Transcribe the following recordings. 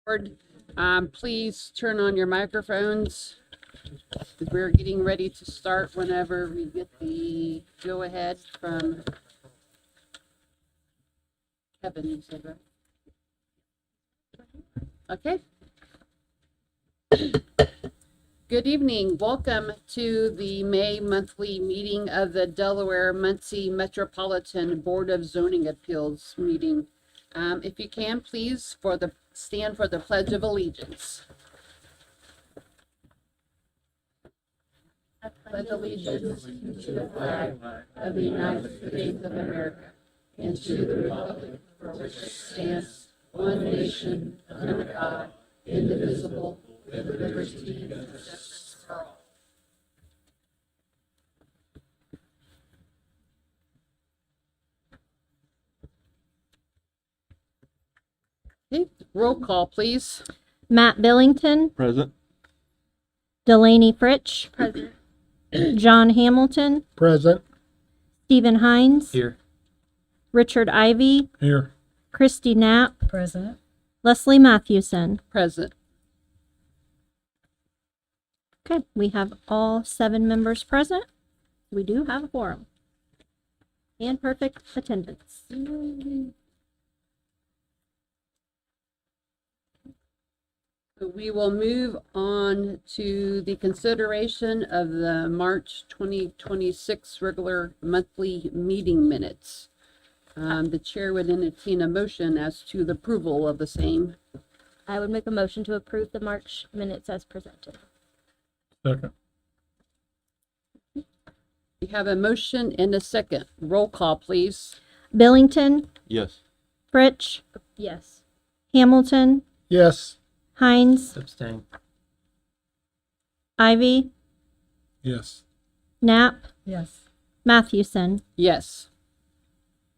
board, please turn on your microphones. We're getting ready to start whenever we get the go ahead from Kevin, you said, right? Okay. Good evening. Welcome to the May monthly meeting of the Delaware-Muncie Metropolitan Board of Zoning Appeals meeting. If you can, please, stand for the Pledge of Allegiance. I pledge allegiance to the flag of the United States of America and to the republic for which it stands, one nation, under God, indivisible, with liberty and justice for all. Okay, roll call, please. Matt Billington, Present. Delaney Fritsch, present. John Hamilton, Present. Stephen Hines, Here. Richard Ivy, Here. Christy Knapp, Present. Leslie Mathewson. Present. Okay, we have all 7 members present. We do have a quorum. And perfect attendance. So we will move on to the consideration of the March 2026 regular monthly meeting minutes. The chair would entertain a motion as to the approval of the same. I would make a motion to approve the March minutes as presented. Second. We have a motion and a second. Roll call, please. Billington, Yes. Fritsch, Yes. Hamilton, Yes. Hines, Abstain. Ivy, Yes. Knapp, Yes. Mathewson. Yes.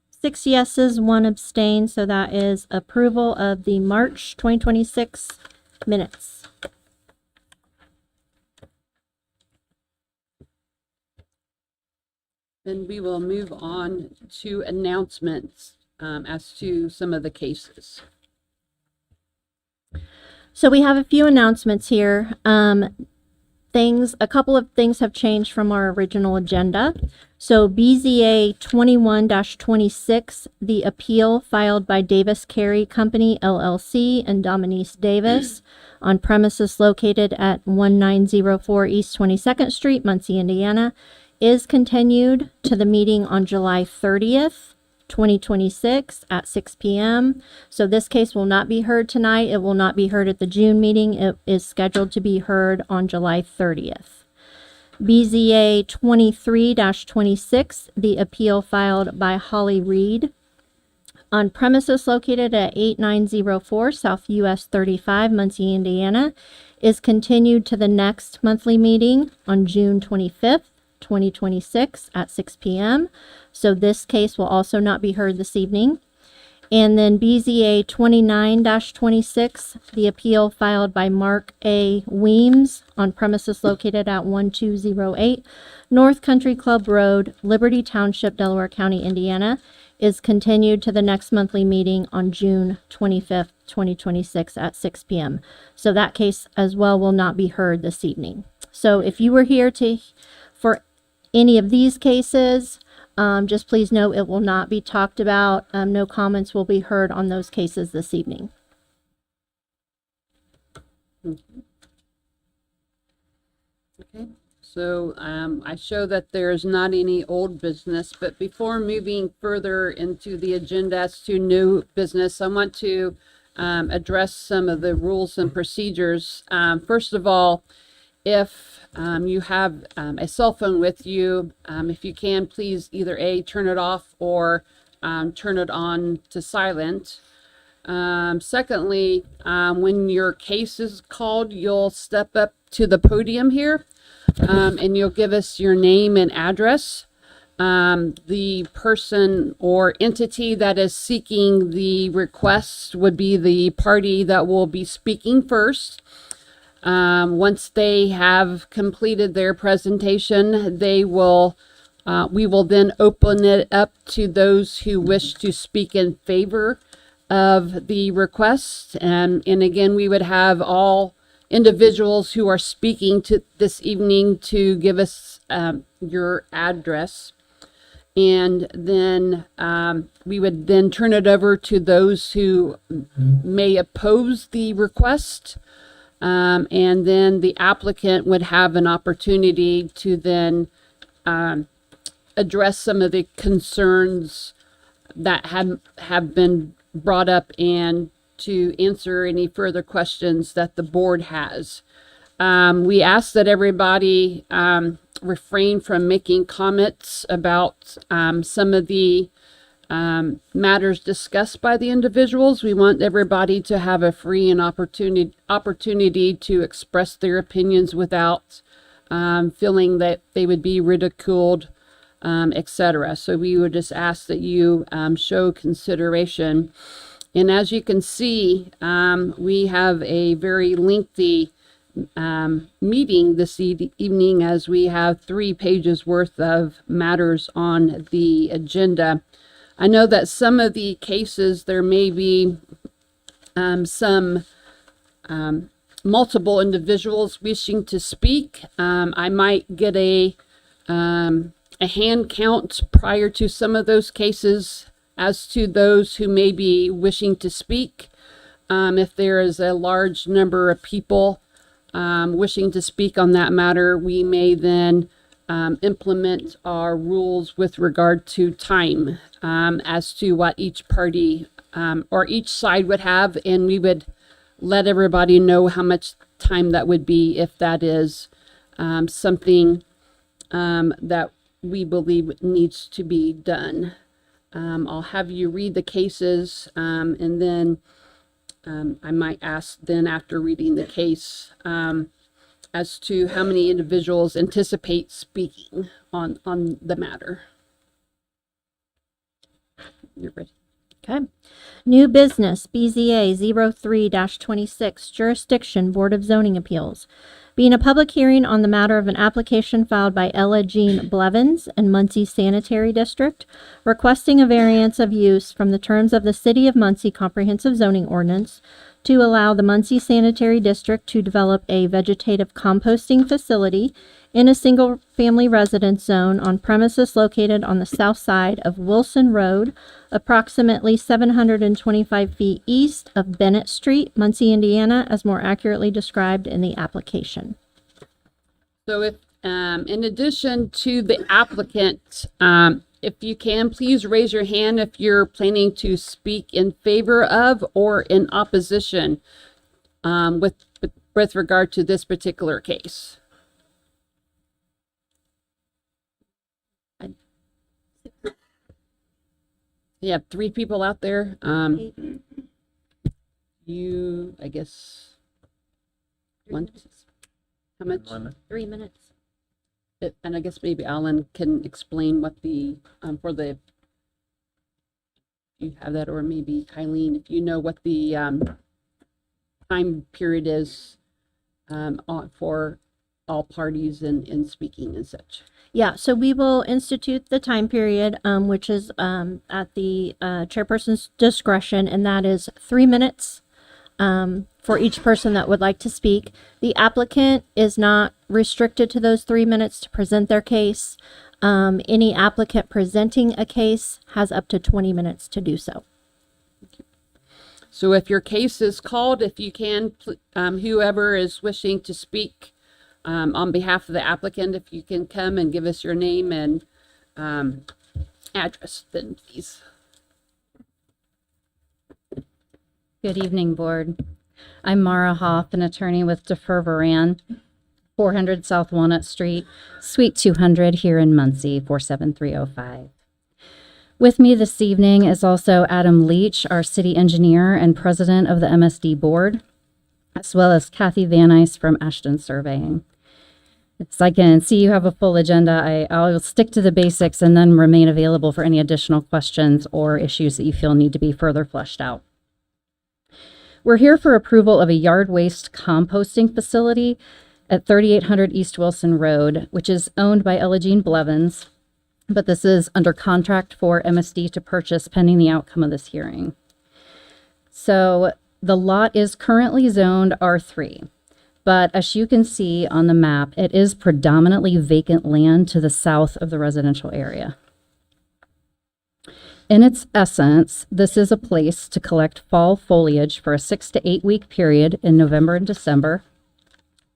6 yeses, 1 abstain, so that is approval of the March 2026 minutes. Then we will move on to announcements as to some of the cases. So we have a few announcements here. A couple of things have changed from our original agenda. So BZA 21-26, the appeal filed by Davis Carey Company LLC and Dominice Davis on premises located at 1904 East 22nd Street, Muncie, Indiana, is continued to the meeting on July 30th, 2026 at 6 p.m. So this case will not be heard tonight. It will not be heard at the June meeting. It is scheduled to be heard on July 30th. BZA 23-26, the appeal filed by Holly Reed on premises located at 8904 South US 35, Muncie, Indiana, is continued to the next monthly meeting on June 25th, 2026 at 6 p.m. So this case will also not be heard this evening. And then BZA 29-26, the appeal filed by Mark A. Weems on premises located at 1208 North Country Club Road, Liberty Township, Delaware County, Indiana, is continued to the next monthly meeting on June 25th, 2026 at 6 p.m. So that case as well will not be heard this evening. So if you were here for any of these cases, just please know it will not be talked about. No comments will be heard on those cases this evening. Okay, so I show that there's not any old business, but before moving further into the agenda as to new business, I want to address some of the rules and procedures. First of all, if you have a cell phone with you, if you can, please either turn it off or turn it on to silent. Secondly, when your case is called, you'll step up to the podium here and you'll give us your name and address. The person or entity that is seeking the request would be the party that will be speaking first. Once they have completed their presentation, we will then open it up to those who wish to speak in favor of the request. And again, we would have all individuals who are speaking to this evening to give us your address. And then we would then turn it over to those who may oppose the request. And then the applicant would have an opportunity to then address some of the concerns that have been brought up and to answer any further questions that the board has. We ask that everybody refrain from making comments about some of the matters discussed by the individuals. We want everybody to have a free and opportunity to express their opinions without feeling that they would be ridiculed, etc. So we would just ask that you show consideration. And as you can see, we have a very lengthy meeting this evening, as we have 3 pages worth of matters on the agenda. I know that some of the cases there may be some multiple individuals wishing to speak. I might get a hand count prior to some of those cases as to those who may be wishing to speak. If there is a large number of people wishing to speak on that matter, we may then implement our rules with regard to time as to what each party or each side would have, and we would let everybody know how much time that would be if that is something that we believe needs to be done. I'll have you read the cases, and then I might ask then after reading the case as to how many individuals anticipate speaking on the matter. You're ready. Okay. New business, BZA 03-26, Jurisdiction, Board of Zoning Appeals. Being a public hearing on the matter of an application filed by Ella Jean Blevins and Muncie Sanitary District, requesting a variance of use from the terms of the City of Muncie Comprehensive Zoning Ordinance to allow the Muncie Sanitary District to develop a vegetative composting facility in a single-family residence zone on premises located on the south side of Wilson Road, approximately 725 feet east of Bennett Street, Muncie, Indiana, as more accurately described in the application. So if, in addition to the applicant, if you can, please raise your hand if you're planning to speak in favor of or in opposition with regard to this particular case. You have 3 people out there. You, I guess, one. How much? 3 minutes. And I guess maybe Alan can explain what the, for the, you have that, or maybe Kylie, if you know what the time period is for all parties in speaking and such. Yeah, so we will institute the time period, which is at the chairperson's discretion, and that is 3 minutes for each person that would like to speak. The applicant is not restricted to those 3 minutes to present their case. Any applicant presenting a case has up to 20 minutes to do so. So if your case is called, if you can, whoever is wishing to speak on behalf of the applicant, if you can come and give us your name and address, then please. Good evening, Board. I'm Mara Hoff, an attorney with Defer Varan, 400 South Walnut Street, Suite 200 here in Muncie, 47305. With me this evening is also Adam Leach, our city engineer and president of the MSD Board, as well as Kathy Van Ice from Ashton Surveying. As I can see, you have a full agenda. I'll stick to the basics and then remain available for any additional questions or issues that you feel need to be further fleshed out. We're here for approval of a yard waste composting facility at 3800 East Wilson Road, which is owned by Ella Jean Blevins, but this is under contract for MSD to purchase pending the outcome of this hearing. So the lot is currently zoned R3, but as you can see on the map, it is predominantly vacant land to the south of the residential area. In its essence, this is a place to collect fall foliage for a 6 to 8 week period in November and December,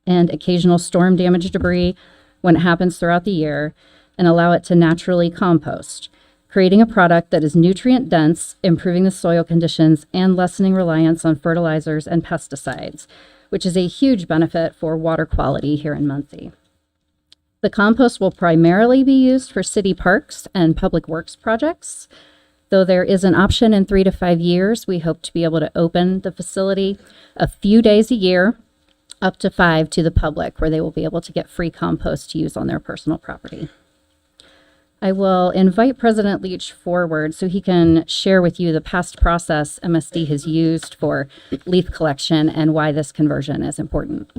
and occasional storm damage debris when it happens throughout the year, and allow it to naturally compost, creating a product that is nutrient dense, improving the soil conditions, and lessening reliance on fertilizers and pesticides, which is a huge benefit for water quality here in Muncie. The compost will primarily be used for city parks and public works projects. Though there is an option in 3 to 5 years, we hope to be able to open the facility a few days a year, up to 5 to the public, where they will be able to get free compost to use on their personal property. I will invite President Leach forward so he can share with you the past process MSD has used for leaf collection and why this conversion is important.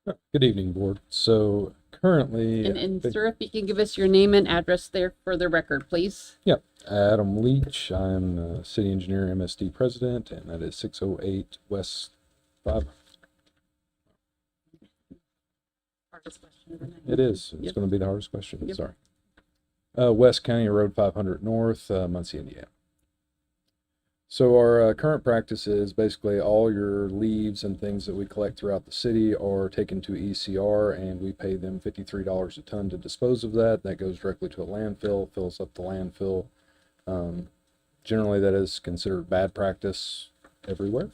Good evening, Board. So currently, And sir, if you can give us your name and address there for the record, please. Yep, Adam Leach. I'm the City Engineer MSD President, and that is 608 West 5. It is. It's Yep. going to be the hardest question. Yep. Sorry. West County Road 500 North, Muncie, Indiana. So our current practice is basically all your leaves and things that we collect throughout the city are taken to ECR, and we pay them $53 a ton to dispose of that. That goes directly to a landfill, fills up the landfill. Generally, that is considered bad practice everywhere.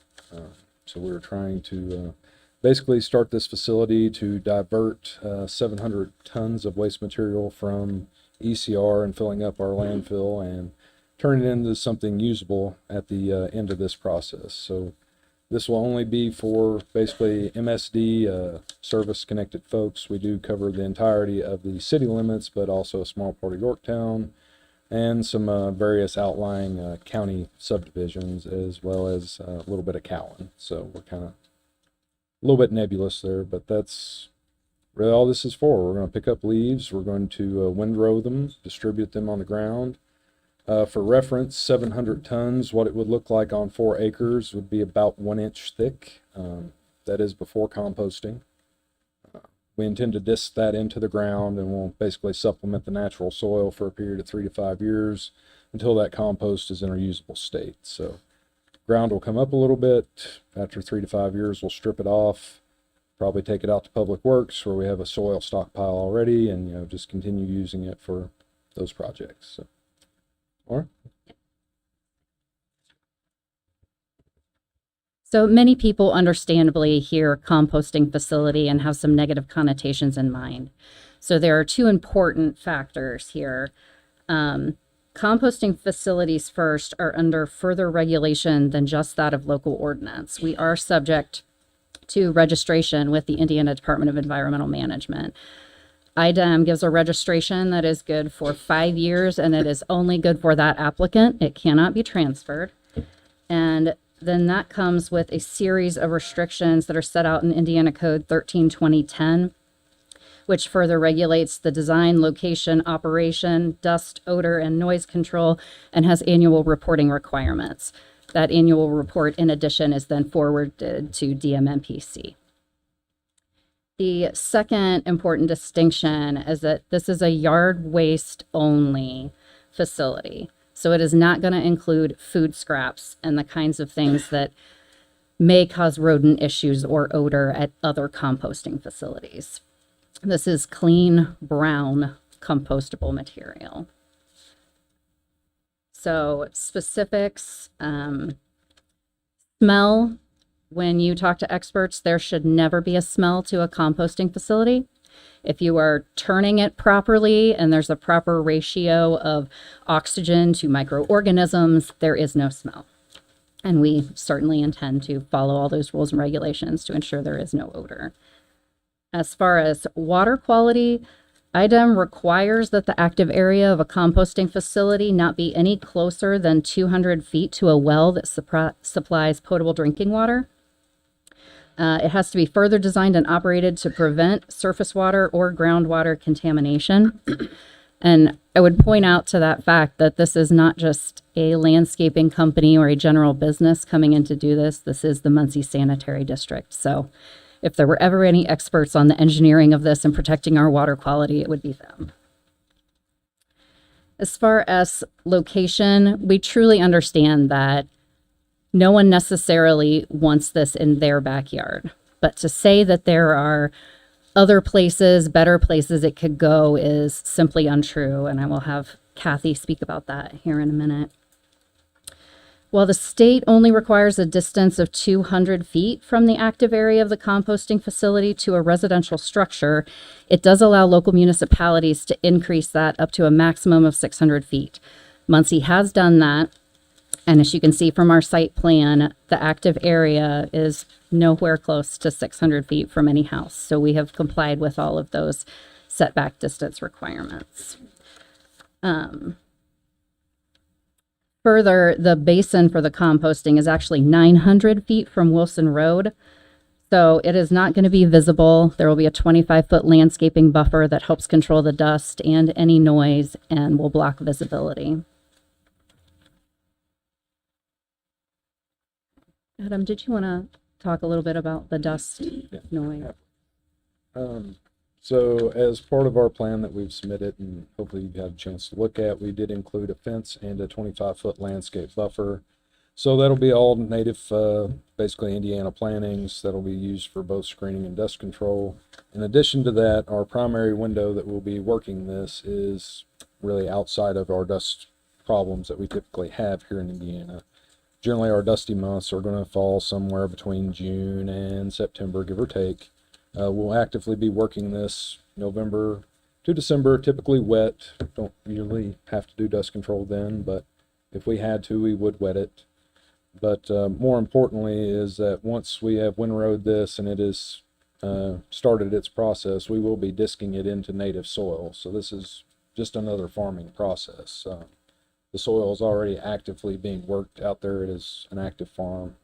So we're trying to basically start this facility to divert 700 tons of waste material from ECR and filling up our landfill and turn it into something usable at the end of this process. So this will only be for basically MSD service connected folks. We do cover the entirety of the city limits, but also a small part of Yorktown and some various outlying county subdivisions, as well as a little bit of Cowan. So we're kind of a little bit nebulous there, but that's really all this is for. We're going to pick up leaves. We're going to windrow them, distribute them on the ground. For reference, 700 tons, what it would look like on 4 acres would be about 1 inch thick. That is before composting. We intend to disc that into the ground, and we'll basically supplement the natural soil for a period of 3 to 5 years until that compost is in a usable state. So ground will come up a little bit. After 3 to 5 years, we'll strip it off, probably take it out to Public Works where we have a soil stockpile already, and just continue using it for those projects. So. Or So many people understandably hear composting facility and have some negative connotations in mind. So there are 2 important factors here. Composting facilities first are under further regulation than just that of local ordinance. We are subject to registration with the Indiana Department of Environmental Management. IDEM gives a registration that is good for 5 years, and it is only good for that applicant. It cannot be transferred. And then that comes with a series of restrictions that are set out in Indiana Code 13-2010, which further regulates the design, location, operation, dust, odor, and noise control, and has annual reporting requirements. That annual report, in addition, is then forwarded to DMMPC. The second important distinction is that this is a yard waste only facility. So it is not going to include food scraps and the kinds of things that may cause rodent issues or odor at other composting facilities. This is clean, brown, compostable material. So specifics, smell. When you talk to experts, there should never be a smell to a composting facility. If you are turning it properly and there's a proper ratio of oxygen to microorganisms, there is no smell. And we certainly intend to follow all those rules and regulations to ensure there is no odor. As far as water quality, IDEM requires that the active area of a composting facility not be any closer than 200 feet to a well that supplies potable drinking water. It has to be further designed and operated to prevent surface water or groundwater contamination. And I would point out to that fact that this is not just a landscaping company or a general business coming in to do this. This is the Muncie Sanitary District. So if there were ever any experts on the engineering of this and protecting our water quality, it would be them. As far as location, we truly understand that no one necessarily wants this in their backyard. But to say that there are other places, better places it could go is simply untrue. And I will have Kathy speak about that here in a minute. While the state only requires a distance of 200 feet from the active area of the composting facility to a residential structure, it does allow local municipalities to increase that up to a maximum of 600 feet. Muncie has done that. And as you can see from our site plan, the active area is nowhere close to 600 feet from any house. So we have complied with all of those setback distance requirements. Further, the basin for the composting is actually 900 feet from Wilson Road. So it is not going to be visible. There will be a 25-foot landscaping buffer that helps control the dust and any noise and will block visibility. Adam, did you want to talk a little bit about the dust noise? So as part of our plan that we've submitted and hopefully you've had a chance to look at, we did include a fence and a 25-foot landscape buffer. So that'll be all native, basically Indiana plantings that'll be used for both screening and dust control. In addition to that, our primary window that we'll be working this is really outside of our dust problems that we typically have here in Indiana. Generally, our dusty months are going to fall somewhere between June and September, give or take. We'll actively be working this November to December, typically wet. Don't usually have to do dust control then, but if we had to, we would wet it. But more importantly is that once we have windrowed this and it is started its process, we will be disking it into native soil. So this is just another farming process. The soil is already actively being worked out there. It is an active farm.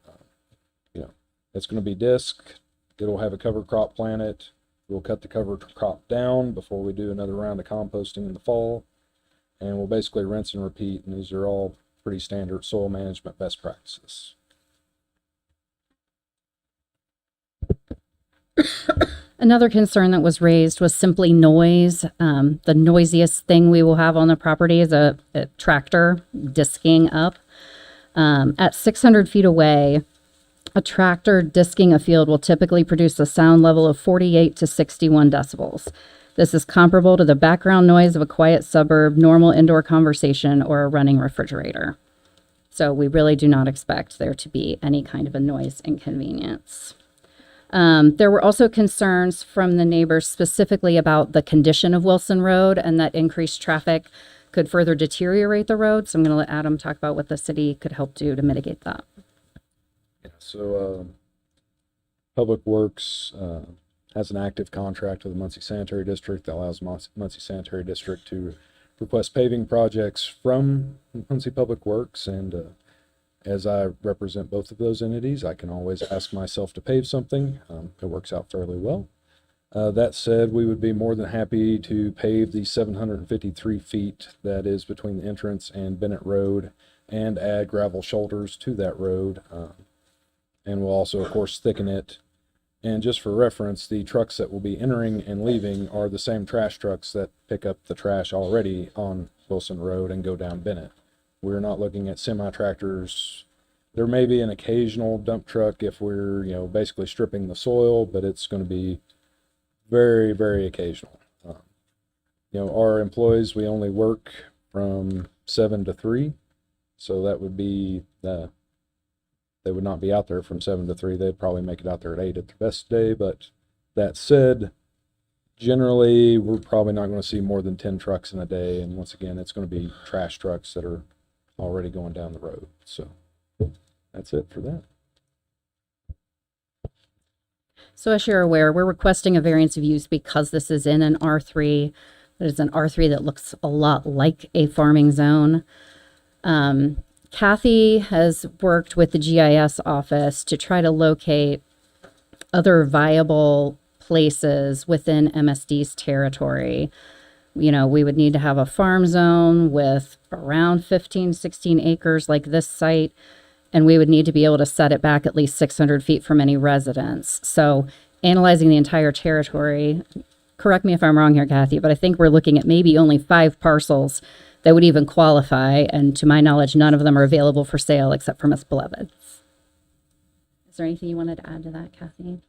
It's going to be disked. It'll have a cover crop planted. We'll cut the cover crop down before we do another round of composting in the fall. And we'll basically rinse and repeat. And these are all pretty standard soil management best practices. Another concern that was raised was simply noise. The noisiest thing we will have on the property is a tractor disking up. At 600 feet away, a tractor disking a field will typically produce a sound level of 48 to 61 decibels. This is comparable to the background noise of a quiet suburb, normal indoor conversation, or a running refrigerator. So we really do not expect there to be any kind of a noise inconvenience. There were also concerns from the neighbors specifically about the condition of Wilson Road and that increased traffic could further deteriorate the road. So I'm going to let Adam talk about what the city could help do to mitigate that. So Public Works has an active contract with the Muncie Sanitary District that allows Muncie Sanitary District to request paving projects from Muncie Public Works. And as I represent both of those entities, I can always ask myself to pave something. It works out fairly well. That said, we would be more than happy to pave the 753 feet that is between the entrance and Bennett Road and add gravel shoulders to that road. And we'll also, of course, thicken it. And just for reference, the trucks that will be entering and leaving are the same trash trucks that pick up the trash already on Wilson Road and go down Bennett. We're not looking at semi-tractors. There may be an occasional dump truck if we're, basically stripping the soil, but it's going to be very, very occasional. Our employees, we only work from 7 to 3. So that would be, they would not be out there from 7 to 3. They'd probably make it out there at 8 at the best day. But that said, generally, we're probably not going to see more than 10 trucks in a day. And once again, it's going to be trash trucks that are already going down the road. So that's it for that. So as you're aware, we're requesting a variance of use because this is in an R3. It is an R3 that looks a lot like a farming zone. Kathy has worked with the GIS office to try to locate other viable places within MSD's territory. You know, we would need to have a farm zone with around 15, 16 acres like this site, and we would need to be able to set it back at least 600 feet from any residence. So analyzing the entire territory, correct me if I'm wrong here, Kathy, but I think we're looking at maybe only 5 parcels that would even qualify. And to my knowledge, none of them are available for sale except for Miss Beloved's. Is there anything you wanted to add to that, Kathy?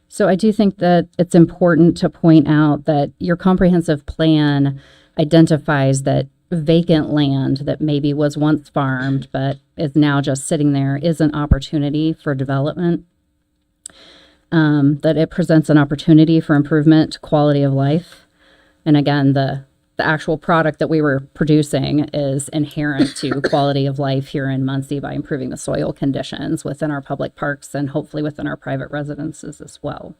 So I do think that it's important to point out that your comprehensive plan identifies that vacant land that maybe was once farmed but is now just sitting there is an opportunity for development. That it presents an opportunity for improvement to quality of life. And again, the actual product that we were producing is inherent to quality of life here in Muncie by improving the soil conditions within our public parks and hopefully within our private residences as well.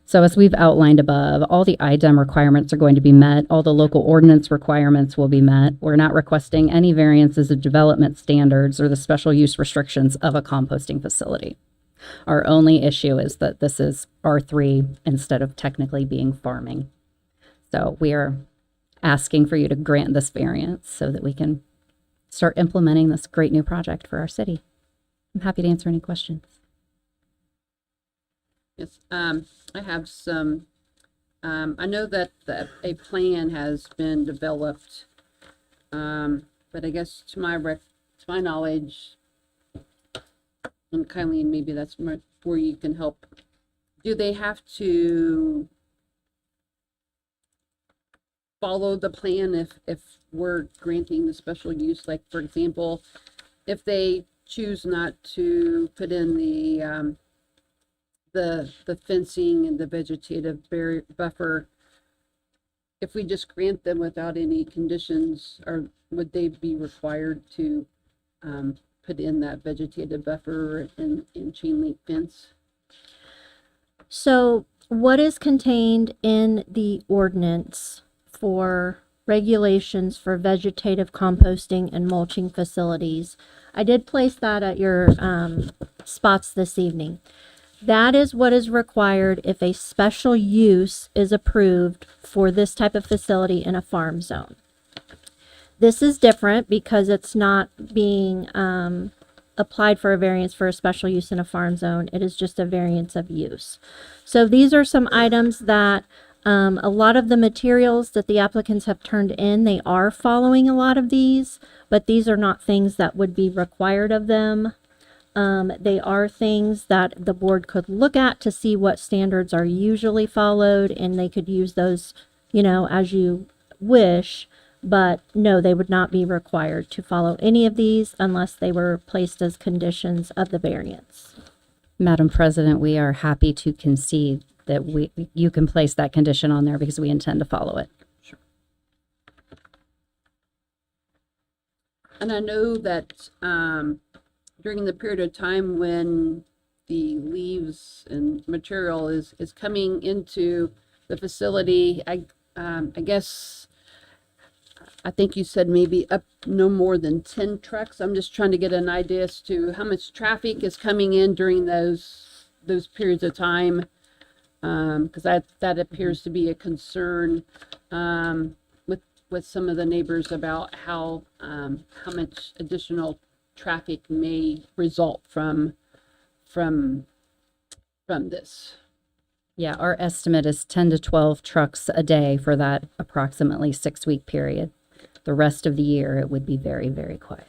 So as we've outlined above, all the IDEM requirements are going to be met. All the local ordinance requirements will be met. We're not requesting any variances of development standards or the special use restrictions of a composting facility. Our only issue is that this is R3 instead of technically being farming. So we are asking for you to grant this variance so that we can start implementing this great new project for our city. I'm happy to answer any questions. Yes, I have some, I know that a plan has been developed, but I guess to my knowledge, and Kylie, maybe that's where you can help. Do they have to follow the plan if we're granting the special use? Like, for example, if they choose not to put in the fencing and the vegetative buffer, if we just grant them without any conditions, or would they be required to put in that vegetative buffer and chain link fence? So what is contained in the ordinance for regulations for vegetative composting and mulching facilities? I did place that at your spots this evening. That is what is required if a special use is approved for this type of facility in a farm zone. This is different because it's not being applied for a variance for a special use in a farm zone. It is just a variance of use. So these are some items that a lot of the materials that the applicants have turned in, they are following a lot of these, but these are not things that would be required of them. They are things that the board could look at to see what standards are usually followed, and they could use those, you know, as you wish. But no, they would not be required to follow any of these unless they were placed as conditions of the variance. Madam President, we are happy to concede that you can place that condition on there because we intend to follow it. And I know that during the period of time when the leaves and material is coming into the facility, I guess, I think you said maybe up no more than 10 trucks. I'm just trying to get an idea as to how much traffic is coming in during those periods of time, because that appears to be a concern with some of the neighbors about how much additional traffic may result from this. Yeah, our estimate is 10 to 12 trucks a day for that approximately 6-week period. The rest of the year, it would be very, very quiet.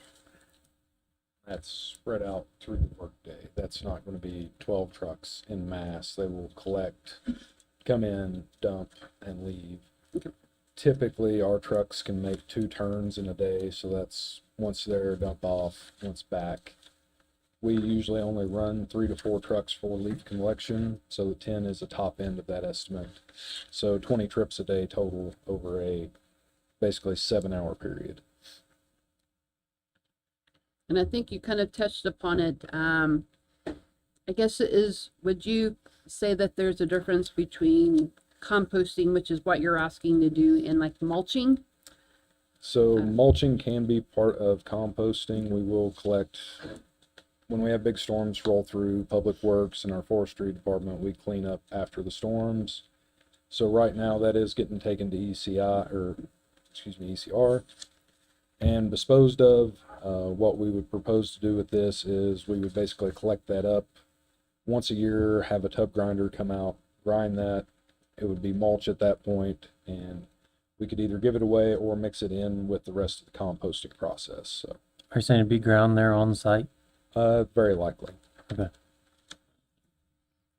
That's spread out through the workday. That's not going to be 12 trucks in mass. They will collect, come in, dump, and leave. Okay. Typically, our trucks can make 2 turns in a day, so that's once there, dump off, once back. We usually only run 3 to 4 trucks for leaf collection, so the 10 is the top end of that estimate. So 20 trips a day total over a basically 7-hour period. And I think you kind of touched upon it. I guess would you say that there's a difference between composting, which is what you're asking to do, and like mulching. So mulching can be part of composting. We will collect, when we have big storms roll through Public Works and our forestry department, we clean up after the storms. So right now that is getting taken to ECR and disposed of. What we would propose to do with this is we would basically collect that up once a year, have a tub grinder come out, grind that. It would be mulch at that point, and we could either give it away or mix it in with the rest of the composting process. So, Are you saying it'd be ground there on site? very likely. Okay.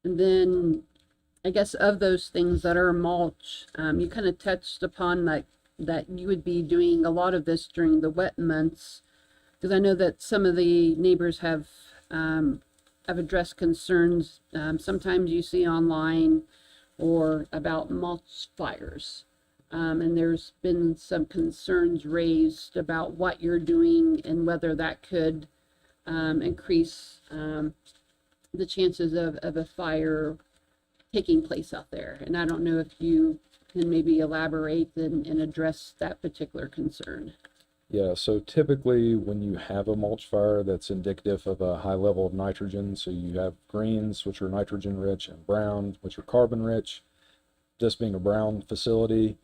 And then I guess of those things that are mulch, you kind of touched upon that you would be doing a lot of this during the wet months, because I know that some of the neighbors have addressed concerns. Sometimes you see online or about mulch fires. And there's been some concerns raised about what you're doing and whether that could increase the chances of a fire taking place out there. And I don't know if you can maybe elaborate and address that particular concern. Yeah, so typically when you have a mulch fire, that's indicative of a high level of nitrogen. So you have greens, which are nitrogen rich, and brown, which are carbon rich. This being a brown facility,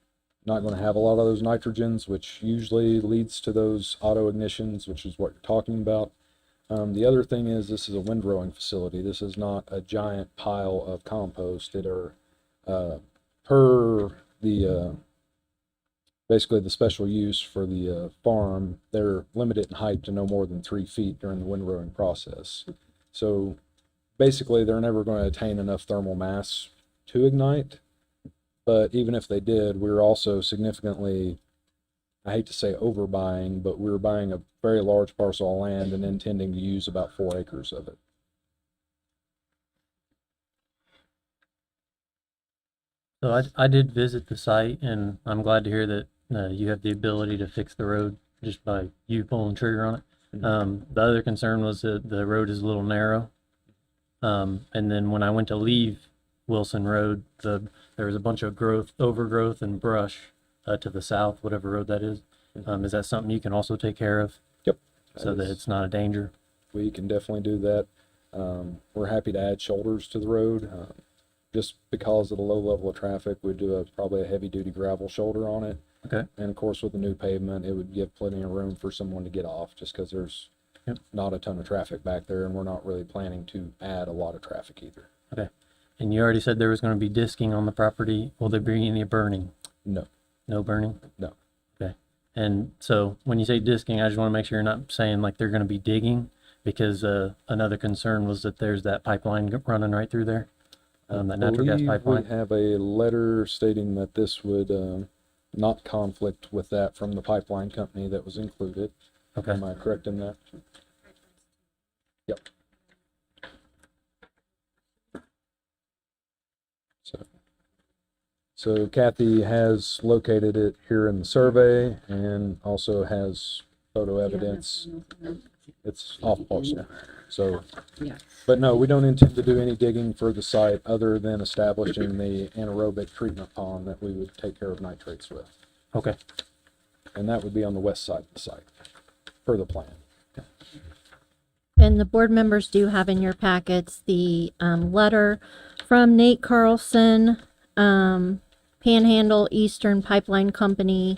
not going to have a lot of those nitrogens, which usually leads to those auto ignitions, which is what you're talking about. The other thing is this is a windrowing facility. This is not a giant pile of compost. It are per the basically the special use for the farm, they're limited in height to no more than 3 feet during the windrowing process. So basically they're never going to attain enough thermal mass to ignite. But even if they did, we're also significantly, I hate to say overbuying, but we're buying a very large parcel of land and intending to use about 4 acres of it. So I did visit the site, and I'm glad to hear that you have the ability to fix the road just by you pulling the trigger on it. The other concern was that the road is a little narrow. And then when I went to leave Wilson Road, there was a bunch of overgrowth and brush to the south, whatever road that is. Is that something you can also take care of? Yep. So that it's not a danger? We can definitely do that. We're happy to add shoulders to the road. Just because of the low level of traffic, we'd do probably a heavy duty gravel shoulder on it. Okay. And of course, with the new pavement, it would give plenty of room for someone to get off just because there's not a ton of traffic back there, and we're not really planning to add a lot of traffic either. Okay. And you already said there was going to be disking on the property. Will there be any burning? No. No burning? No. Okay. And so when you say disking, I just want to make sure you're not saying like they're going to be digging, because another concern was that there's that pipeline running right through there, that natural gas believe pipeline. We have a letter stating that this would not conflict with that from the pipeline company that was included. Okay. Am I correct in that? Yep. So Kathy has located it here in the survey and also has photo evidence. It's off parcel. So, Yeah. but no, we don't intend to do any digging for the site other than establishing the anaerobic treatment pond that we would take care of nitrates with. Okay. And that would be on the west side of the site, per the plan. And the board members do have in your packets the letter from Nate Carlson, Panhandle Eastern Pipeline Company.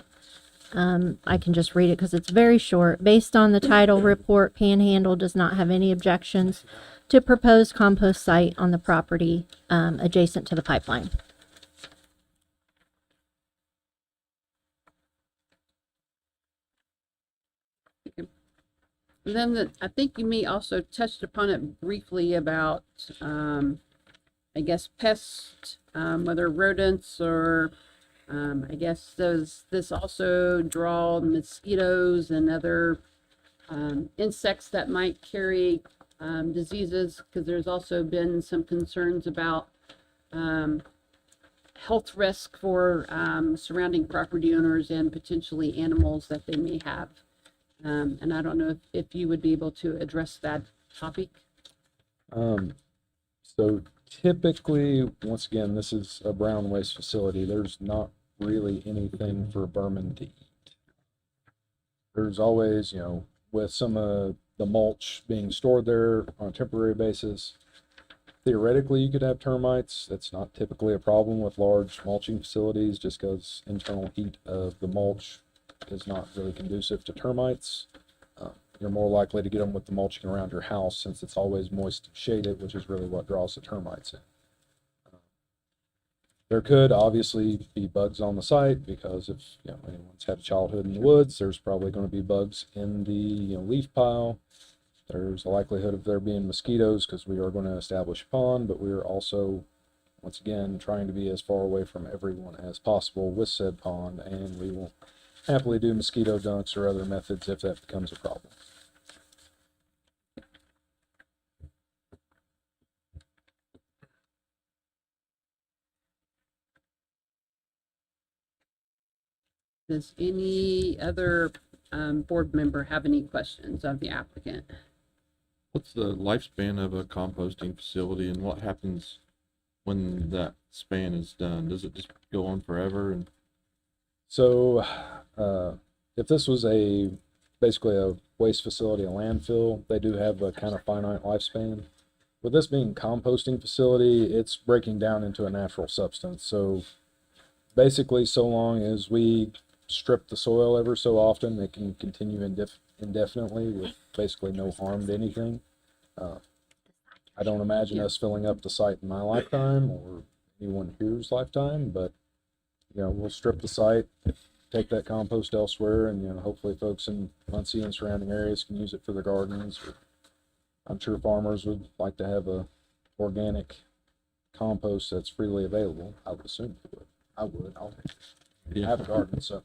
I can just read it because it's very short. Based on the title report, Panhandle does not have any objections to proposed compost site on the property adjacent to the pipeline. And then I think you may also touched upon it briefly about, I guess, pests, whether rodents or, I guess, does this also draw mosquitoes and other insects that might carry diseases? Because there's also been some concerns about health risk for surrounding property owners and potentially animals that they may have. And I don't know if you would be able to address that topic. So typically, once again, this is a brown waste facility. There's not really anything for vermin to eat. There's always, with some of the mulch being stored there on a temporary basis, theoretically you could have termites. That's not typically a problem with large mulching facilities just because internal heat of the mulch is not really conducive to termites. You're more likely to get them with the mulching around your house since it's always moist and shaded, which is really what draws the termites in. There could obviously be bugs on the site because if anyone's had a childhood in the woods, there's probably going to be bugs in the leaf pile. There's a likelihood of there being mosquitoes because we are going to establish a pond, but we are also, once again, trying to be as far away from everyone as possible with said pond, and we will happily do mosquito dunks or other methods if that becomes a problem. Does any other board member have any questions of the applicant? What's the lifespan of a composting facility and what happens when that span is done? Does it just go on forever? And So, if this was basically a waste facility, a landfill, they do have a kind of finite lifespan. With this being a composting facility, it's breaking down into a natural substance. So basically, so long as we strip the soil ever so often, it can continue indefinitely with basically no harm to anything. I don't imagine us filling up the site in my lifetime or anyone here's lifetime, but we'll strip the site, take that compost elsewhere, and hopefully folks in Muncie and surrounding areas can use it for their gardens. Or I'm sure farmers would like to have a organic compost that's freely available. I would assume they would. I would. I have a garden, so.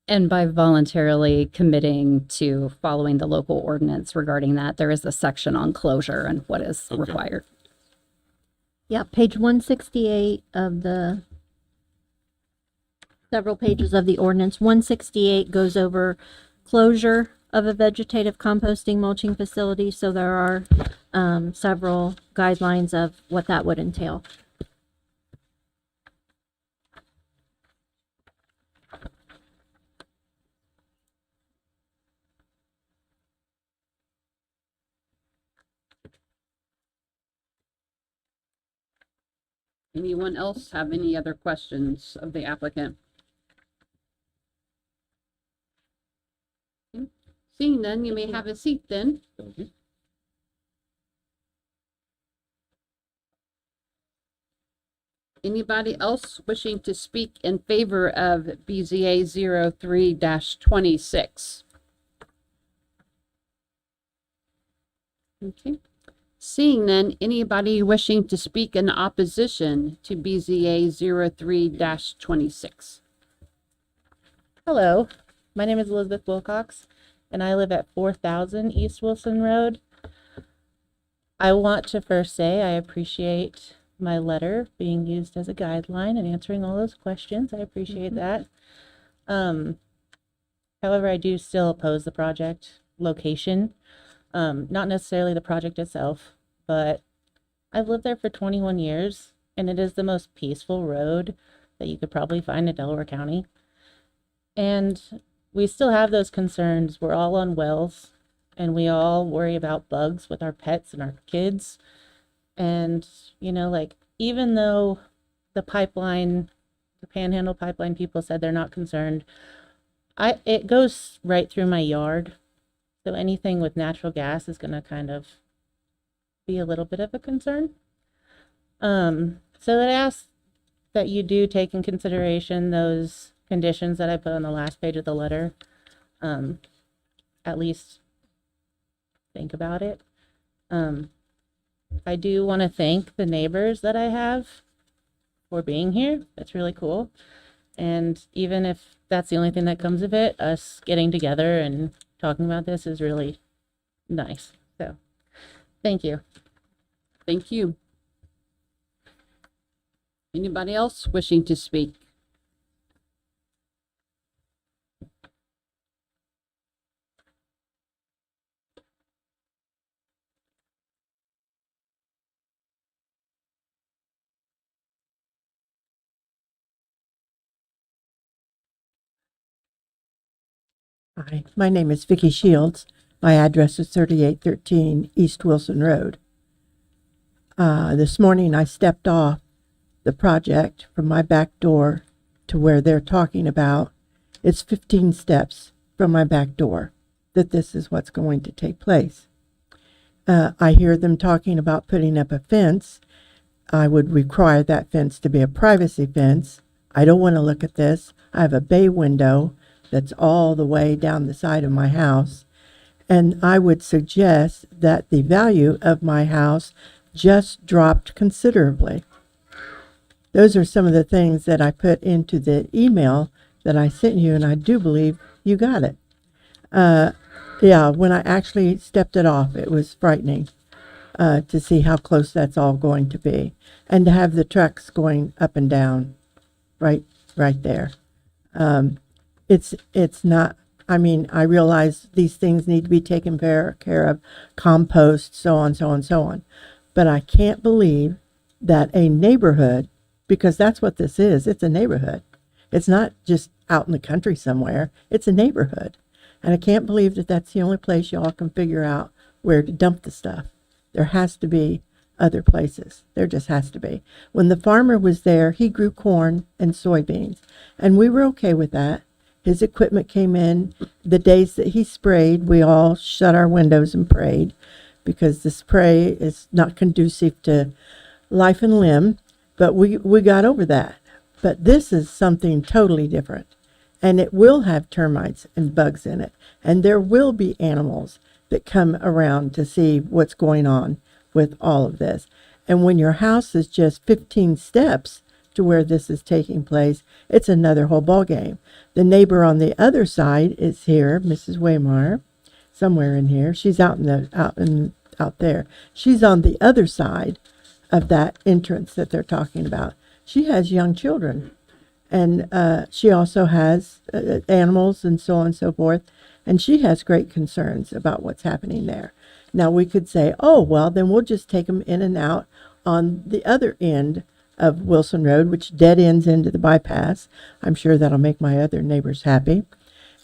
And by voluntarily committing to following the local ordinance regarding that, there is a section on closure and what is Okay. required. Yeah, page 168 of the several pages of the ordinance. 168 goes over closure of a vegetative composting mulching facility. So there are several guidelines of what that would entail. Anyone else have any other questions of the applicant? Okay. Seeing none, you may have a seat then. Thank you. Anybody else wishing to speak in favor of BZA 03-26? Okay. Seeing none, anybody wishing to speak in opposition to BZA 03-26? Hello, my name is Elizabeth Wilcox, and I live at 4000 East Wilson Road. I want to first say I appreciate my letter being used as a guideline and answering all those questions. I appreciate that. However, I do still oppose the project location. Not necessarily the project itself, but I've lived there for 21 years, and it is the most peaceful road that you could probably find in Delaware County. And we still have those concerns. We're all on wells, and we all worry about bugs with our pets and our kids. And, even though the Panhandle pipeline people said they're not concerned, it goes right through my yard. So anything with natural gas is going to kind of be a little bit of a concern. So that I ask that you do take in consideration those conditions that I put on the last page of the letter. At least think about it. I do want to thank the neighbors that I have for being here. That's really cool. And even if that's the only thing that comes of it, us getting together and talking about this is really nice. So, thank you. Thank you. Anybody else wishing to speak? Hi, my name is Vicki Shields. My address is 3813 East Wilson Road. This morning I stepped off the project from my back door to where they're talking about. It's 15 steps from my back door that this is what's going to take place. I hear them talking about putting up a fence. I would require that fence to be a privacy fence. I don't want to look at this. I have a bay window that's all the way down the side of my house. And I would suggest that the value of my house just dropped considerably. Those are some of the things that I put into the email that I sent you, and I do believe you got it. Yeah, when I actually stepped it off, it was frightening to see how close that's all going to be, and to have the trucks going up and down right there. It's not, I mean, I realize these things need to be taken care of, compost, so on, so on, so on. But I can't believe that a neighborhood, because that's what this is, it's a neighborhood. It's not just out in the country somewhere, it's a neighborhood. And I can't believe that that's the only place y'all can figure out where to dump the stuff. There has to be other places. There just has to be. When the farmer was there, he grew corn and soybeans, and we were okay with that. His equipment came in. The days that he sprayed, we all shut our windows and prayed, because the spray is not conducive to life and limb, but we got over that. But this is something totally different, and it will have termites and bugs in it, and there will be animals that come around to see what's going on with all of this. And when your house is just 15 steps to where this is taking place, it's another whole ball game. The neighbor on the other side is here, Mrs. Waymar, somewhere in here. She's out there. She's on the other side of that entrance that they're talking about. She has young children, and she also has animals and so on and so forth, and she has great concerns about what's happening there. Now we could say, oh, well, then we'll just take them in and out on the other end of Wilson Road, which dead ends into the bypass. I'm sure that'll make my other neighbors happy.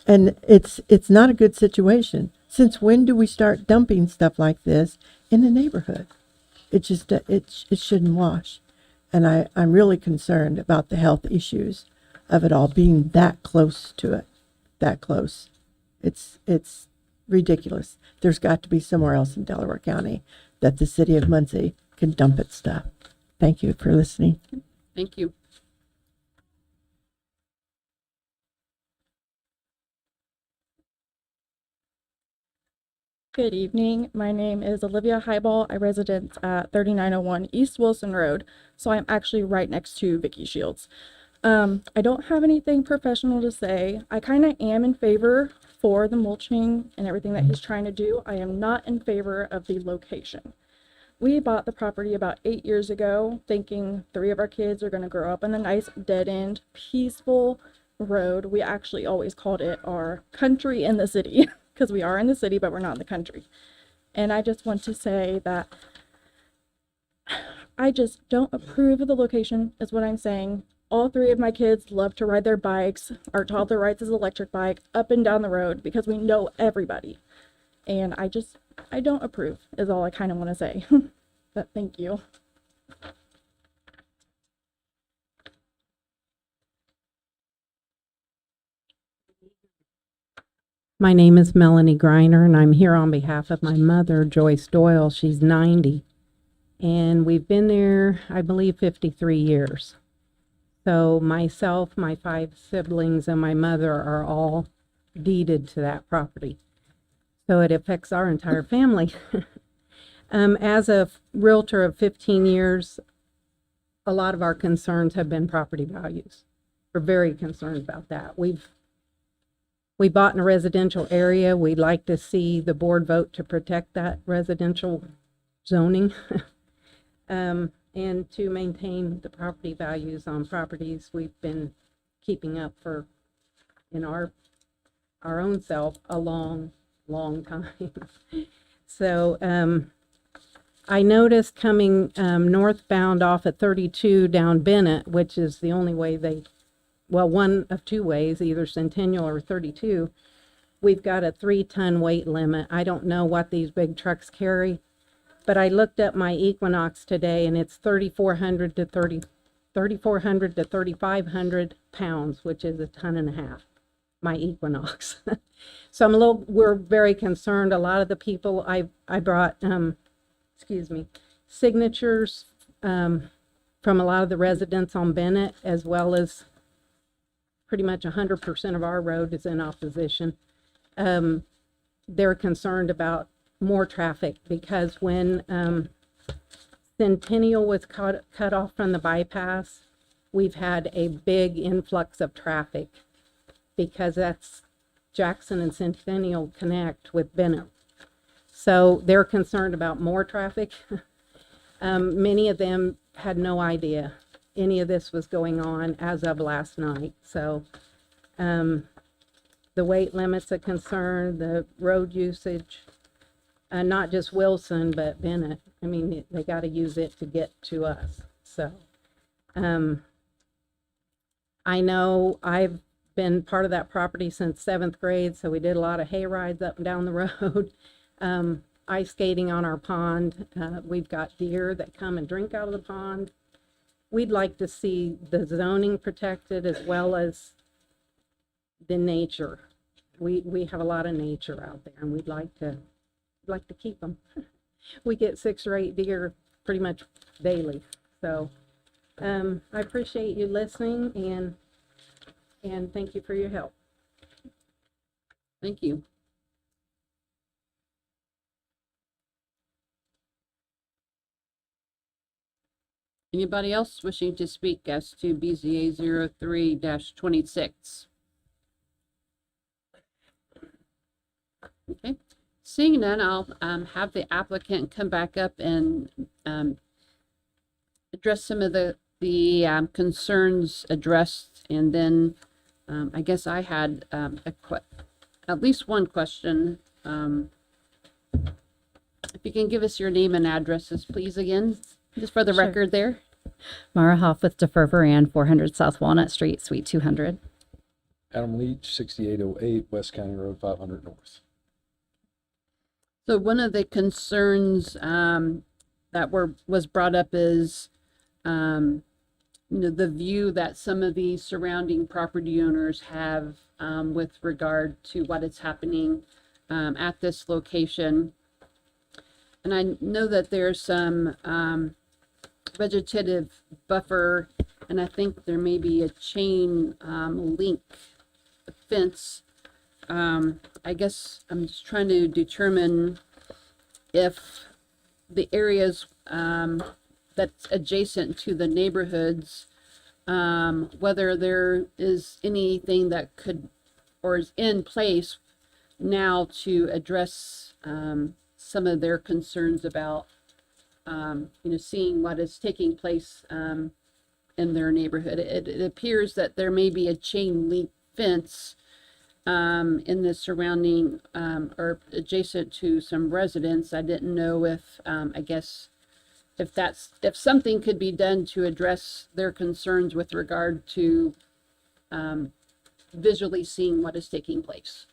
And it's not a good situation. Since when do we start dumping stuff like this in the neighborhood? It just, it shouldn't wash. And I'm really concerned about the health issues of it all being that close to it, that close. It's ridiculous. There's got to be somewhere else in Delaware County that the city of Muncie can dump its stuff. Thank you for listening. Thank you. Good evening. My name is Olivia Highball. I resident at 3901 East Wilson Road, so I'm actually right next to Vicki Shields. I don't have anything professional to say. I kind of am in favor for the mulching and everything that he's trying to do. I am not in favor of the location. We bought the property about 8 years ago, thinking 3 of our kids are going to grow up in a nice dead-end, peaceful road. We actually always called it our country in the city, because we are in the city, but we're not in the country. And I just want to say that I just don't approve of the location, is what I'm saying. All 3 of my kids love to ride their bikes. Our toddler rides his electric bike up and down the road because we know everybody. And I don't approve, is all I kind of want to say. But thank you. My name is Melanie Greiner, and I'm here on behalf of my mother, Joyce Doyle. She's 90, and we've been there, I believe, 53 years. So myself, my 5 siblings, and my mother are all deeded to that property. So it affects our entire family. As a realtor of 15 years, a lot of our concerns have been property values. We're very concerned about that. We bought in a residential area. We'd like to see the board vote to protect that residential zoning and to maintain the property values on properties we've been keeping up for, in our own self, a long time. So I noticed coming northbound off at 32 down Bennett, which is the only way one of 2 ways, either Centennial or 32, we've got a 3-ton weight limit. I don't know what these big trucks carry, but I looked up my Equinox today and it's 3,400 to 3,500 pounds, which is a ton and a half, my Equinox. So we're very concerned. A lot of the people I brought, signatures, from a lot of the residents on Bennett, as well as pretty much 100% of our road is in opposition. They're concerned about more traffic because when Centennial was cut off from the bypass, we've had a big influx of traffic because that's Jackson and Centennial connect with Bennett. So they're concerned about more traffic. Many of them had no idea any of this was going on as of last night. So the weight limit's a concern, the road usage, not just Wilson, but Bennett. I mean, they got to use it to get to us. So I know I've been part of that property since 7th grade, so we did a lot of hay rides up and down the road. Ice skating on our pond. We've got deer that come and drink out of the pond. We'd like to see the zoning protected as well as the nature. We have a lot of nature out there, and we'd like to keep them. We get 6 or 8 deer pretty much daily. So I appreciate you listening and thank you for your help. Thank you. Anybody else wishing to speak as to BZA 03-26? Okay, seeing none, I'll have the applicant come back up and address some of the concerns addressed, and then I guess I had at least one question. If you can give us your name and addresses, please, again, just for the Sure. record there. Mara Hoff with Defer Varan, 400 South Walnut Street, Suite 200. Adam Leach, 6808 West County Road 500 North. So one of the concerns that was brought up is the view that some of the surrounding property owners have with regard to what is happening at this location. And I know that there's some vegetative buffer, and I think there may be a chain link fence. I guess I'm just trying to determine if the areas that's adjacent to the neighborhoods, whether there is anything that could or is in place now to address some of their concerns about seeing what is taking place in their neighborhood. It appears that there may be a chain link fence in the surrounding or adjacent to some residents. I didn't know if if something could be done to address their concerns with regard to visually seeing what is taking place.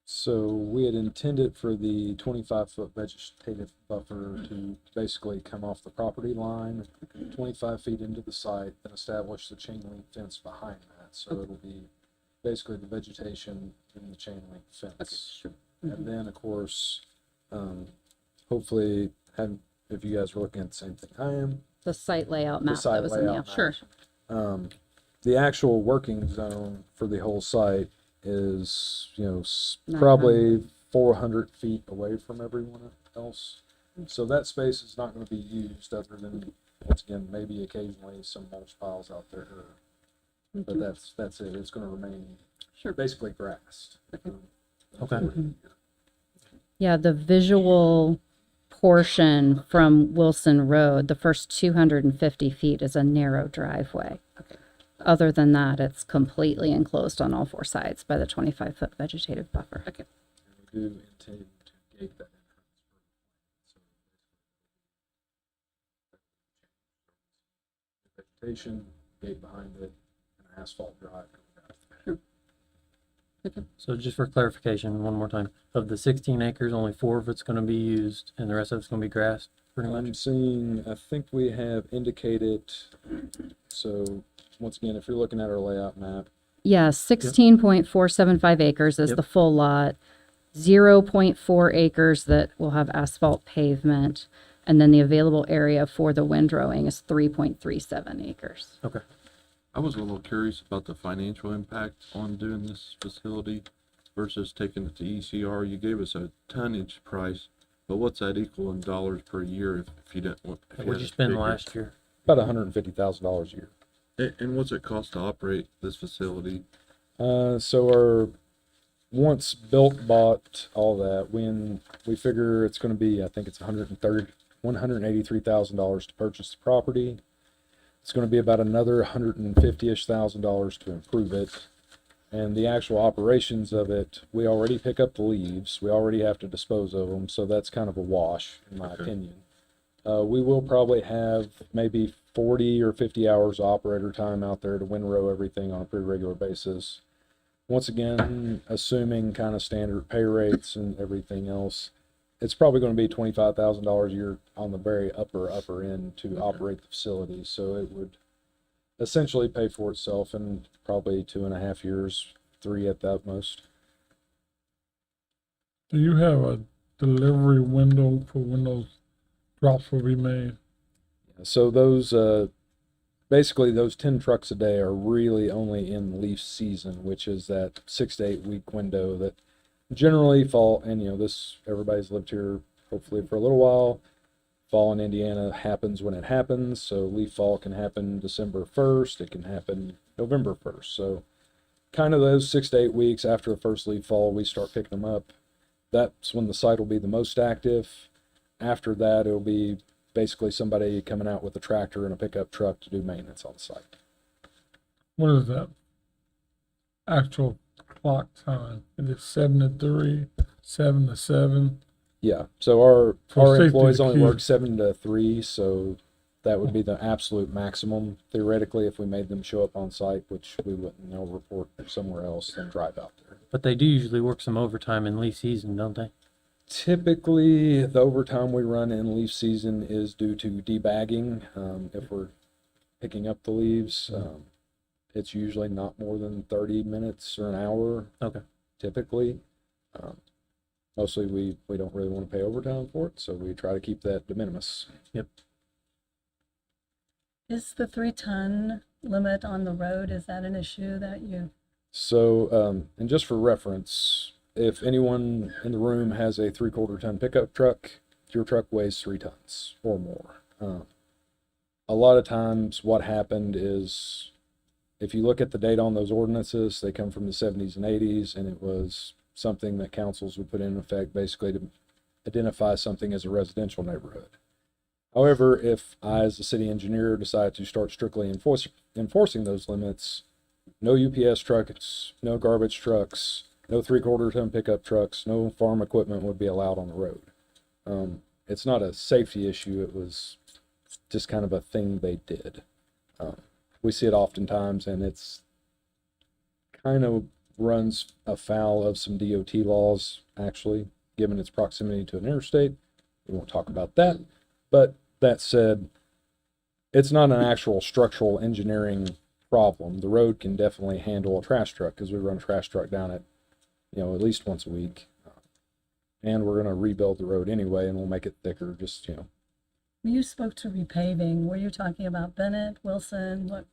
So we had intended for the 25-foot vegetative buffer to basically come off the property line, 25 feet into the site, and establish the chain link fence behind that. So it'll be basically the vegetation and the chain link fence. Okay, sure. And then, of course, hopefully, if you guys are looking at the same thing I am, The site layout the map that site was in the layout. Sure. The actual working zone for the whole site is, Not probably 400 feet away from everyone else. So that space is not going to be used other than, once again, maybe occasionally some mulch piles out there. But that's it. It's going to remain Sure. basically grassed. Okay. Yeah, the visual portion from Wilson Road, the first 250 feet is a narrow driveway. Other than that, it's completely enclosed on all 4 sides by the 25-foot vegetative buffer. Okay. We do intend to gate that entrance. Vegetation, gate behind it, and asphalt drive. So just for clarification, one more time, of the 16 acres, only 4 of it's gonna be used and the rest of it's gonna be grass, pretty I'm much? seeing, I think we have indicated, so once again, if you're looking at our layout map, Yeah, 16.475 acres is Yep. the full lot, 0.4 acres that will have asphalt pavement, and then the available area for the windrowing is 3.37 acres. Okay. I was a little curious about the financial impact on doing this facility versus taking it to ECR. You gave us a tonnage price, but what's that equal in dollars per year if you didn't want? if you What'd had you to spend figure? last year? about $150,000 a year. And what's it cost to operate this facility? So our once built, bought, all that, when we figure it's gonna be, I think it's $183,000 to purchase the property. It's gonna be about another $150,000 to improve it. And the actual operations of it, we already pick up the leaves, we already have to dispose of them, so that's kind of a wash, in my opinion. We will probably have maybe 40 or 50 hours operator time out there to windrow everything on a pretty regular basis. Once again, assuming kind of standard pay rates and everything else, it's probably going to be $25,000 a year on the very upper end to operate the facility. So it would essentially pay for itself in probably 2.5 years, 3 at the utmost. Do you have a delivery window for when those drops will be made? So those, basically those 10 trucks a day are really only in leaf season, which is that 6 to 8 week window that generally fall, and this, everybody's lived here hopefully for a little while. Fall in Indiana happens when it happens. So leaf fall can happen December 1st. It can happen November 1st. So kind of those 6 to 8 weeks after the first leaf fall, we start picking them up. That's when the site will be the most active. After that, it'll be basically somebody coming out with a tractor and a pickup truck to do maintenance on the site. What is that actual clock time? Is it 7 to 3, 7 to 7? Yeah. So our For safety employees to only keep- work 7 to 3, so that would be the absolute maximum theoretically if we made them show up on site, which we wouldn't. They'll report somewhere else and drive out there. But they do usually work some overtime in leaf season, don't they? Typically, the overtime we run in leaf season is due to debagging. If we're picking up the leaves, it's usually not more than 30 minutes or an hour. Okay. Typically. Mostly we don't really want to pay overtime for it, so we try to keep that de minimis. Is the 3-ton limit on the road, is that an issue that you? So, and just for reference, if anyone in the room has a 3/4 ton pickup truck, your truck weighs 3 tons or more. A lot of times what happened is, if you look at the data on those ordinances, they come from the 70s and 80s, and it was something that councils would put in effect basically to identify something as a residential neighborhood. However, if I, as the city engineer, decide to start strictly enforcing those limits, no UPS trucks, no garbage trucks, no 3/4 ton pickup trucks, no farm equipment would be allowed on the road. It's not a safety issue. It was just kind of a thing they did. We see it oftentimes, and it's kind of runs afoul of some DOT laws, actually, given its proximity to an interstate. We won't talk about that. But that said, it's not an actual structural engineering problem. The road can definitely handle a trash truck because we run a trash truck down it, at least once a week. And we're going to rebuild the road anyway, and we'll make it thicker, just, You spoke to repaving. Were you talking about Bennett, Wilson? What?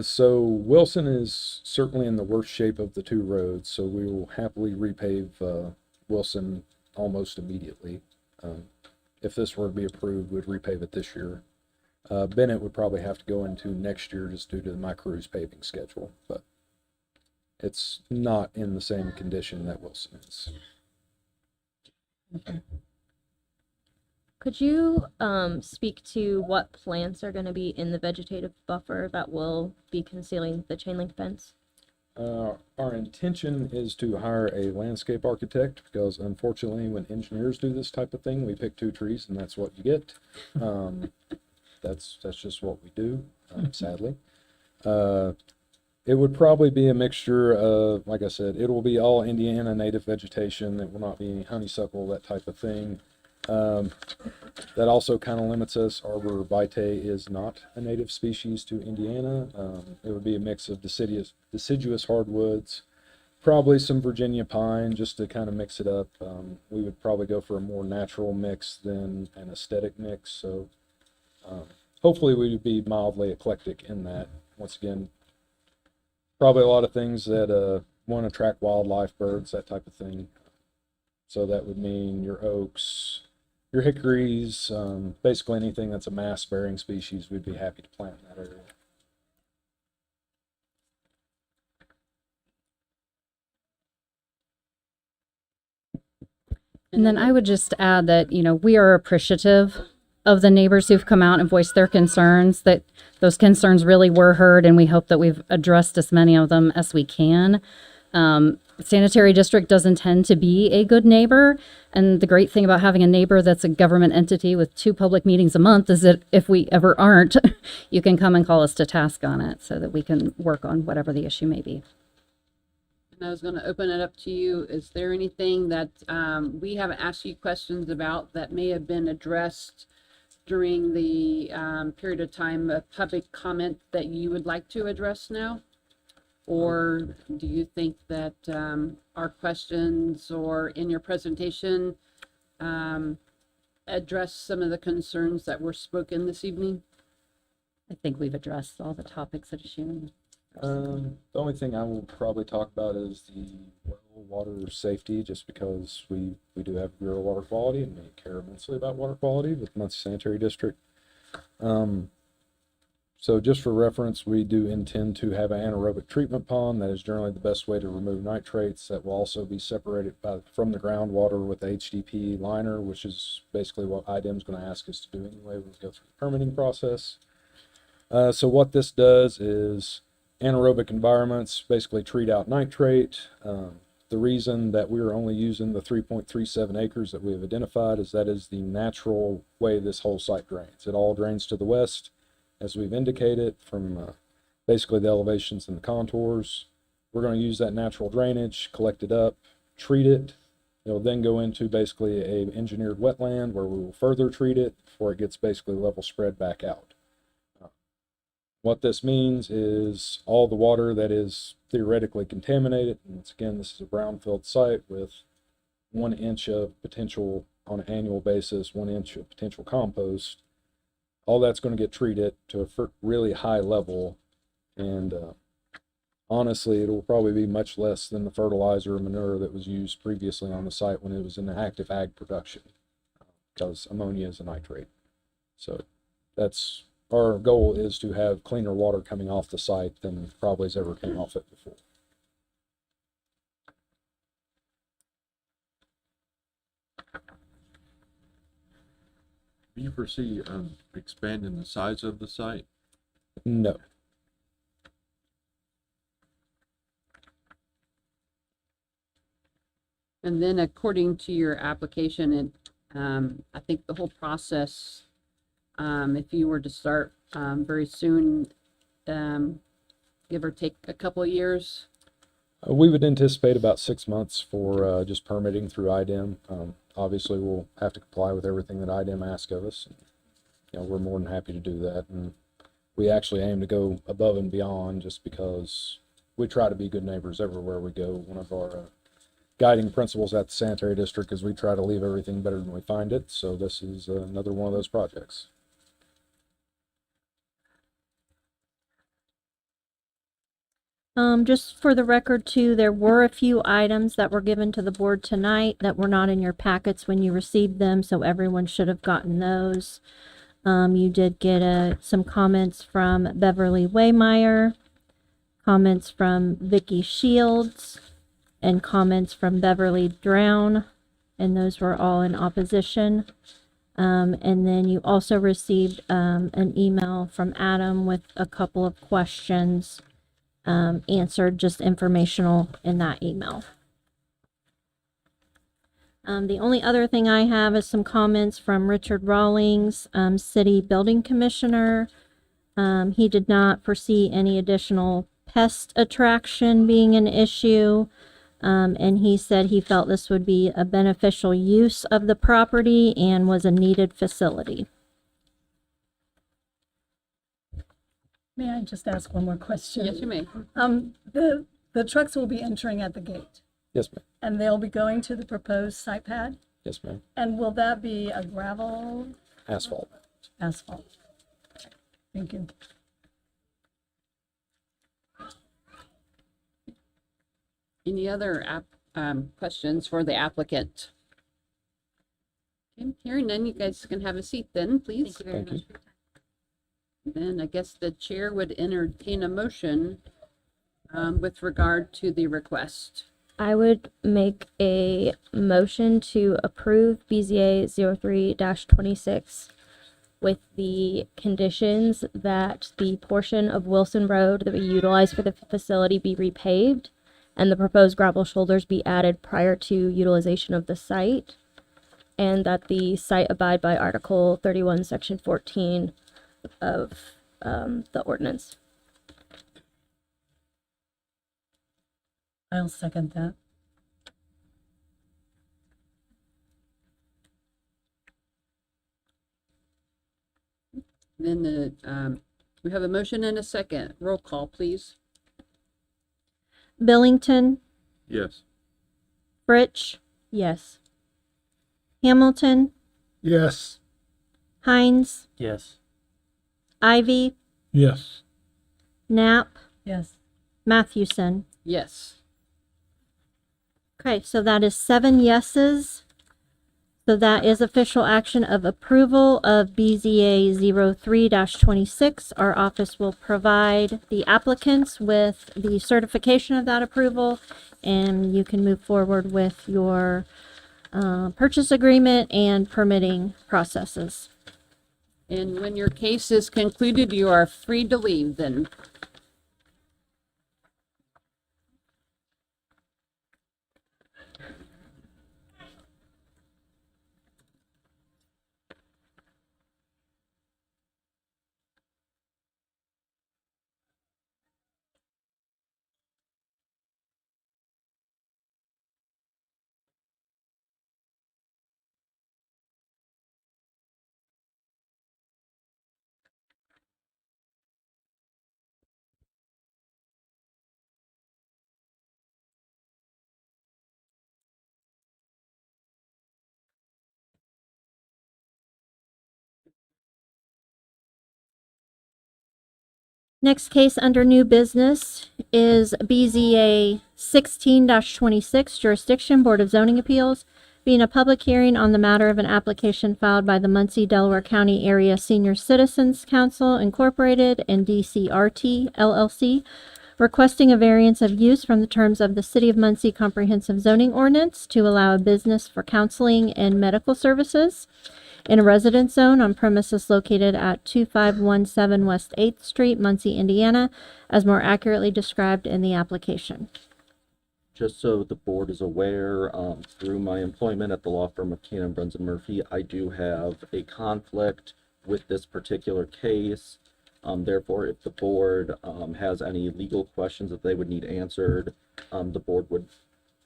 So Wilson is certainly in the worst shape of the 2 roads, so we will happily repave Wilson almost immediately. If this were to be approved, we'd repave it this year. Bennett would probably have to go into next year just due to my crew's paving schedule, but it's not in the same condition that Wilson is. Could you speak to what plants are going to be in the vegetative buffer that will be concealing the chain link fence? Our intention is to hire a landscape architect because unfortunately when engineers do this type of thing, we pick 2 trees and that's what you get. That's just what we do, sadly. It would probably be a mixture of, like I said, it will be all Indiana native vegetation. It will not be any honeysuckle, that type of thing. That also kind of limits us. Arbor vitae is not a native species to Indiana. It would be a mix of deciduous hardwoods, probably some Virginia pine, just to kind of mix it up. We would probably go for a more natural mix than an aesthetic mix. So hopefully we would be mildly eclectic in that. Once again, probably a lot of things that want to attract wildlife, birds, that type of thing. So that would mean your oaks, your hickories, basically anything that's a mass-bearing species, we'd be happy to plant in that area. And then I would just add that, we are appreciative of the neighbors who've come out and voiced their concerns, that those concerns really were heard, and we hope that we've addressed as many of them as we can. Sanitary district does intend to be a good neighbor, and the great thing about having a neighbor that's a government entity with 2 public meetings a month is that if we ever aren't, you can come and call us to task on it so that we can work on whatever the issue may be. And I was going to open it up to you. Is there anything that we haven't asked you questions about that may have been addressed during the period of time of public comment that you would like to address now? Or do you think that our questions or in your presentation address some of the concerns that were spoken this evening? I think we've addressed all the topics that issue. The only thing I will probably talk about is the well water safety, just because we do have Bureau of Water Quality and we care immensely about water quality with Muncie Sanitary District. So just for reference, we do intend to have an anaerobic treatment pond. That is generally the best way to remove nitrates. That will also be separated from the groundwater with HDP liner, which is basically what IDEM is going to ask us to do anyway when we go through the permitting process. So what this does is anaerobic environments basically treat out nitrate. The reason that we're only using the 3.37 acres that we have identified is that is the natural way this whole site drains. It all drains to the west, as we've indicated, from basically the elevations and the contours. We're going to use that natural drainage, collect it up, treat it. It'll then go into basically a engineered wetland where we will further treat it before it gets basically level spread back out. What this means is all the water that is theoretically contaminated, and once again, this is a brownfield site with 1 inch of potential on an annual basis, 1 inch of potential compost. All that's going to get treated to a really high level, and honestly, it will probably be much less than the fertilizer or manure that was used previously on the site when it was in the active ag production, because ammonia is a nitrate. So that's our goal, is to have cleaner water coming off the site than probably has ever came off it before. Do you foresee expanding the size of the site? No. And then according to your application, I think the whole process, if you were to start very soon, give or take a couple of years. We would anticipate about 6 months for just permitting through IDEM. Obviously, we'll have to comply with everything that IDEM asks of us. We're more than happy to do that. And we actually aim to go above and beyond, just because we try to be good neighbors everywhere we go. One of our guiding principles at the sanitary district is we try to leave everything better than we find it. So this is another one of those projects. Just for the record too, there were a few items that were given to the board tonight that were not in your packets when you received them, so everyone should have gotten those. You did get some comments from Beverly Waymeyer, comments from Vicky Shields, and comments from Beverly Drown, and those were all in opposition. And then you also received an email from Adam with a couple of questions answered, just informational in that email. The only other thing I have is some comments from Richard Rawlings, City Building Commissioner. He did not foresee any additional pest attraction being an issue. And he said he felt this would be a beneficial use of the property and was a needed facility. May I just ask one more question? Yes, you may. The trucks will be entering at the gate Yes, ma'am. and they'll be going to the proposed site pad. Yes, ma'am. And will that be a gravel Asphalt. asphalt? Thank you. Any other questions for the applicant? Okay, hearing none, you guys can have a seat then, please. Thank you. Then I guess the chair would entertain a motion with regard to the request. I would make a motion to approve BZA 03-26 with the conditions that the portion of Wilson Road that we utilize for the facility be repaved and the proposed gravel shoulders be added prior to utilization of the site, and that the site abide by Article 31, Section 14 of the ordinance. I'll second that. Then we have a motion and a second. Roll call, please. Billington, Yes. Fritsch, yes. Hamilton, Yes. Hines, Yes. Ivy, Yes. Knapp, Yes. Mathewson. Yes. Okay, so that is 7 yeses. So that is official action of approval of BZA 03-26. Our office will provide the applicants with the certification of that approval, and you can move forward with your purchase agreement and permitting processes. And when your case is concluded, you are free to leave then. Next case under new business is BZA 16-26, Jurisdiction Board of Zoning Appeals, being a public hearing on the matter of an application filed by the Muncie, Delaware County Area Senior Citizens Council Incorporated and DCRT LLC, requesting a variance of use from the terms of the City of Muncie Comprehensive Zoning Ordinance to allow a business for counseling and medical services in a residence zone on premises located at 2517 West 8th Street, Muncie, Indiana, as more accurately described in the application. Just so the board is aware, through my employment at the law firm of Keenan, Bruns and Murphy, I do have a conflict with this particular case. Therefore, if the board has any legal questions that they would need answered, the board would,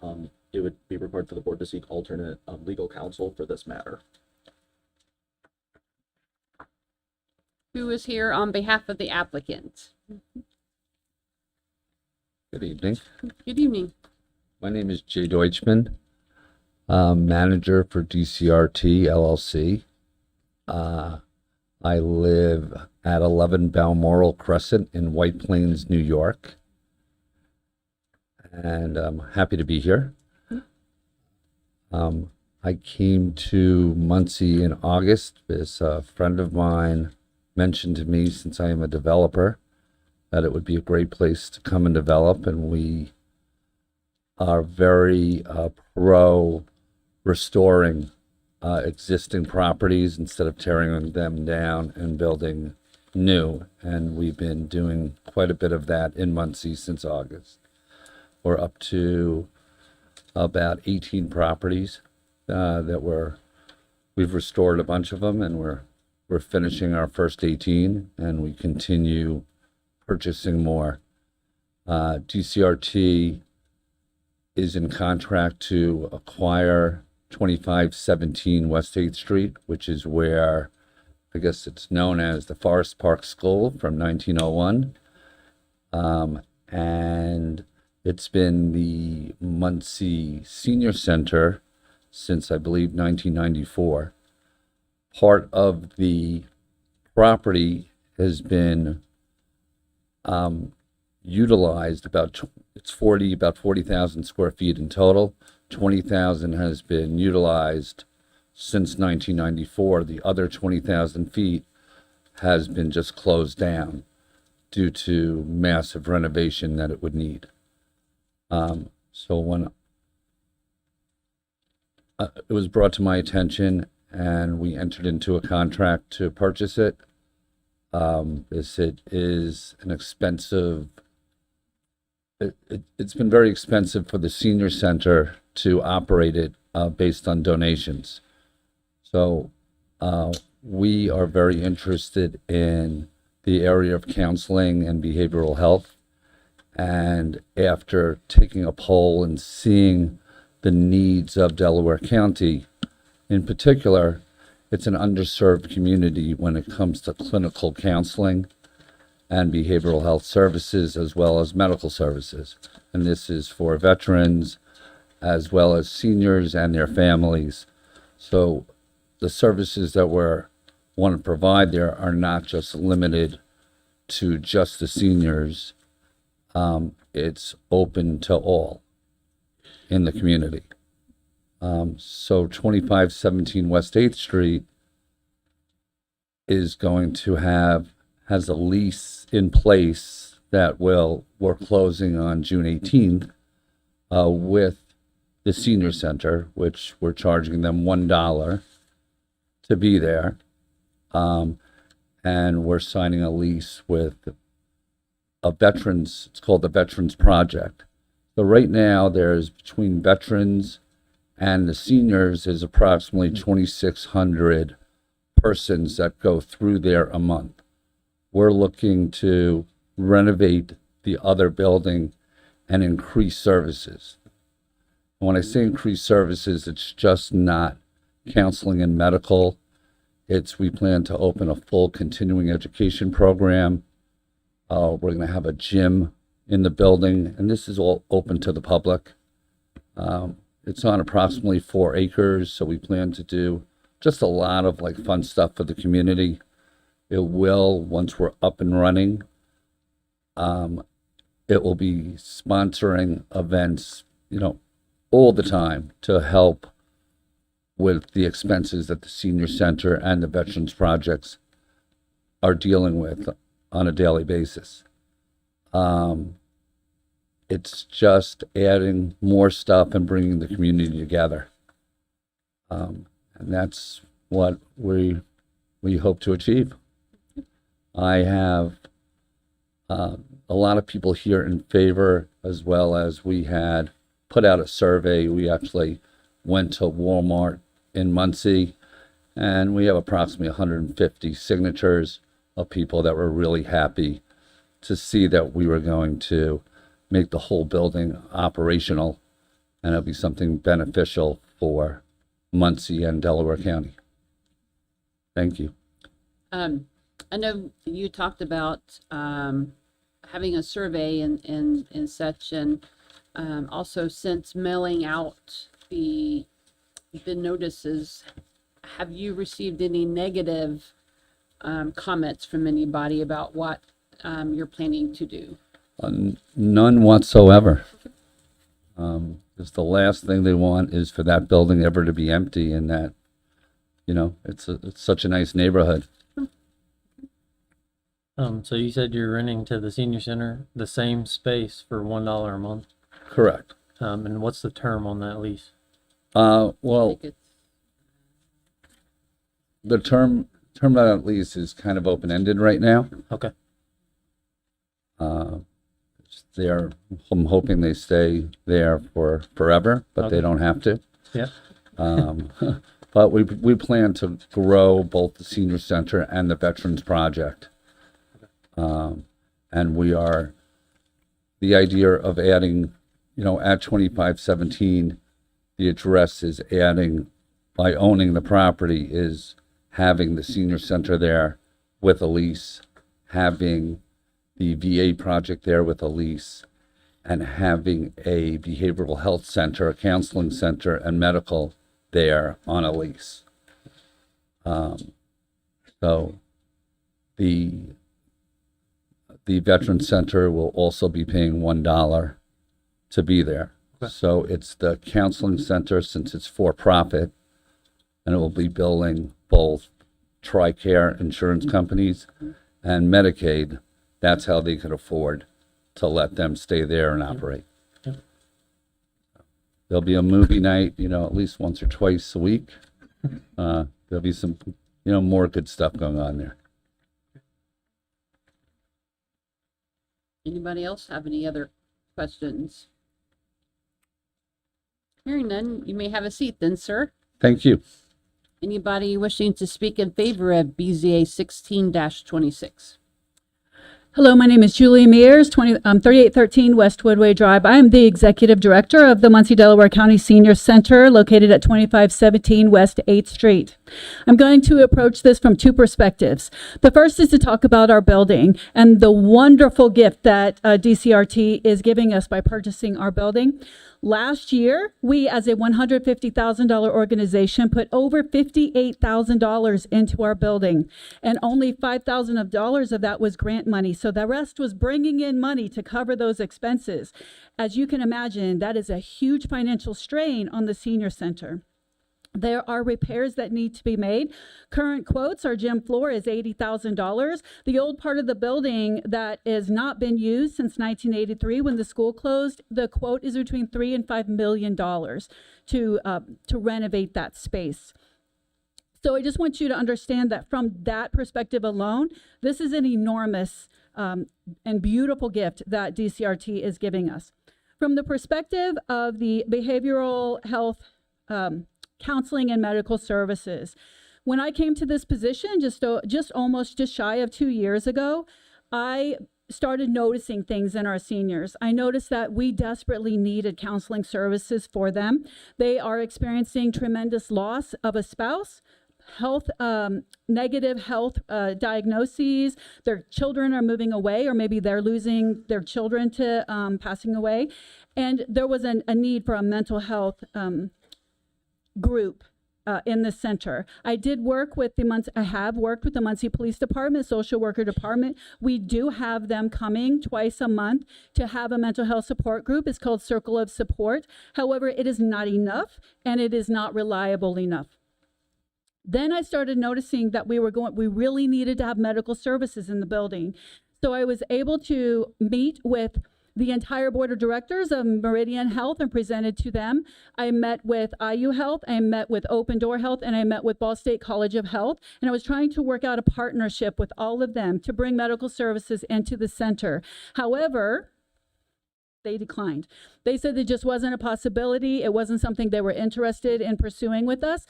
it would be required for the board to seek alternate legal counsel for this matter. Who is here on behalf of the applicant? Good evening. Good evening. My name is Jay Deutschman, manager for DCRT LLC. I live at 11 Balmoral Crescent in White Plains, New York. And I'm happy to be here. I came to Muncie in August. This friend of mine mentioned to me, since I am a developer, that it would be a great place to come and develop, and we are very pro restoring existing properties instead of tearing them down and building new. And we've been doing quite a bit of that in Muncie since August. We're up to about 18 properties that we've restored a bunch of them, and we're finishing our first 18, and we continue purchasing more. DCRT is in contract to acquire 2517 West 8th Street, which is where I guess it's known as the Forest Park School from 1901. And it's been the Muncie Senior Center since, I believe, 1994. Part of the property has been utilized about 40,000 square feet in total. 20,000 has been utilized since 1994. The other 20,000 feet has been just closed down due to massive renovation that it would need. So when it was brought to my attention and we entered into a contract to purchase it, it is an expensive, it's been very expensive for the senior center to operate it based on donations. So we are very interested in the area of counseling and behavioral health. And after taking a poll and seeing the needs of Delaware County, in particular, it's an underserved community when it comes to clinical counseling and behavioral health services, as well as medical services. And this is for veterans, as well as seniors and their families. So the services that we want to provide there are not just limited to just the seniors. It's open to all in the community. So 2517 West 8th Street is going to has a lease in place that we're closing on June 18th with the senior center, which we're charging them $1 to be there. And we're signing a lease with a veterans, it's called the Veterans Project. So right now there's between veterans and the seniors is approximately 2,600 persons that go through there a month. We're looking to renovate the other building and increase services. And when I say increase services, it's just not counseling and medical. We plan to open a full continuing education program. We're going to have a gym in the building, and this is all open to the public. It's on approximately 4 acres, so we plan to do just a lot of like fun stuff for the community. It will, once we're up and running, it will be sponsoring events, all the time to help with the expenses that the senior center and the Veterans Projects are dealing with on a daily basis. It's just adding more stuff and bringing the community together. And that's what we hope to achieve. I have a lot of people here in favor, as well as we had put out a survey. We actually went to Walmart in Muncie, and we have approximately 150 signatures of people that were really happy to see that we were going to make the whole building operational, and it'll be something beneficial for Muncie and Delaware County. Thank you. I know you talked about having a survey and such, and also since mailing out the notices, have you received any negative comments from anybody about what you're planning to do? None whatsoever. Because the last thing they want is for that building ever to be empty, and that, it's such a nice neighborhood. So you said you're renting to the senior center the same space for $1 a month? Correct. And what's the term on that lease? Well, the term of that lease is kind of open-ended right now. Okay. I'm hoping they stay there for forever, but they don't have to. Yeah. But we plan to grow both the senior center and the Veterans Project. And we are the idea of adding, at 2517, the address is adding, by owning the property, is having the senior center there with a lease, having the VA project there with a lease, and having a behavioral health center, a counseling center, and medical there on a lease. So the Veteran Center will also be paying $1 to be there. So it's the counseling center, since it's for profit, and it will be billing both TRICARE insurance companies and Medicaid. That's how they could afford to let them stay there and operate. There'll be a movie night, at least once or twice a week. There'll be some, more good stuff going on there. Anybody else have any other questions? Hearing none, you may have a seat then, sir. Thank you. Anybody wishing to speak in favor of BZA 16-26? Hello, my name is Julie Mears, 3813 West Woodway Drive. I am the Executive Director of the Muncie, Delaware County Senior Center, located at 2517 West 8th Street. I'm going to approach this from two perspectives. The first is to talk about our building and the wonderful gift that DCRT is giving us by purchasing our building. Last year, we as a $150,000 organization put over $58,000 into our building, and only $5,000 of that was grant money. So the rest was bringing in money to cover those expenses. As you can imagine, that is a huge financial strain on the senior center. There are repairs that need to be made. Current quotes, our gym floor is $80,000. The old part of the building that has not been used since 1983 when the school closed, the quote is between $3 and $5 million to renovate that space. So I just want you to understand that from that perspective alone, this is an enormous and beautiful gift that DCRT is giving us. From the perspective of the behavioral health counseling and medical services. When I came to this position just shy of 2 years ago, I started noticing things in our seniors. I noticed that we desperately needed counseling services for them. They are experiencing tremendous loss of a spouse, negative health diagnoses. Their children are moving away, or maybe they're losing their children to passing away. And there was a need for a mental health group in the center. I have worked with the Muncie Police Department, Social Worker Department. We do have them coming twice a month to have a mental health support group. It's called Circle of Support. However, it is not enough, and it is not reliable enough. Then I started noticing that we really needed to have medical services in the building. So I was able to meet with the entire board of directors of Meridian Health and presented to them. I met with IU Health, I met with Open Door Health, and I met with Ball State College of Health. And I was trying to work out a partnership with all of them to bring medical services into the center. However, they declined. They said it just wasn't a possibility. It wasn't something they were interested in pursuing with us.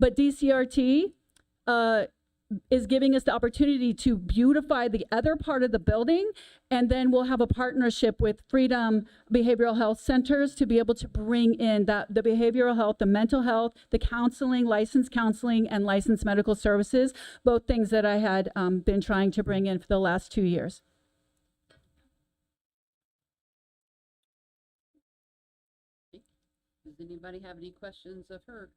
But DCRT is giving us the opportunity to beautify the other part of the building, and then we'll have a partnership with Freedom Behavioral Health Centers to be able to bring in the behavioral health, the mental health, the counseling, licensed counseling, and licensed medical services, both things that I had been trying to bring in for the last 2 years. Does anybody have any questions of her?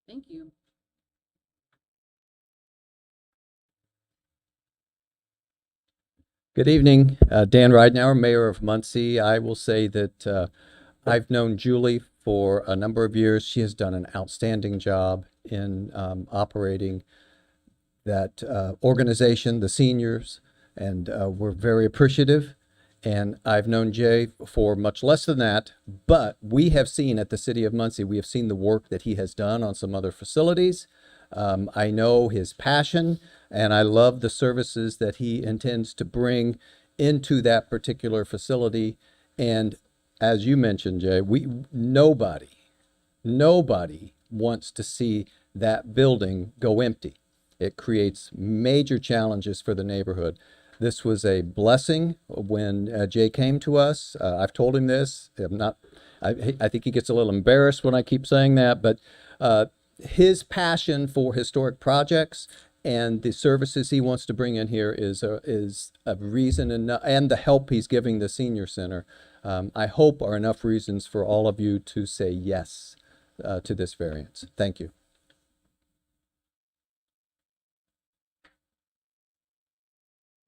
Thank you. Good evening, Dan Ridenour, Mayor of Muncie. I will say that I've known Julie for a number of years. She has done an outstanding job in operating that organization, the seniors, and we're very appreciative. And I've known Jay for much less than that, but we have seen at the City of Muncie, we have seen the work that he has done on some other facilities. I know his passion, and I love the services that he intends to bring into that particular facility. And as you mentioned, Jay, nobody wants to see that building go empty. It creates major challenges for the neighborhood. This was a blessing when Jay came to us. I've told him this. I think he gets a little embarrassed when I keep saying that, but his passion for historic projects and the services he wants to bring in here is a reason, and the help he's giving the senior center, I hope are enough reasons for all of you to say yes to this variance. Thank you.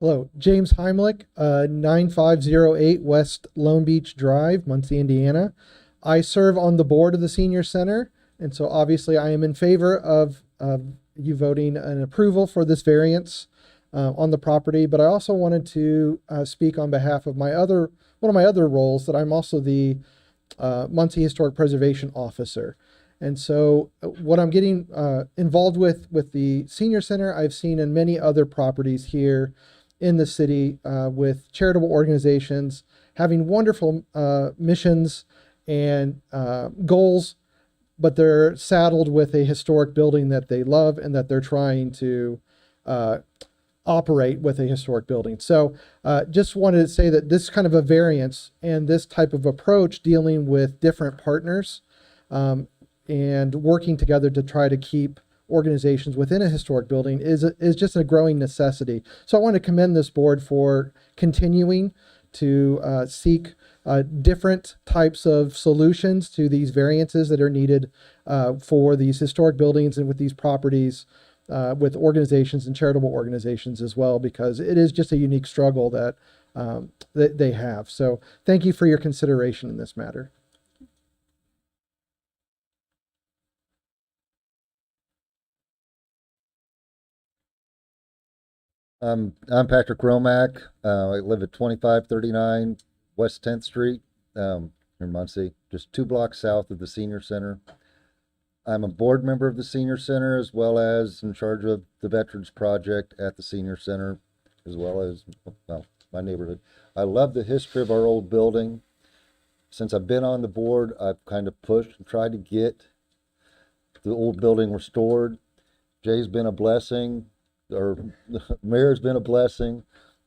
Hello, James Heimlich, 9508 West Lone Beach Drive, Muncie, Indiana. I serve on the board of the Senior Center, and so obviously I am in favor of you voting an approval for this variance on the property, but I also wanted to speak on behalf of one of my other roles, that I'm also the Muncie Historic Preservation Officer. And so what I'm getting involved with the Senior Center, I've seen in many other properties here in the city with charitable organizations having wonderful missions and goals, but they're saddled with a historic building that they love and that they're trying to operate with a historic building. So just wanted to say that this kind of a variance and this type of approach dealing with different partners and working together to try to keep organizations within a historic building is just a growing necessity. So I want to commend this board for continuing to seek different types of solutions to these variances that are needed for these historic buildings and with these properties with organizations and charitable organizations as well, because it is just a unique struggle that they have. So thank you for your consideration in this matter. I'm Patrick Romack. I live at 2539 West 10th Street in Muncie, just 2 blocks south of the Senior Center. I'm a board member of the Senior Center, as well as in charge of the Veterans Project at the Senior Center, as well as, well, my neighborhood. I love the history of our old building. Since I've been on the board, I've kind of pushed and tried to get the old building restored. Jay's been a blessing. Our mayor's been a blessing.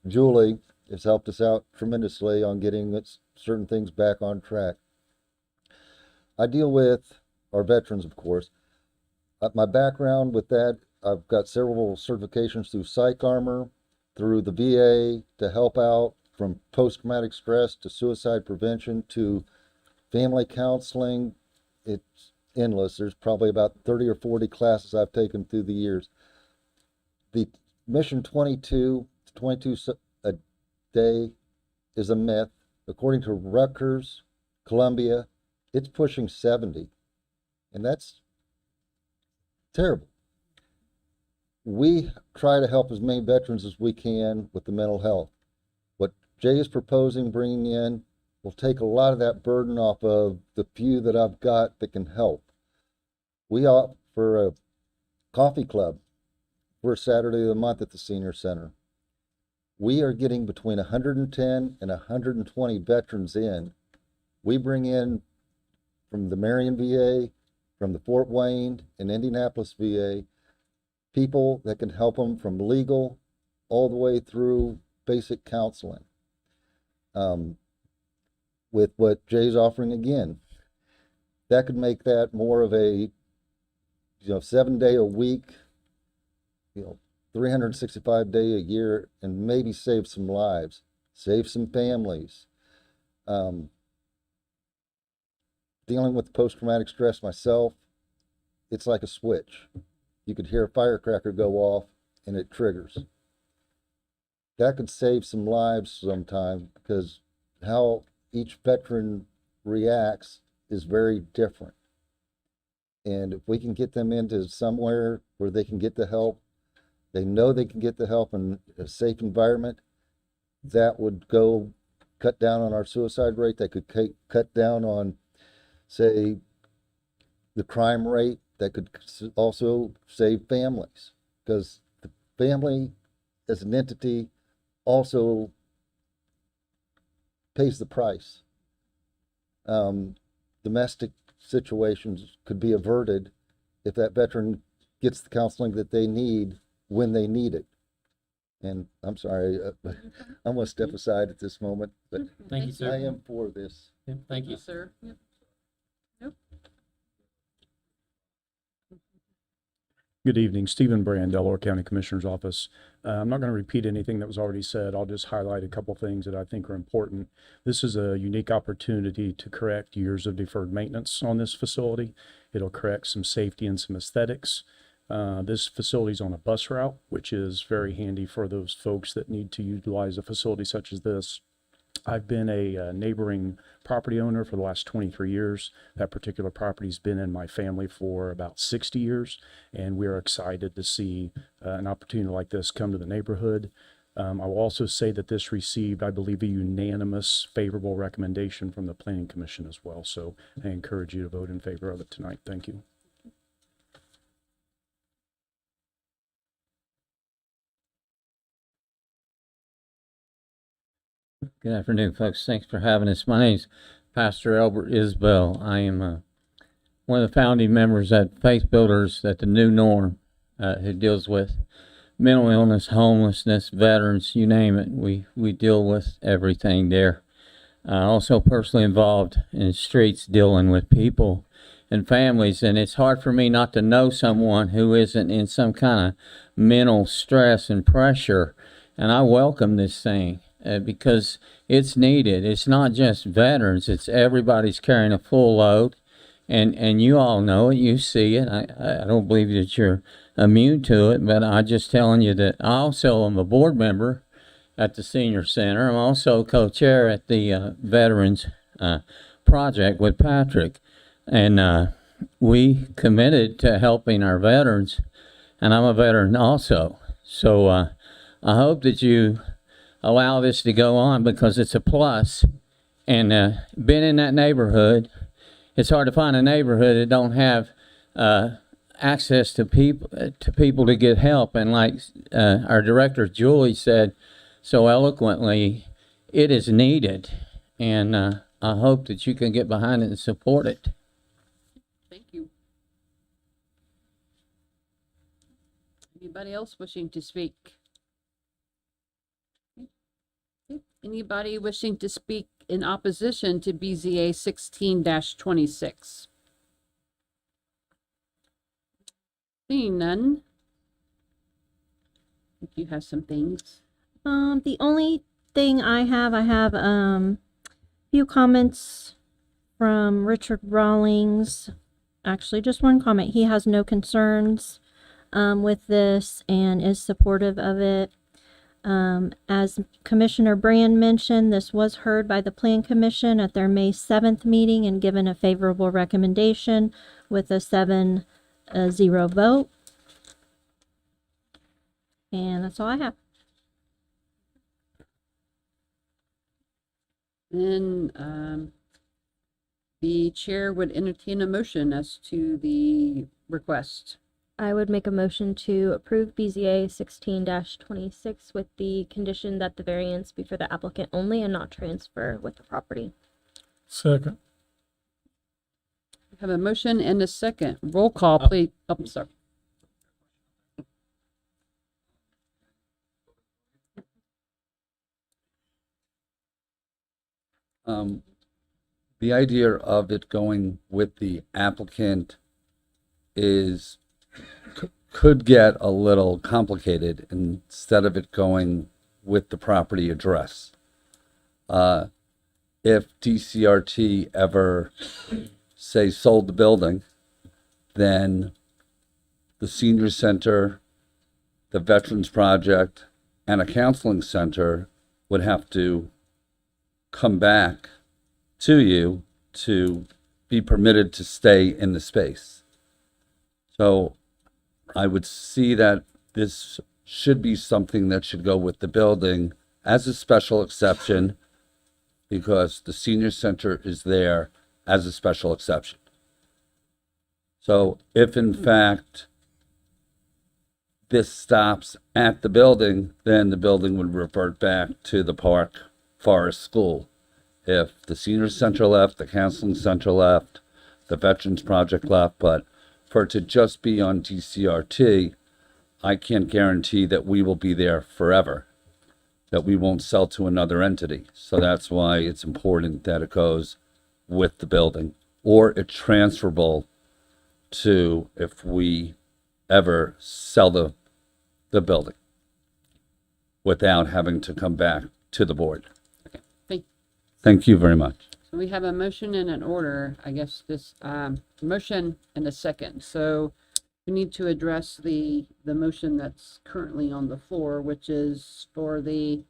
Julie has helped us out tremendously on getting certain things back on track. I deal with our veterans, of course. My background with that, I've got several certifications through Psych Armor, through the VA to help out from post-traumatic stress to suicide prevention to family counseling. It's endless. There's probably about 30 or 40 classes I've taken through the years. The mission 22 a day is a myth. According to Rutgers, Columbia, it's pushing 70. And that's terrible. We try to help as many veterans as we can with the mental health. What Jay is proposing, bringing in, will take a lot of that burden off of the few that I've got that can help. We offer a coffee club for Saturday of the month at the Senior Center. We are getting between 110 and 120 veterans in. We bring in from the Marion VA, from the Fort Wayne and Indianapolis VA, people that can help them from legal all the way through basic counseling. With what Jay's offering again, that could make that more of a 7-day a week, 365 day a year, and maybe save some lives, save some families. Dealing with post-traumatic stress myself, it's like a switch. You could hear a firecracker go off and it triggers. That could save some lives sometime, because how each veteran reacts is very different. And if we can get them into somewhere where they can get the help, they know they can get the help in a safe environment, that would go cut down on our suicide rate. That could cut down on, say, the crime rate. That could also save families, because the family as an entity also pays the price. Domestic situations could be averted if that veteran gets the counseling that they need when they need it. And I'm sorry, I'm gonna step aside at this moment, but Thank you, sir. I am for this. Thank you. Sir. Yep. Nope. Good evening, Stephen Brand, Delaware County Commissioner's Office. I'm not going to repeat anything that was already said. I'll just highlight a couple things that I think are important. This is a unique opportunity to correct years of deferred maintenance on this facility. It'll correct some safety and some aesthetics. This facility is on a bus route, which is very handy for those folks that need to utilize a facility such as this. I've been a neighboring property owner for the last 23 years. That particular property's been in my family for about 60 years, and we're excited to see an opportunity like this come to the neighborhood. I will also say that this received, I believe, a unanimous favorable recommendation from the Planning Commission as well. So I encourage you to vote in favor of it tonight. Thank you. Good afternoon, folks. Thanks for having us. My name's Pastor Albert Isbell. I am one of the founding members at Faith Builders at the New Norm, who deals with mental illness, homelessness, veterans, you name it. We deal with everything there. Also personally involved in streets dealing with people and families, and it's hard for me not to know someone who isn't in some kind of mental stress and pressure, and I welcome this thing. Because it's needed. It's not just veterans, it's everybody's carrying a full load, and you all know it, you see it. I don't believe that you're immune to it, but I'm just telling you that I also am a board member at the Senior Center. I'm also co-chair at the Veterans Project with Patrick, and we committed to helping our veterans, and I'm a veteran also. So I hope that you allow this to go on because it's a plus. And been in that neighborhood, it's hard to find a neighborhood that don't have access to people to get help. And like our director Julie said so eloquently, it is needed. And I hope that you can get behind it and support it. Thank you. Anybody else wishing to speak? Anybody wishing to speak in opposition to BZA 16-26? Seeing none. I think you have some things. The only thing I have a few comments from Richard Rawlings. Actually, just one comment. He has no concerns with this and is supportive of it. As Commissioner Brand mentioned, this was heard by the Plan Commission at their May 7th meeting and given a favorable recommendation with a 7-0 vote. And that's all I have. Then the chair would entertain a motion as to the request. I would make a motion to approve BZA 16-26 with the condition that the variance be for the applicant only and not transfer with the property. Second. We have a motion and a second. Roll call, please. Oh, sorry. The idea of it going with the applicant is could get a little complicated instead of it going with the property address. If DCRT ever, say, sold the building, then the senior center, the Veterans Project, and a counseling center would have to come back to you to be permitted to stay in the space. So I would see that this should be something that should go with the building as a special exception because the senior center is there as a special exception. So if in fact this stops at the building, then the building would revert back to the Park Forest School. If the senior center left, the counseling center left, the Veterans Project left, but for it to just be on DCRT, I can't guarantee that we will be there forever, that we won't sell to another entity. So that's why it's important that it goes with the building, or it's transferable to if we ever sell the building without having to come back to the board. Thank- Thank you very much. So we have a motion and an order, I guess this, motion and a second. So we need to address the motion that's currently on the floor, which is for the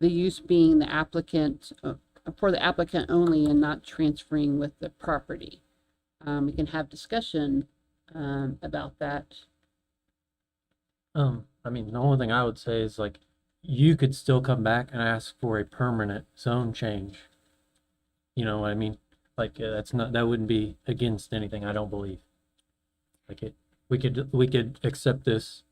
use being the applicant, for the applicant only and not transferring with the property. We can have discussion, about that. I mean, the only thing I would say is like, you could still come back and ask for a permanent zone change. You know what I mean? Like, that's not, that wouldn't be against anything, I don't believe. Like we could accept this,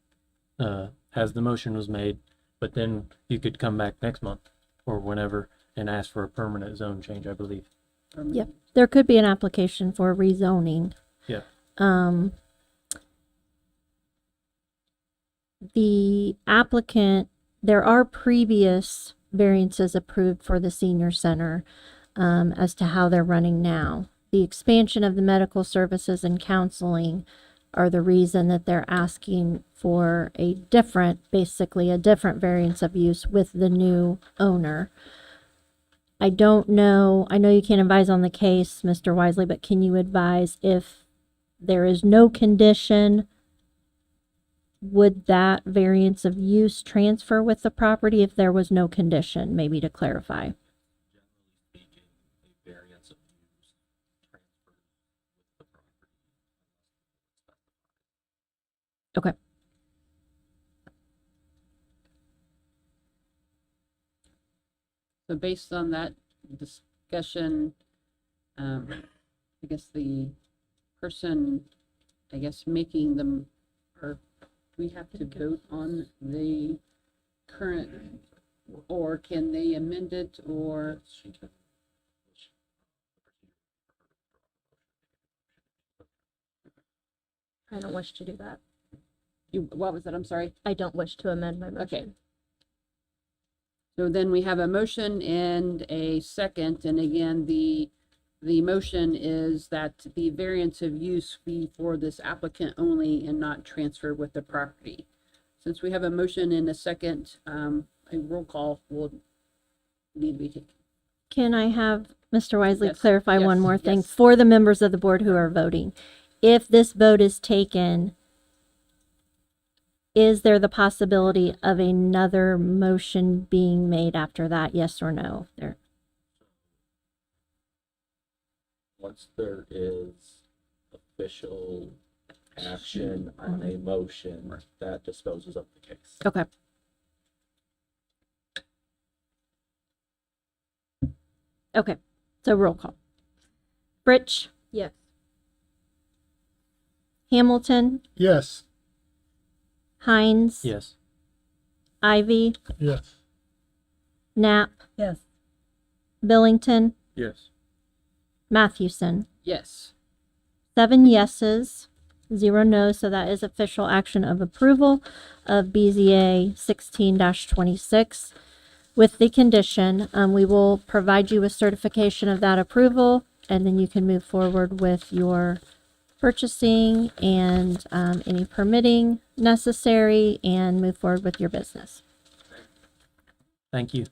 as the motion was made, but then you could come back next month or whenever and ask for a permanent zone change, I believe. Yep, there could be an application for rezoning. Yeah. The applicant, there are previous variances approved for the senior center, as to how they're running now. The expansion of the medical services and counseling are the reason that they're asking for basically a different variance of use with the new owner. I don't know, I know you can't advise on the case, Mr. Wisely, but can you advise if there is no condition, would that variance of use transfer with the property if there was no condition, maybe to clarify? Okay. So based on that discussion, I guess the person, making them, or we have to vote on the current, or can they amend it, or? I don't wish to do that. What was that? I'm sorry. I don't wish to amend my motion. Okay. So then we have a motion and a second, and again, the motion is that the variance of use be for this applicant only and not transfer with the property. Since we have a motion and a second, a roll call will need to be taken. Can I have Mr. Wisely Yes, clarify yes, one more thing yes. for the members of the board who are voting? If this vote is taken, is there the possibility of another motion being made after that? Yes or no? There. Once there is official action on a motion, that disposes of the case. Okay. Okay. So roll call. Fritsch, Yes. Hamilton, Yes. Hines, Yes. Ivy, Yes. Knapp, Yes. Billington, Yes. Mathewson. Yes. 7 yeses, 0 no's, so that is official action of approval of BZA 16-26. With the condition, we will provide you with certification of that approval, and then you can move forward with your purchasing and any permitting necessary and move forward with your business. Thank you.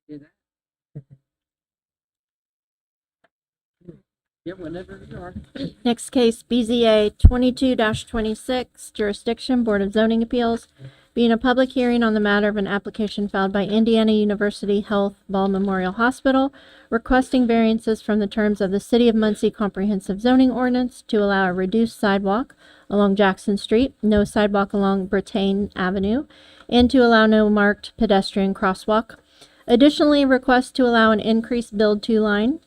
Do that. Yeah, whenever you are. Next case, BZA 22-26, jurisdiction, Board of Zoning Appeals. being a public hearing on the matter of an application filed by Indiana University Health Ball Memorial Hospital, requesting variances from the terms of the City of Muncie Comprehensive Zoning Ordinance to allow a reduced sidewalk along Jackson Street, no sidewalk along Britain Avenue, and to allow no marked pedestrian crosswalk. Additionally, request to allow an increased build-to line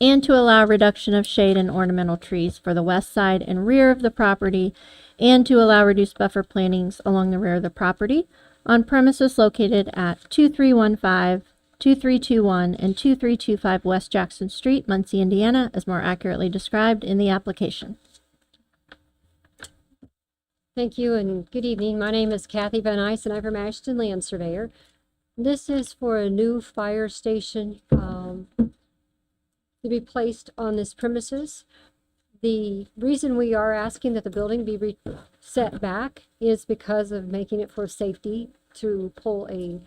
and to allow reduction of shade and ornamental trees for the west side and rear of the property, and to allow reduced buffer plantings along the rear of the property on premises located at 2315, 2321, and 2325 West Jackson Street, Muncie, Indiana, as more accurately described in the application. Thank you and good evening. My name is Kathy Van Ice and I'm from Ashton Land Surveyor. This is for a new fire station to be placed on this premises. The reason we are asking that the building be set back is because of making it for safety to pull a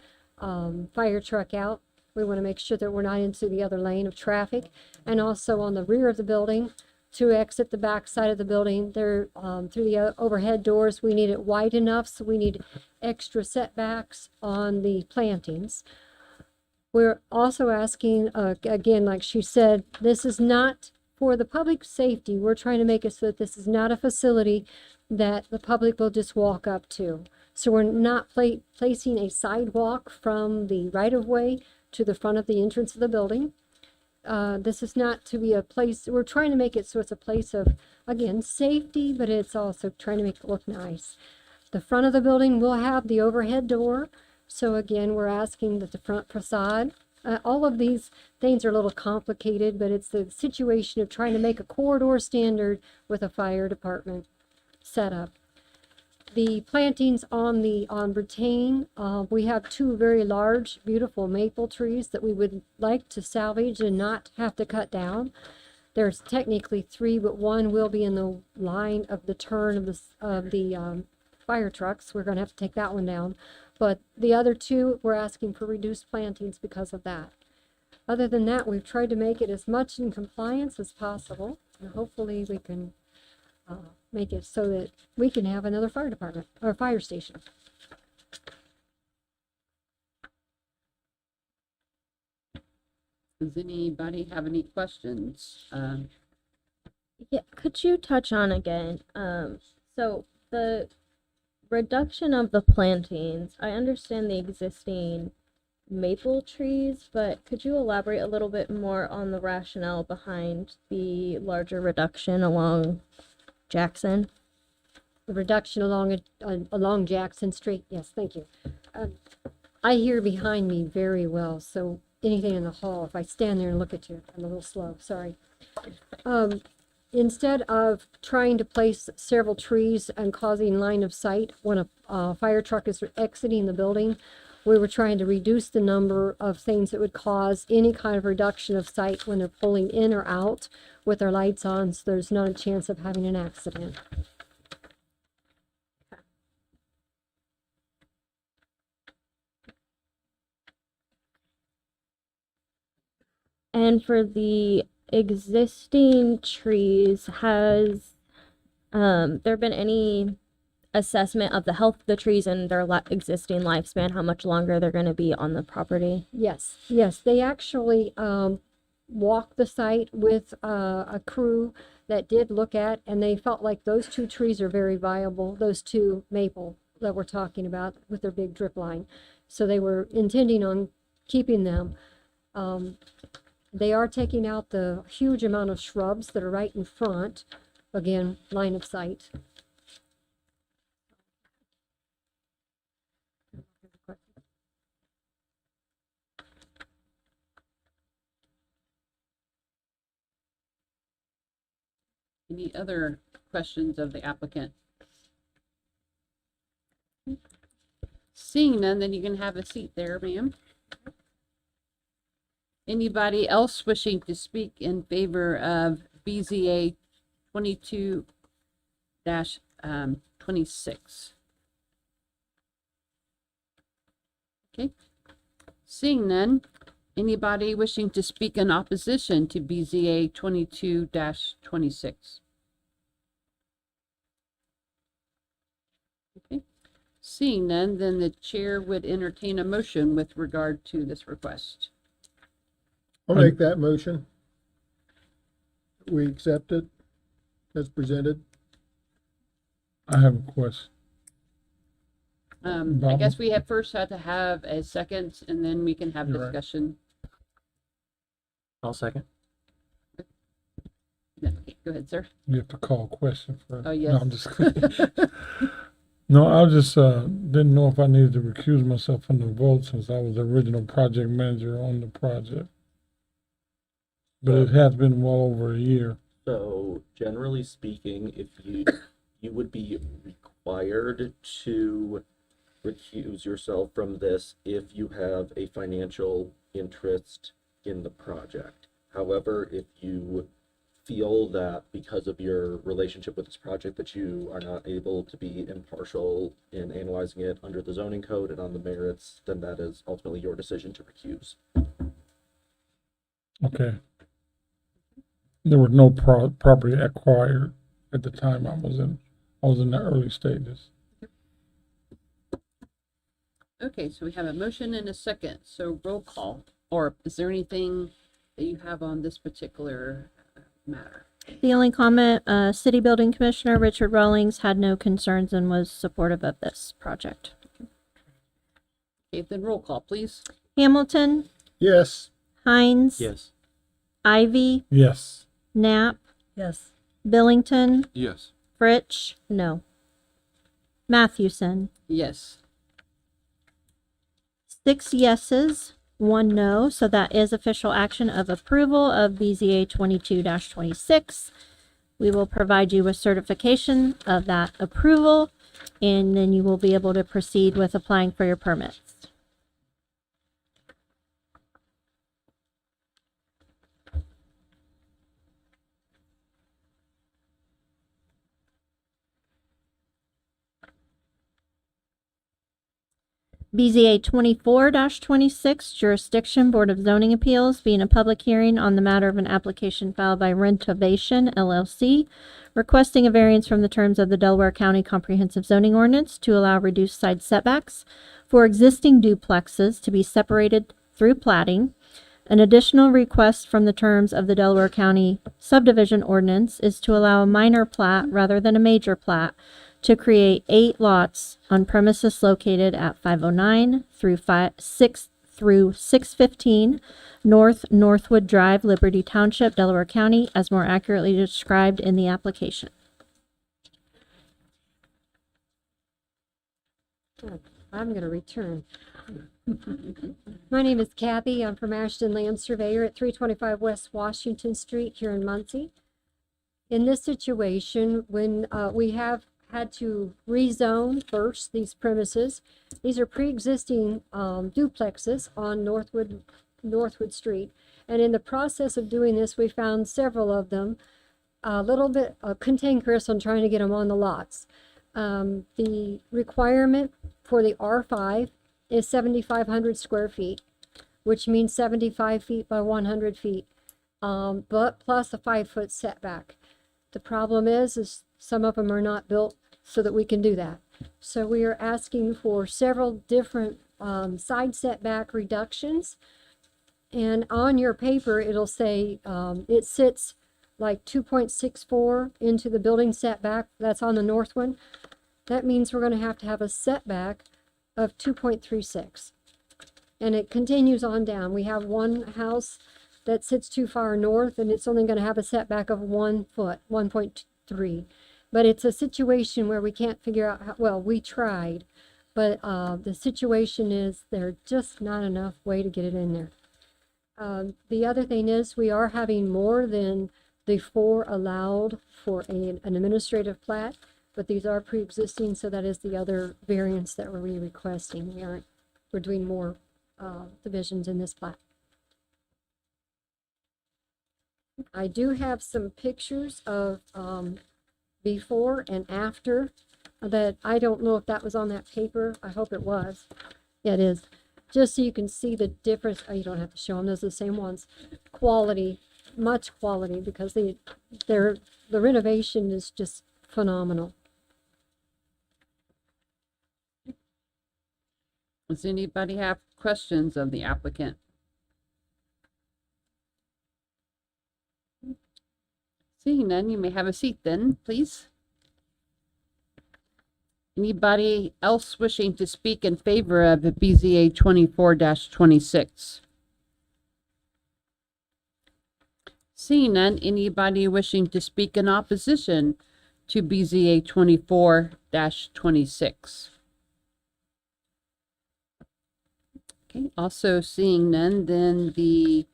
fire truck out. We want to make sure that we're not into the other lane of traffic, and also on the rear of the building to exit the back side of the building there through the overhead doors. We need it wide enough, so we need extra setbacks on the plantings. We're also asking, again, like she said, this is not for the public safety. We're trying to make it so that this is not a facility that the public will just walk up to. So we're not placing a sidewalk from the right-of-way to the front of the entrance of the building. This is not to be a place, we're trying to make it so it's a place of, again, safety, but it's also trying to make it look nice. The front of the building will have the overhead door. So again, we're asking that the front facade, all of these things are a little complicated, but it's the situation of trying to make a corridor standard with a fire department setup. The plantings on Britain, we have two very large, beautiful maple trees that we would like to salvage and not have to cut down. There's technically three, but one will be in the line of the turn of the fire trucks. We're going to have to take that one down. But the other two, we're asking for reduced plantings because of that. Other than that, we've tried to make it as much in compliance as possible. And hopefully we can make it so that we can have another fire department or fire station. Does anybody have any questions? Yeah, could you touch on again? So the reduction of the plantings, I understand the existing maple trees, but could you elaborate a little bit more on the rationale behind the larger reduction along Jackson? The reduction along Jackson Street. Yes, thank you. I hear behind me very well, so anything in the hall, if I stand there and look at you, I'm a little slow, sorry. Instead of trying to place several trees and causing line of sight when a fire truck is exiting the building, we were trying to reduce the number of things that would cause any kind of reduction of sight when they're pulling in or out with their lights on, so there's not a chance of having an accident. And for the existing trees, has there been any assessment of the health of the trees and their existing lifespan, how much longer they're going to be on the property? Yes, they actually walked the site with a crew that did look at, and they felt like those two trees are very viable, those two maple that we're talking about with their big drip line. So they were intending on keeping them. They are taking out the huge amount of shrubs that are right in front. Again, line of sight. Any other questions of the applicant? Seeing none, then you can have a seat there, ma'am. Anybody else wishing to speak in favor of BZA 22-26? Okay. Seeing none, anybody wishing to speak in opposition to BZA 22-26? Okay. Seeing none, then the chair would entertain a motion with regard to this request. I'll make that motion. We accept it as presented. I have a question. I Bob? guess we have first had to have a second, and then we can have You're right. discussion. I'll second. No, go ahead, sir. You have to call a question first. Oh, yes. No, I'm just No, I just didn't know if I needed to recuse myself from the vote since I was the original project manager on the project. But it has been well over a year. So generally speaking, if you would be required to recuse yourself from this if you have a financial interest in the project. However, if you feel that because of your relationship with this project that you are not able to be impartial in analyzing it under the zoning code and on the merits, then that is ultimately your decision to recuse. Okay. There was no property acquired at the time I was in the early stages. Okay, so we have a motion and a second, so roll call. Or is there anything that you have on this particular matter? The only comment, City Building Commissioner Richard Rawlings had no concerns and was supportive of this project. Okay, then roll call, please. Hamilton, Yes. Hines, Yes. Ivy, Yes. Knapp, Yes. Billington, Yes. Fritsch, no. Mathewson, Yes. 6 yeses, 1 no, so that is official action of approval of BZA 22-26. We will provide you with certification of that approval, and then you will be able to proceed with applying for your permits. BZA 24-26, Jurisdiction Board of Zoning Appeals, being a public hearing on the matter of an application filed by Rentovation LLC, requesting a variance from the terms of the Delaware County Comprehensive Zoning Ordinance to allow reduced side setbacks for existing duplexes to be separated through platting. An additional request from the terms of the Delaware County Subdivision Ordinance is to allow a minor plat rather than a major plat to create 8 lots on premises located at 509 through 615 North Northwood Drive, Liberty Township, Delaware County, as more accurately described in the application. I'm going to return. My name is Kathy. I'm from Ashton Land Surveyor at 325 West Washington Street here in Muncie. In this situation, when we have had to rezone first these premises, these are pre-existing duplexes on Northwood Street. And in the process of doing this, we found several of them a little bit cantankerous on trying to get them on the lots. The requirement for the R5 is 7,500 square feet, which means 75 feet by 100 feet, but plus a 5-foot setback. The problem is some of them are not built so that we can do that. So we are asking for several different side setback reductions. And on your paper, it'll say it sits like 2.64 into the building setback. That's on the north one. That means we're going to have a setback of 2.36. And it continues on down. We have one house that sits too far north, and it's only going to have a setback of 1 foot, 1.3. But it's a situation where we can't figure out how, well, we tried, but the situation is there's just not enough way to get it in there. The other thing is we are having more than the 4 allowed for an administrative plat, but these are pre-existing, so that is the other variance that we're requesting. We're doing more divisions in this plat. I do have some pictures of before and after that. I don't know if that was on that paper. I hope it was. Yeah, it is. Just so you can see the difference. Oh, you don't have to show them. Those are the same ones. Quality, much quality, because the renovation is just phenomenal. Does anybody have questions of the applicant? Seeing none, you may have a seat then, please. Anybody else wishing to speak in favor of the BZA 24-26? Seeing none, anybody wishing to speak in opposition to BZA 24-26? Okay, also seeing none, then the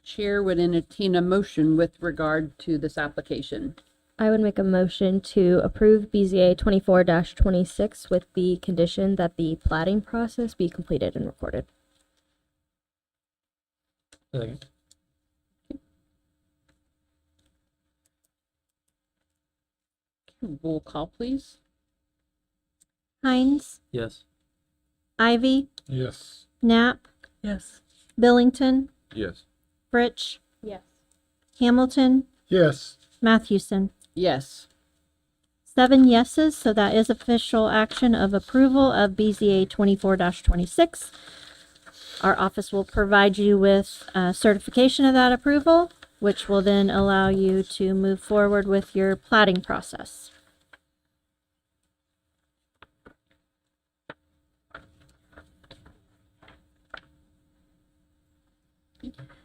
chair would entertain a motion with regard to this application. I would make a motion to approve BZA 24-26 with the condition that the plating process be completed and recorded. Second. Roll call, please. Hines, Yes. Ivy, Yes. Knapp, Yes. Yes. Billington, Fritsch, Yes. Hamilton, Yes. Mathewson. Yes. 7 yeses, so that is official action of approval of BZA 24-26. Our office will provide you with certification of that approval, which will then allow you to move forward with your plating process.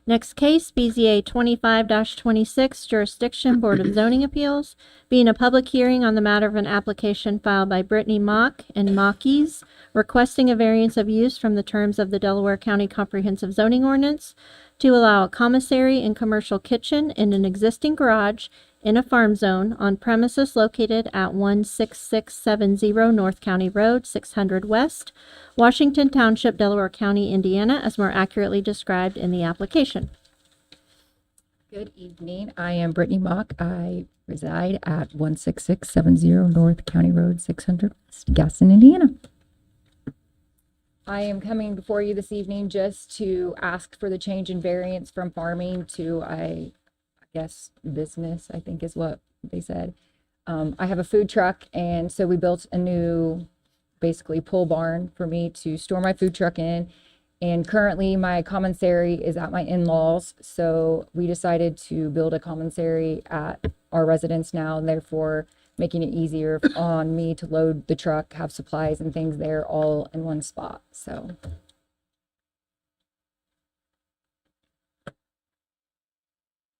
Next case, BZA 25-26, Jurisdiction Board of Zoning Appeals, being a public hearing on the matter of an application filed by Brittany Mock and Mockies, requesting a variance of use from the terms of the Delaware County Comprehensive Zoning Ordinance to allow a commissary and commercial kitchen in an existing garage in a farm zone on premises located at 16670 North County Road, 600 West, Washington Township, Delaware County, Indiana, as more accurately described in the application. Good evening. I am Brittany Mock. I reside at 16670 North County Road, 600 West, Gaston, Indiana. I am coming before you this evening just to ask for the change in variance from farming to, I guess, business, I think is what they said. I have a food truck, and so we built a new, basically, pole barn for me to store my food truck in. And currently my commissary is at my in-laws, so we decided to build a commissary at our residence now, and therefore making it easier on me to load the truck, have supplies and things there all in one spot, so.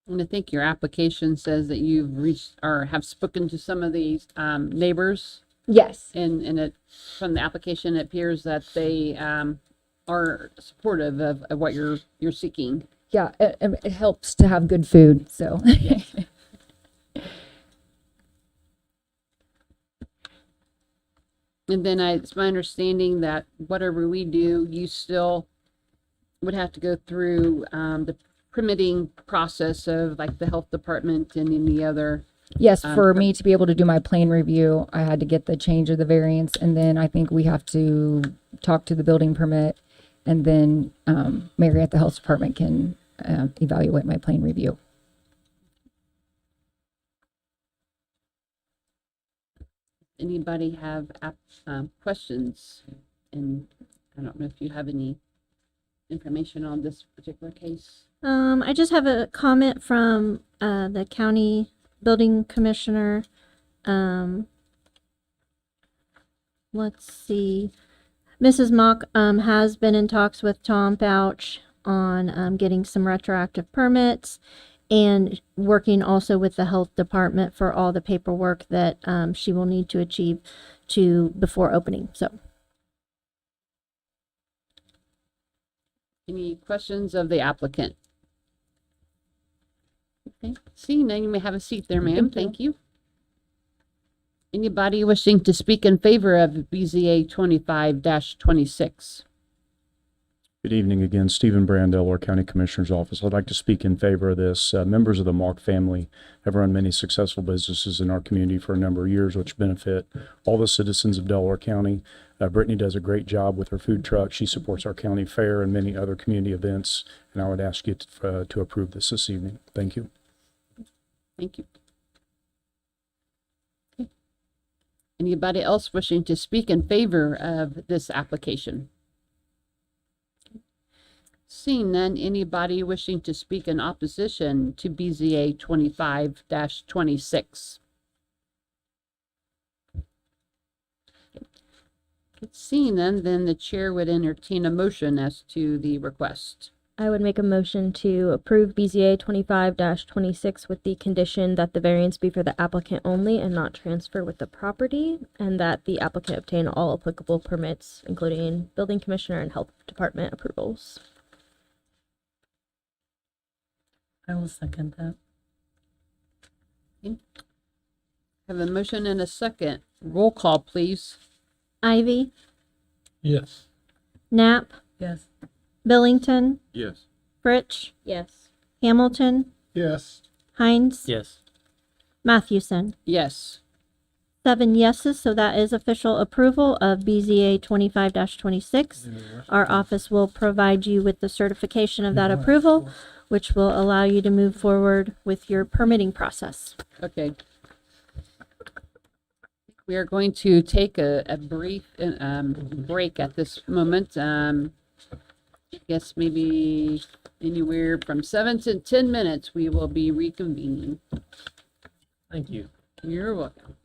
And I think your application says that you've reached or have spoken to some of these neighbors. Yes. And it, from the application, it appears that they are supportive of what you're seeking. Yeah, it helps to have good food, so. And then it's my understanding that whatever we do, you still would have to go through the permitting process of like the health department and any other. Yes, for me to be able to do my plan review, I had to get the change of the variance, and then I think we have to talk to the building permit, and then Mary at the health department can evaluate my plan review. Anybody have questions? And I don't know if you have any information on this particular case. I just have a comment from the county building commissioner. Let's see. Mrs. Mock has been in talks with Tom Fouch on getting some retroactive permits and working also with the health department for all the paperwork that she will need to achieve before opening. So. Any questions of the applicant? Okay, seeing none, you may have a seat there, ma'am. Thank you. Anybody wishing to speak in favor of BZA 25-26? Good evening again, Stephen Brand, Delaware County Commissioner's Office. I'd like to speak in favor of this. Members of the Mock family have run many successful businesses in our community for a number of years, which benefit all the citizens of Delaware County. Brittany does a great job with her food truck. She supports our county fair and many other community events, and I would ask you to approve this evening. Thank you. Thank you. Okay. Anybody else wishing to speak in favor of this application? Seeing none, anybody wishing to speak in opposition to BZA 25-26? Seeing none, then the chair would entertain a motion as to the request. I would make a motion to approve BZA 25-26 with the condition that the variance be for the applicant only and not transfer with the property, and that the applicant obtain all applicable permits, including building commissioner and health department approvals. I will second that. Have a motion and a second. Roll call, please. Ivy, Yes. Knapp, Yes. Yes. Billington, Fritsch, Yes. Hamilton, Yes. Hines, Yes. Mathewson. Yes. 7 yeses, so that is official approval of BZA 25-26. Our office will provide you with the certification of that approval, which will allow you to move forward with your permitting process. Okay. We are going to take a brief break at this moment. I guess maybe anywhere from 7 to 10 minutes, we will be reconvening. Thank you. You're welcome.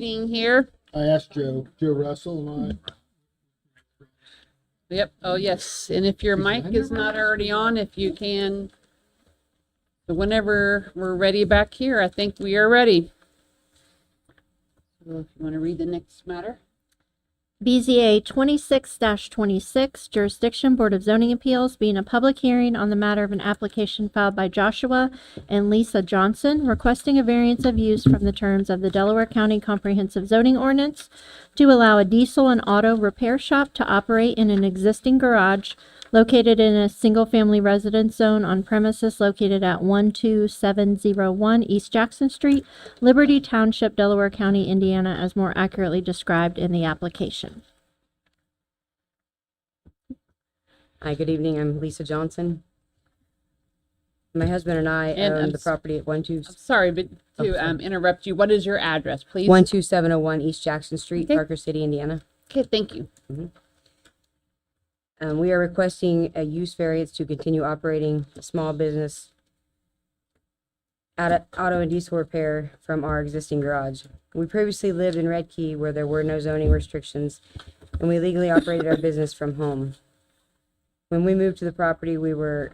marketing here? I asked Joe Russell and Yep. Oh, yes. And if your mic is not already on, if you can, so whenever we're ready back here, I think we are ready. So if you want to read the next matter. BZA 26-26, Jurisdiction Board of Zoning Appeals, being a public hearing on the matter of an application filed by Joshua and Lisa Johnson, requesting a variance of use from the terms of the Delaware County Comprehensive Zoning Ordinance to allow a diesel and auto repair shop to operate in an existing garage located in a single-family residence zone on premises located at 12701 East Jackson Street, Liberty Township, Delaware County, Indiana, as more accurately described in the application. Hi, good evening. I'm Lisa Johnson. My husband and I And own I'm the property at I'm sorry, but to interrupt you, what is your address, please? 12701 East Jackson Street, Okay. Parker City, Indiana. Okay, thank you. We are requesting a use variance to continue operating a small business auto and diesel repair from our existing garage. We previously lived in Red Key where there were no zoning restrictions, and we legally operated our business from home. When we moved to the property, we were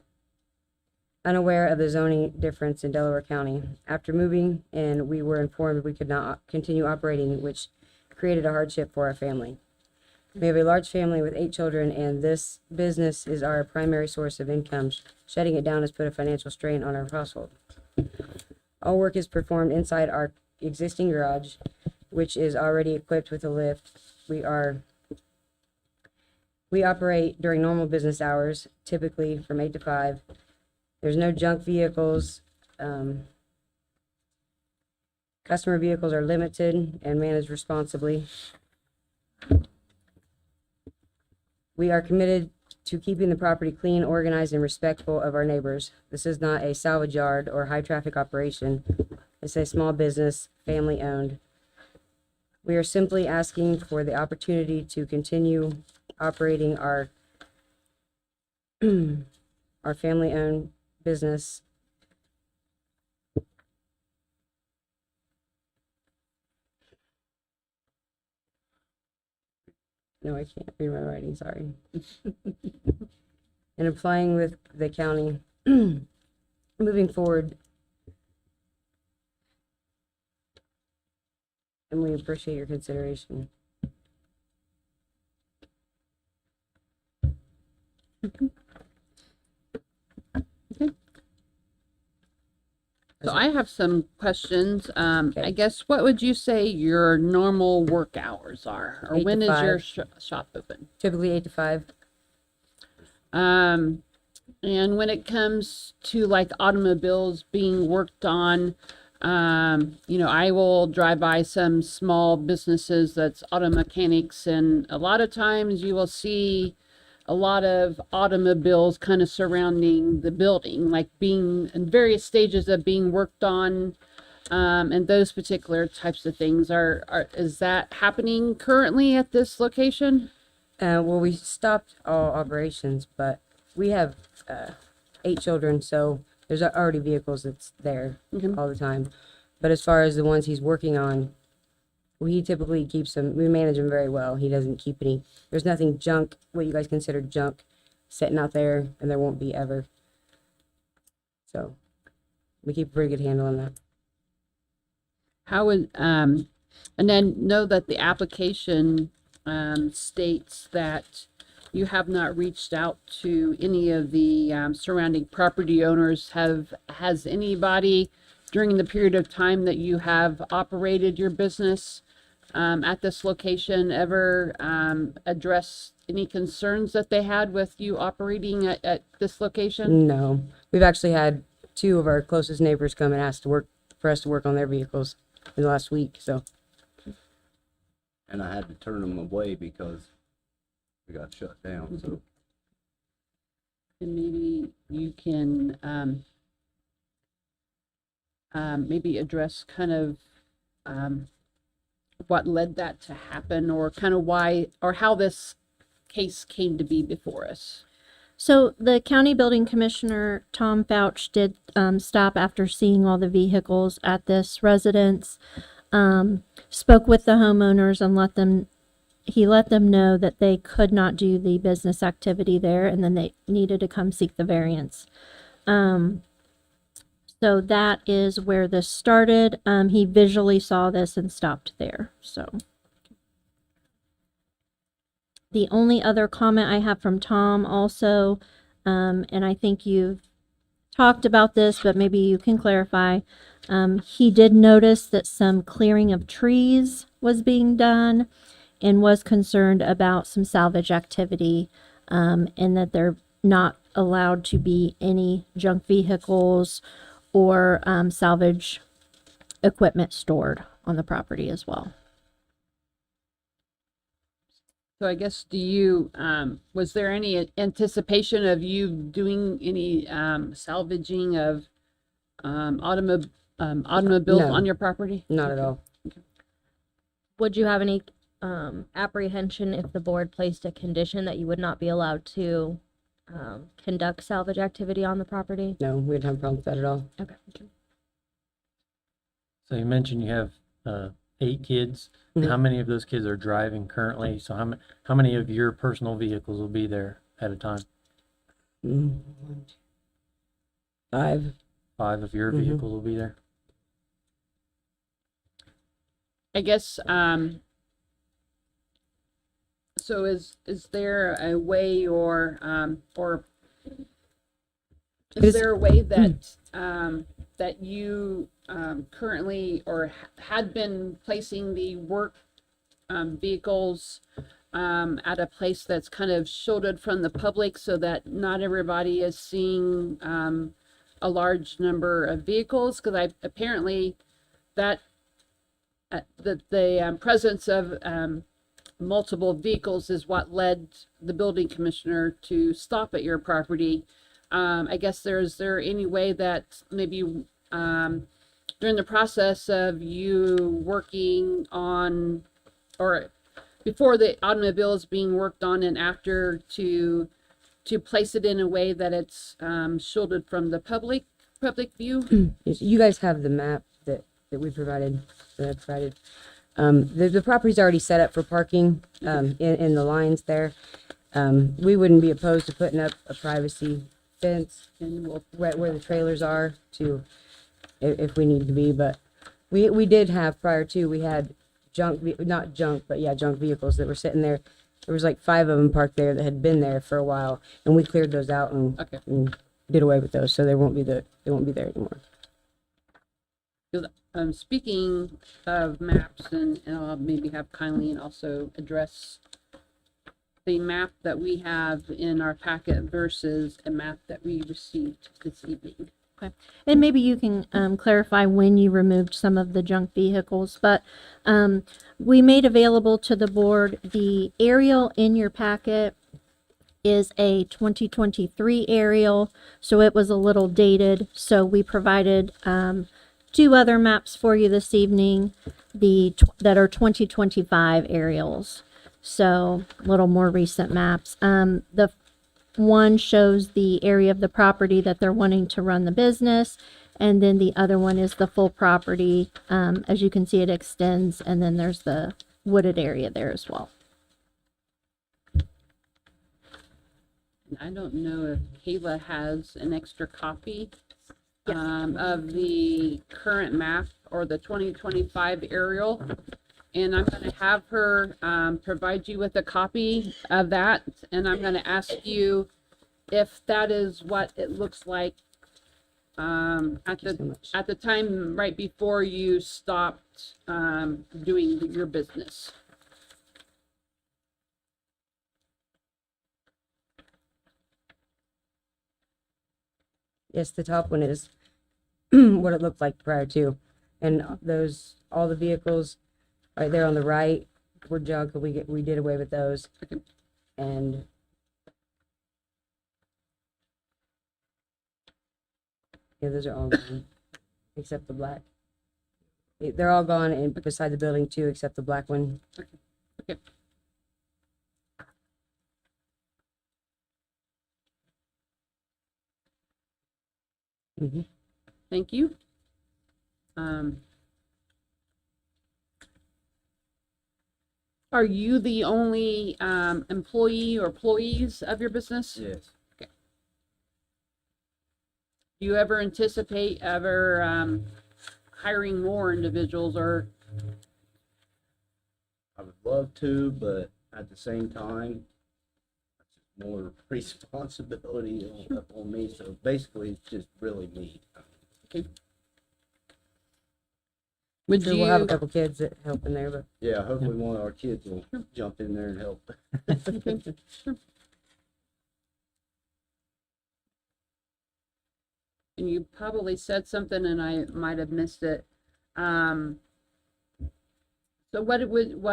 unaware of the zoning difference in Delaware County. After moving in, we were informed we could not continue operating, which created a hardship for our family. We have a large family with 8 children, and this business is our primary source of income. Shutting it down has put a financial strain on our household. All work is performed inside our existing garage, which is already equipped with a lift. We operate during normal business hours, typically from 8 to 5. There's no junk vehicles. Customer vehicles are limited and managed responsibly. We are committed to keeping the property clean, organized, and respectful of our neighbors. This is not a salvage yard or high-traffic operation. It's a small business, family-owned. We are simply asking for the opportunity to continue operating our our family-owned business. No, I can't read my writing, sorry. And applying with the county, moving forward. And we appreciate your consideration. So I have some questions. I guess, what would you say your normal work hours are? Or 8 to when is your 5. shop open? Typically 8 to 5. And when it comes to like automobiles being worked on, I will drive by some small businesses that's auto mechanics, and a lot of times you will see a lot of automobiles kind of surrounding the building, like being in various stages of being worked on, and those particular types of things. Is that happening currently at this location? Well, we stopped all operations, but we have 8 children, so there's already vehicles that's there all the time. But as far as the ones he's working on, he typically keeps them, we manage them very well. He doesn't keep any, there's nothing junk, what you guys consider junk, sitting out there, and there won't be ever. So we keep a pretty good handle on that. How would, and then know that the application states that you have not reached out to any of the surrounding property owners. Has anybody during the period of time that you have operated your business at this location ever addressed any concerns that they had with you operating at this location? No, we've actually had 2 of our closest neighbors come and ask for us to work on their vehicles in the last week, so. And I had to turn them away because we got shut down, so. And maybe you can maybe address kind of what led that to happen, or kind of why or how this case came to be before us. So the county building commissioner, Tom Fouch, did stop after seeing all the vehicles at this residence. spoke with the homeowners and he let them know that they could not do the business activity there, and then they needed to come seek the variance. So that is where this started. He visually saw this and stopped there, so. The only other comment I have from Tom also, and I think you've talked about this, but maybe you can clarify. He did notice that some clearing of trees was being done and was concerned about some salvage activity, and that they're not allowed to be any junk vehicles or salvage equipment stored on the property as well. So I guess, was there any anticipation of you doing any salvaging of automobiles No. on your property? Not at all. Would you have any apprehension if the board placed a condition that you would not be allowed to conduct salvage activity on the property? No, we didn't have a problem with that at all. Okay. So you mentioned you have 8 kids. Mhm. How many of those kids are driving currently? So how many of your personal vehicles will be there at a time? 5. 5 of your Mhm. vehicles will be there? I guess, so is there a way or is there a way that, that you, currently or had been placing the work, vehicles, at a place that's kind of shielded from the public so that not everybody is seeing, a large number of vehicles? Because apparently that, the presence of, multiple vehicles is what led the building commissioner to stop at your property. I guess is there any way that maybe during the process of you working on, or before the automobile is being worked on and after, to place it in a way that it's shielded from the public view? Yes, you guys have the map that we provided, that I provided. The property's already set up for parking, in the lines there. We wouldn't be opposed to putting up a privacy fence where the trailers are to, if we need to be, but we did have prior to, we had junk vehicles that were sitting there. There was like 5 of them parked there that had been there for a while, and we cleared those out and did away with those, so they won't be there anymore. Speaking of maps, and I'll maybe have Kylie also address the map that we have in our packet versus a map that we received this evening. Okay. And maybe you can clarify when you removed some of the junk vehicles, but we made available to the board the aerial in your packet is a 2023 aerial, so it was a little dated. So we provided 2 other maps for you this evening, that are 2025 aerials. So a little more recent maps. The one shows the area of the property that they're wanting to run the business, and then the other one is the full property. As you can see, it extends, and then there's the wooded area there as well. And I don't know if Kayla has an extra copy of the current map or the 2025 aerial. And I'm going to have her provide you with a copy of that. And I'm going to ask you if that is what it looks like at the time right before you stopped doing your business. Yes, the top one is what it looked like prior to, and all the vehicles right there on the right were junk. We did away with those, and yeah, those are all gone except the black. They're all gone, and beside the building too, except the black one. Okay. Mm-hmm. Thank you. Are you the only employee or employees of your business? Yes. Do you ever anticipate hiring more individuals, or I would love to, but at the same time, it's more responsibility on me. So basically, it's just really me. would So you? we'll have a couple kids that help in there, but Yeah, hopefully one of our kids will jump in there and help. And you probably said something and I might have missed it. So what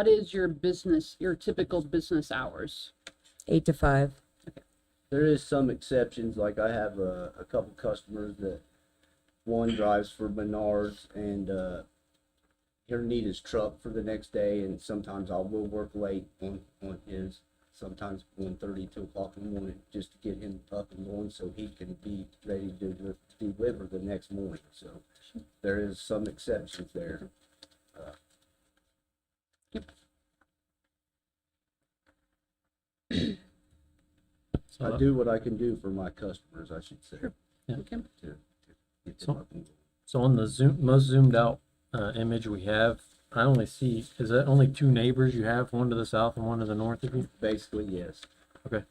is your typical business hours? 8 to 5. There is some exceptions, like I have a couple customers that one drives for Menards and he'll need his truck for the next day, and sometimes I will work late on his, sometimes 1:30, 2 o'clock in the morning, just to get him up and going so he can be ready to deliver the next morning. So there is some exceptions there. I do what I can do for my customers, I should say. Yeah. Okay. To get them up and going. So on the most zoomed out image we have, I only see, is that only 2 neighbors you have, one to the south and one to the north of you? Basically, yes. Okay.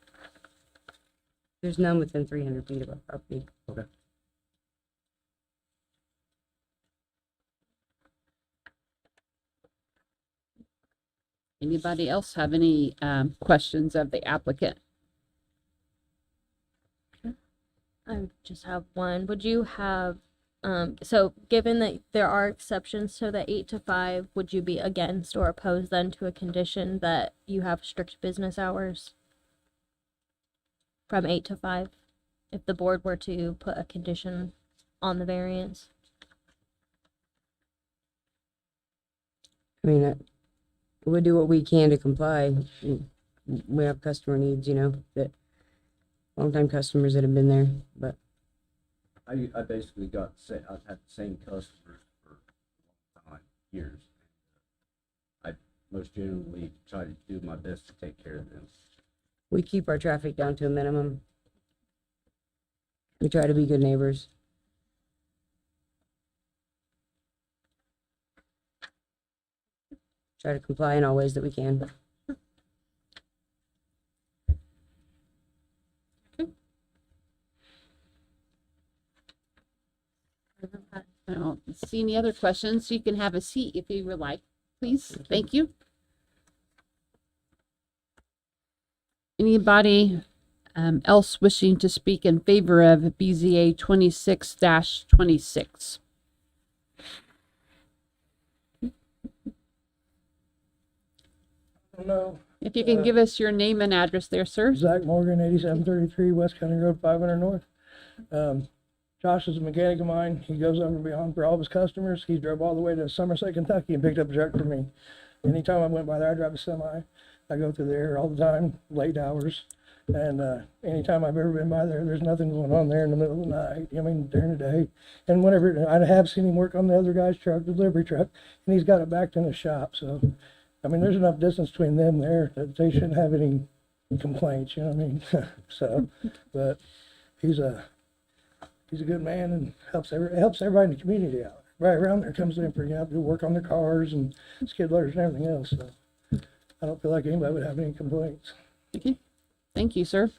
There's none within 300 feet of our property. Okay. Anybody else have any questions of the applicant? I just have one. Would you have, so given that there are exceptions to the 8 to 5, would you be against or opposed then to a condition that you have strict business hours from 8 to 5? If the board were to put a condition on the variance? I mean, we do what we can to comply. We have customer needs, that longtime customers that have been there, but I basically I've had the same customers for a long time, years. I most generally try to do my best to take care of them. we keep our traffic down to a minimum. We try to be good neighbors. Try to comply in all ways that we can. I don't see any other questions. You can have a seat if you would like, please. Thank you. Anybody else wishing to speak in favor of BZA 26-26? Hello. If you can give us your name and address there, sir. Zach Morgan, 8733 West County Road, 500 North. Josh is a mechanic of mine. He goes over and beyond for all of his customers. He drove all the way to Somerset, Kentucky and picked up a truck for me. Anytime I went by there, I drive a semi. I go through there all the time, late hours. And anytime I've ever been by there, there's nothing going on there in the middle of the night. I mean, during the day. And whenever, I have seen him work on the other guy's truck, the delivery truck, and he's got it backed in the shop. So, I mean, there's enough distance between them there that they shouldn't have any complaints, you know what I mean? So, but he's a good man and helps everybody in the community out. Right around there comes in for, to work on their cars and skid loaders and everything else. So I don't feel like anybody would have any complaints. Okay. Thank you, sir.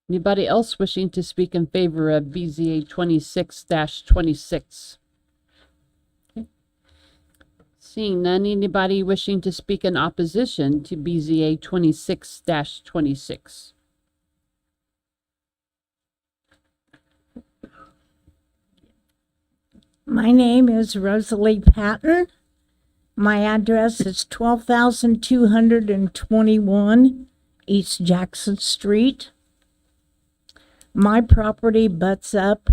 Anybody else wishing to speak in favor of BZA 26-26? Okay. Seeing none, anybody wishing to speak in opposition to BZA 26-26? My name is Rosalie Patton. My address is 12,221 East Jackson Street. My property butts up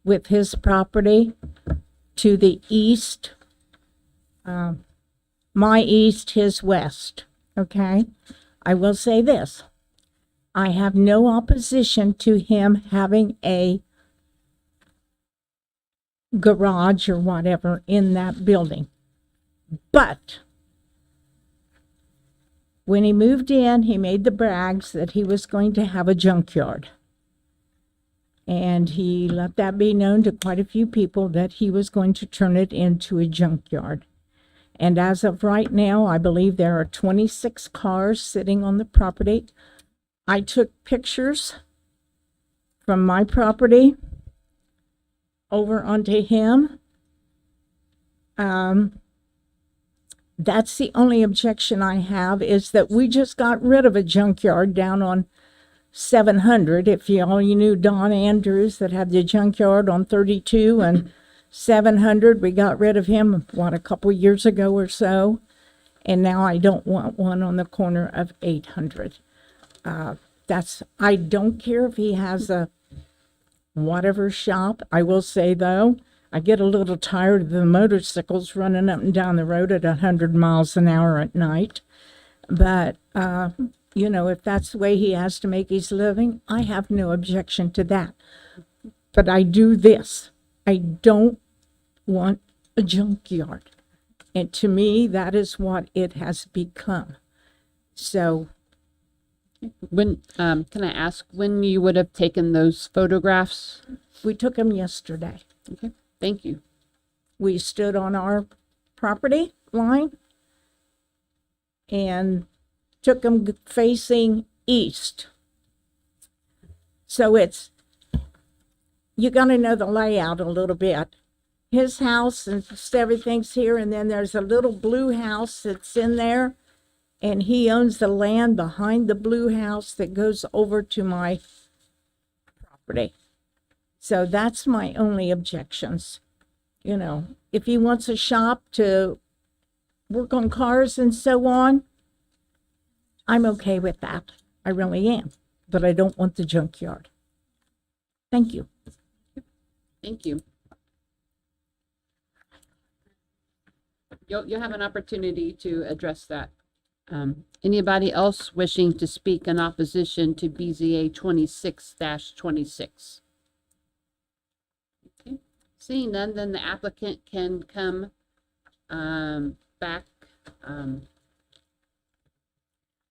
with his property to the east. My east, his west. Okay? I will say this. I have no opposition to him having a garage or whatever in that building. But when he moved in, he made the brags that he was going to have a junkyard. And he let that be known to quite a few people that he was going to turn it into a junkyard. And as of right now, I believe there are 26 cars sitting on the property. I took pictures from my property over onto him. That's the only objection I have, is that we just got rid of a junkyard down on 700. If you knew Don Andrews that had the junkyard on 32 and 700, we got rid of him, a couple years ago or so. And now I don't want one on the corner of 800. I don't care if he has a whatever shop. I will say though, I get a little tired of the motorcycles running up and down the road at 100 miles an hour at night. But, if that's the way he has to make his living, I have no objection to that. But I do this. I don't want a junkyard. And to me, that is what it has become. So, When, can I ask when you would have taken those photographs? we took them yesterday. Okay, thank you. We stood on our property line and took them facing east. So you got to know the layout a little bit. His house and everything's here, and then there's a little blue house that's in there, and he owns the land behind the blue house that goes over to my property. So that's my only objections. If he wants a shop to work on cars and so on, I'm okay with that. I really am. But I don't want the junkyard. Thank you. Thank you. You'll have an opportunity to address that. Anybody else wishing to speak in opposition to BZA 26-26? Okay. Seeing none, then the applicant can come back.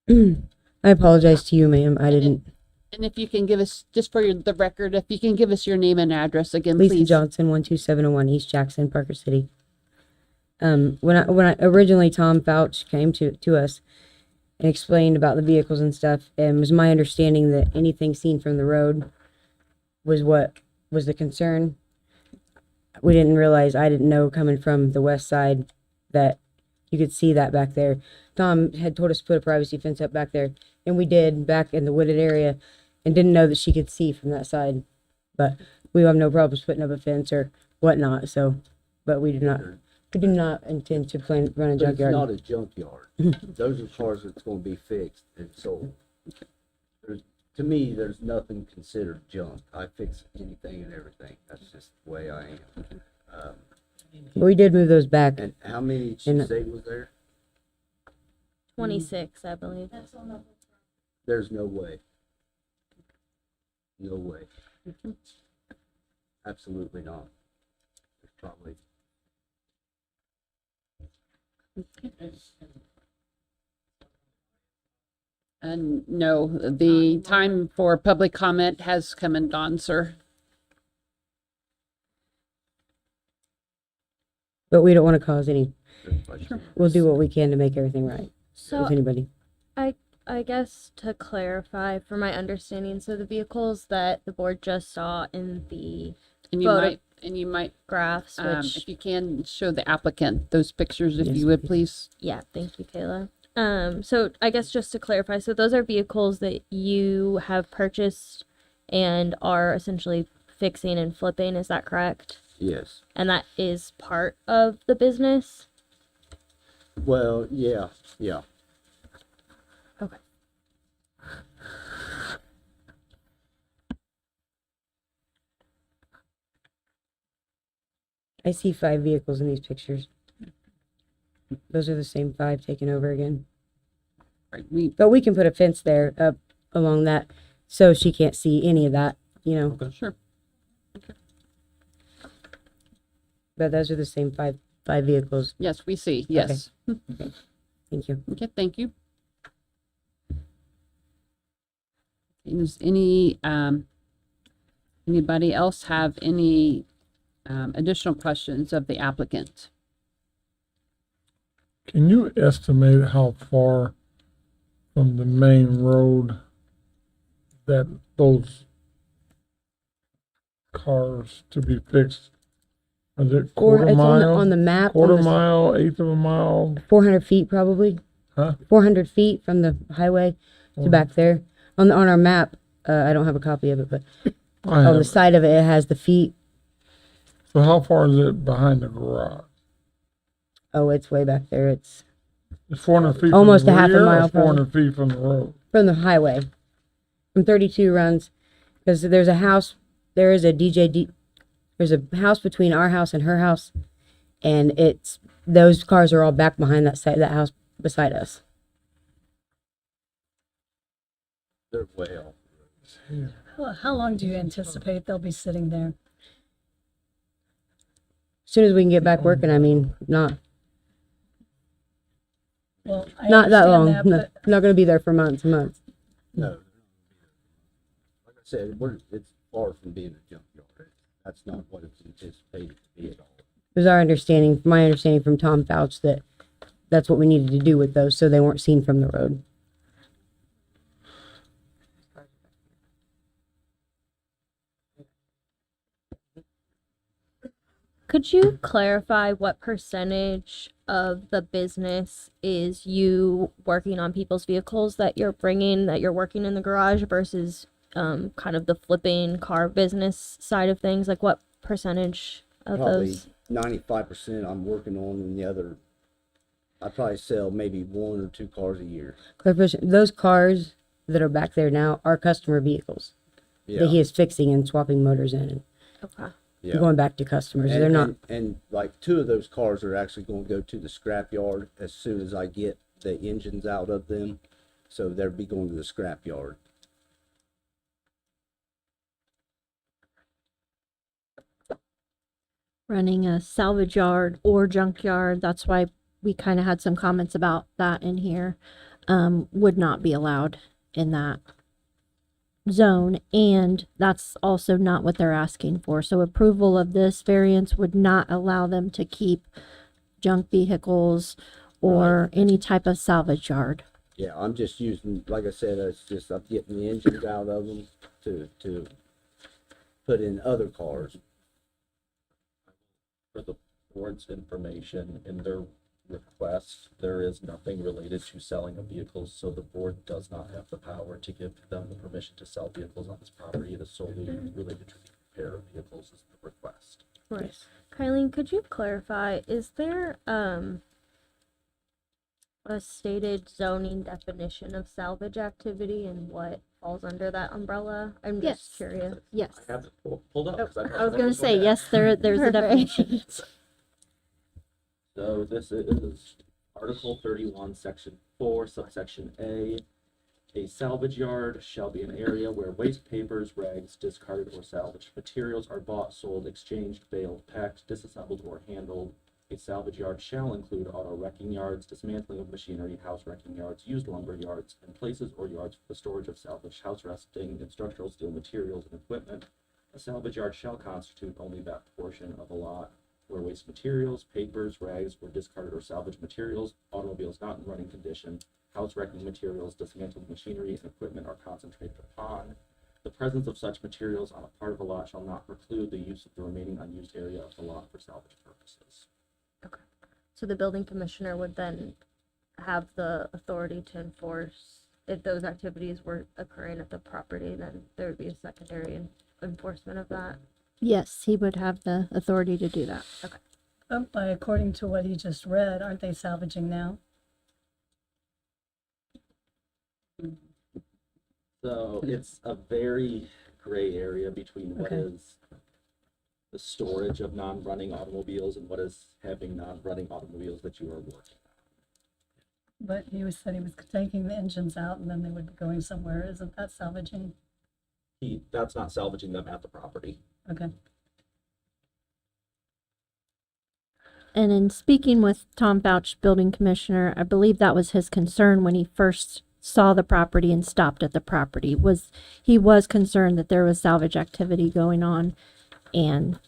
I apologize to you, ma'am. I didn't. And if you can give us, just for the record, if you can give us your name and address again, Lisa please. Johnson, 12701 East Jackson, Parker City. When I originally, Tom Fouch came to us and explained about the vehicles and stuff, and it was my understanding that anything seen from the road was what was the concern. We didn't realize, I didn't know coming from the west side that you could see that back there. Tom had told us to put a privacy fence up back there, and we did back in the wooded area, and didn't know that she could see from that side. But we have no problems putting up a fence or whatnot. So, but we do not intend to run a But it's junkyard. not a junkyard. Those are cars that's gonna be fixed and sold. To me, there's nothing considered junk. I fix anything and everything. That's just the way I am. We did move those back. And how many did you say was there? 26, I believe. There's no way. No way. Absolutely not. There's probably. And no, the time for public comment has come and gone, sir. But we don't want to cause any. We'll do what we can to make everything right. So With anybody. I guess to clarify for my understanding, so the vehicles that the board just saw in the And you might, photographs, which if you can show the applicant those pictures, if Yes, you would, please. yeah, thank you, Kayla. So I guess just to clarify, so those are vehicles that you have purchased and are essentially fixing and flipping, is that correct? Yes. And that is part of the business? Well, yeah. Okay. I see 5 vehicles in these pictures. Those are the same 5 taken over again. Right, But we can put a fence there up along that so she can't see any of that, Sure. But those are the same 5 5 vehicles. Yes, we see, yes. Thank you. Okay, thank you. Does anybody else have any additional questions of the applicant? Can you estimate how far from the main road that those cars to be fixed? Is it quarter It's mile? on the map. Quarter on the, mile, eighth of a mile? 400 feet probably. Huh? 400 feet from the highway to back there. On our map, I don't have a copy of it, but I on have the it. side of it, it has the feet. So how far is it behind the garage? Oh, it's way back there. It's It's 400 feet Almost from the a half a rear, or mile, it's 400 feet from the road? from the highway. From 32 runs, because there's a house, there is a there's a house between our house and her house, and those cars are all back behind that house beside us. They're way off. How long do you anticipate they'll be sitting there? As soon as we can get back working, I mean, not Well, I that understand long. that, No, but not going to be there for months and months. No. Like I said, it's far from being a junkyard. That's not what it's anticipated to be at all. It was my understanding from Tom Fouch that that's what we needed to do with those so they weren't seen from the road. Could you clarify what percentage of the business is you working on people's vehicles that you're working in the garage versus kind of the flipping car business side of things? Like what percentage of Probably those? 95% I'm working on, and the other, I probably sell maybe 1 or 2 cars a year. Clarification, those cars that are back there now are customer vehicles that he is fixing and swapping motors in and Okay. Yeah. going back to customers. And, They're not. and like 2 of those cars are actually going to go to the scrap yard as soon as I get the engines out of them. So they'll be going to the scrap yard. Running a salvage yard or junkyard, that's why we kind of had some comments about that in here, would not be allowed in that zone, and that's also not what they're asking for. So approval of this variance would not allow them to keep junk vehicles or any type of salvage yard. Yeah, I'm just using, like I said, I'm getting the engines out of them to put in other cars. For the board's information, in their request, there is nothing related to selling of vehicles, so the board does not have the power to give them the permission to sell vehicles on this property. It is solely related to the repair of vehicles is the request. Right. Kylie, could you clarify, is there a stated zoning definition of salvage activity and what falls under that umbrella? I'm Yes. just curious. Yes. I have it pulled up. 'Cause I was going to say, yes, there's a Perfect. definition. So this is Article 31, Section 4, subsection A. A salvage yard shall be an area where waste papers, rags, discarded or salvaged materials are bought, sold, exchanged, baled, packed, disassembled, or handled. A salvage yard shall include auto wrecking yards, dismantling of machinery, house wrecking yards, used lumber yards, and places or yards for the storage of salvaged house resting and structural steel materials and equipment. A salvage yard shall constitute only that portion of a lot where waste materials, papers, rags, or discarded or salvaged materials, automobiles not in running condition, house wrecking materials, dismantled machinery, and equipment are concentrated upon. The presence of such materials on a part of a lot shall not preclude the use of the remaining unused area of the lot for salvage purposes. So the building commissioner would then have the authority to enforce, if those activities were occurring at the property, then there would be a secondary enforcement of that. Yes, he would have the authority to do that. Okay. But according to what he just read, aren't they salvaging now? So it's a very gray area between what Okay. is the storage of non-running automobiles and what is having non-running automobiles that you are working. But said he was taking the engines out and then they would be going somewhere. Isn't that salvaging? That's not salvaging them at the property. Okay. And in speaking with Tom Fouch, building commissioner, I believe that was his concern when he first saw the property and stopped at the property, was he was concerned that there was salvage activity going on, and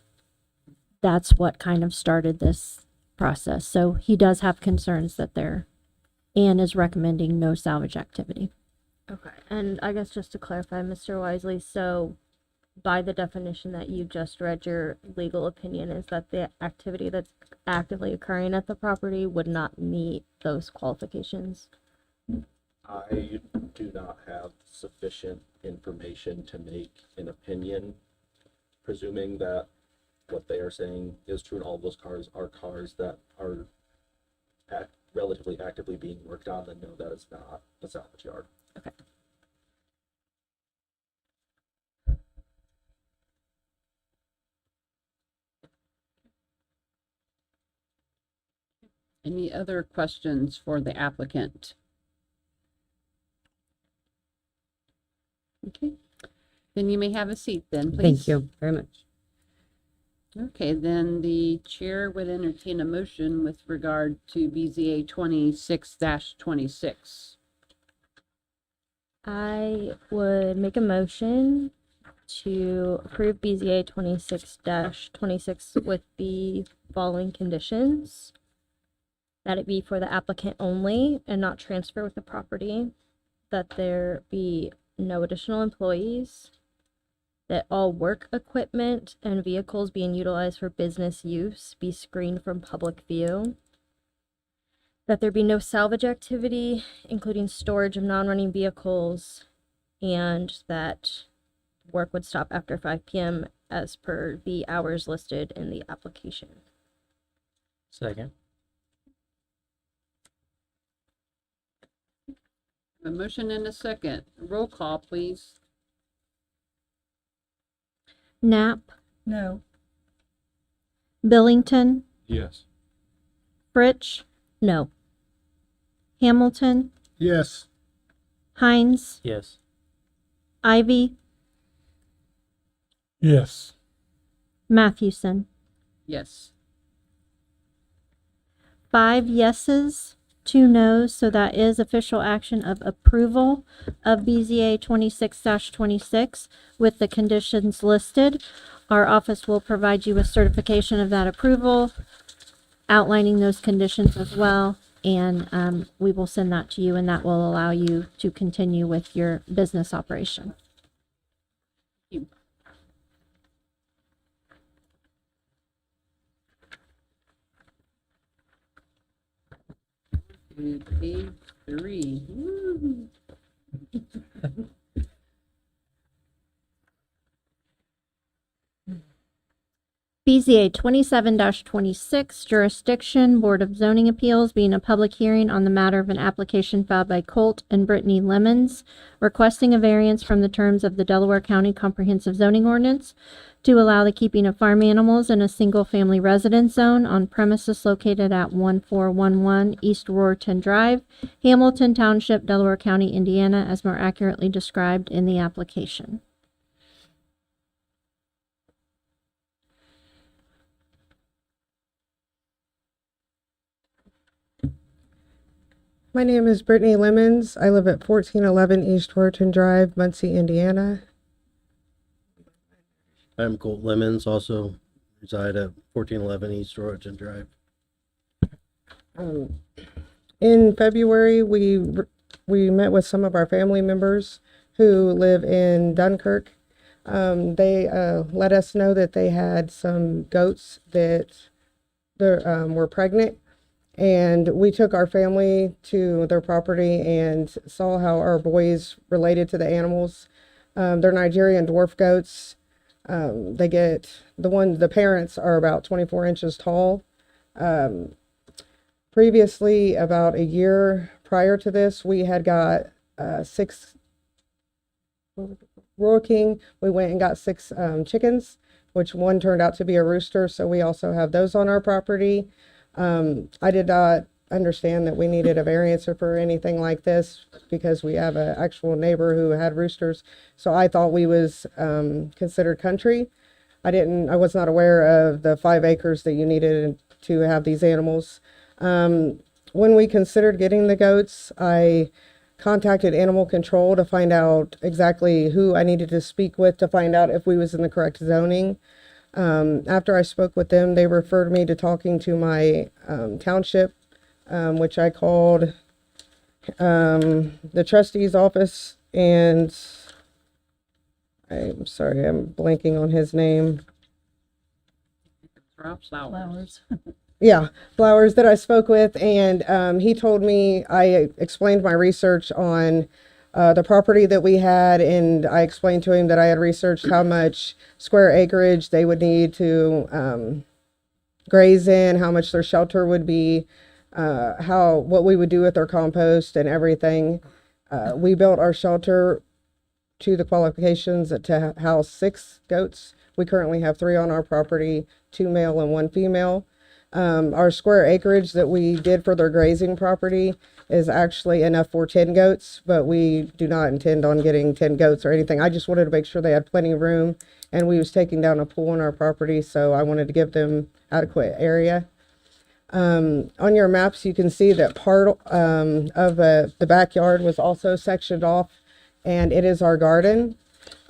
that's what kind of started this process. So he does have concerns that there, and is recommending no salvage activity. Okay, and I guess just to clarify, Mr. Wisely, so by the definition that you just read, your legal opinion is that the activity that's actively occurring at the property would not meet those qualifications? I do not have sufficient information to make an opinion, presuming that what they are saying is true, and all of those cars are cars that are relatively actively being worked on, then no, that is not a salvage yard. Okay. Any other questions for the applicant? Okay, then you may have a seat then, please. Thank you very much. Okay, then the chair would entertain a motion with regard to BZA 26-26. I would make a motion to approve BZA 26-26 with the following conditions. That it be for the applicant only and not transfer with the property. That there be no additional employees. That all work equipment and vehicles being utilized for business use be screened from public view. That there be no salvage activity, including storage of non-running vehicles, and that work would stop after 5 p.m. as per the hours listed in the application. Second. A motion and a second. Roll call, please. Knapp, No. Billington, Yes. Fritsch, No. Hamilton, Yes. Hines, Yes. Ivy, Yes. Mathewson. Yes. 5 yeses, 2 noes, so that is official action of approval of BZA 26-26 with the conditions listed. Our office will provide you with certification of that approval, outlining those conditions as well, and we will send that to you, and that will allow you to continue with your business operation. To page 3. Woo. BZA 27-26, jurisdiction, Board of Zoning Appeals, being a public hearing on the matter of an application filed by Colt and Brittany Lemons, requesting a variance from the terms of the Delaware County Comprehensive Zoning Ordinance to allow the keeping of farm animals in a single-family residence zone on premises located at 1411 East Roriton Drive, Hamilton Township, Delaware County, Indiana, as more accurately described in the application. My name is Brittany Lemons. I live at 1411 East Roriton Drive, Muncie, Indiana. I'm Colt Lemons, also reside at 1411 East Roriton Drive. In February, we met with some of our family members who live in Dunkirk. They let us know that they had some goats that were pregnant. And we took our family to their property and saw how our boys related to the animals. They're Nigerian dwarf goats. The parents are about 24 inches tall. Previously, about a year prior to this, we had got 6 Royal King. We went and got 6 chickens, which one turned out to be a rooster. So we also have those on our property. I did not understand that we needed a variance for anything like this because we have an actual neighbor who had roosters. So I thought we was considered country. I was not aware of the 5 acres that you needed to have these animals. When we considered getting the goats, I contacted animal control to find out exactly who I needed to speak with to find out if we was in the correct zoning. After I spoke with them, they referred me to talking to my township, which I called the trustee's office, and I'm sorry, I'm blanking on his name. Flowers. Yeah, Flowers that I spoke with, and he told me, I explained my research on the property that we had, and I explained to him that I had researched how much square acreage they would need to graze in, how much their shelter would be, what we would do with their compost and everything. We built our shelter to the qualifications to house 6 goats. We currently have 3 on our property, 2 male and 1 female. Our square acreage that we did for their grazing property is actually enough for 10 goats, but we do not intend on getting 10 goats or anything. I just wanted to make sure they had plenty of room, and we was taking down a pool on our property, so I wanted to give them adequate area. On your maps, you can see that part of the backyard was also sectioned off, and it is our garden.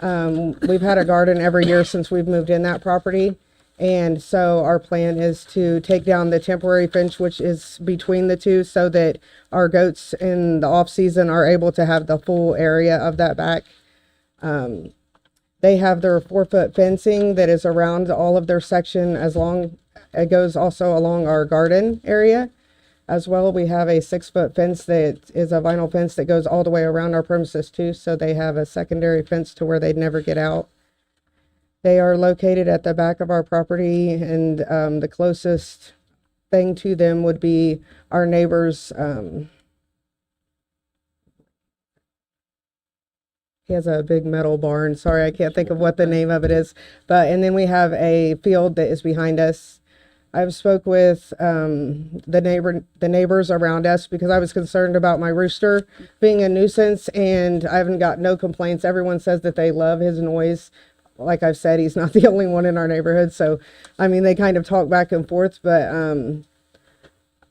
We've had a garden every year since we've moved in that property. And so our plan is to take down the temporary fence, which is between the two, so that our goats in the off season are able to have the full area of that back. They have their 4-foot fencing that is around all of their section, it goes also along our garden area. As well, we have a 6-foot fence that is a vinyl fence that goes all the way around our premises too, so they have a secondary fence to where they'd never get out. They are located at the back of our property, and the closest thing to them would be our neighbor's. He has a big metal barn. Sorry, I can't think of what the name of it is. And then we have a field that is behind us. I've spoke with the neighbors around us because I was concerned about my rooster being a nuisance, and I haven't got no complaints. Everyone says that they love his noise. Like I've said, he's not the only one in our neighborhood. So, I mean, they kind of talk back and forth. But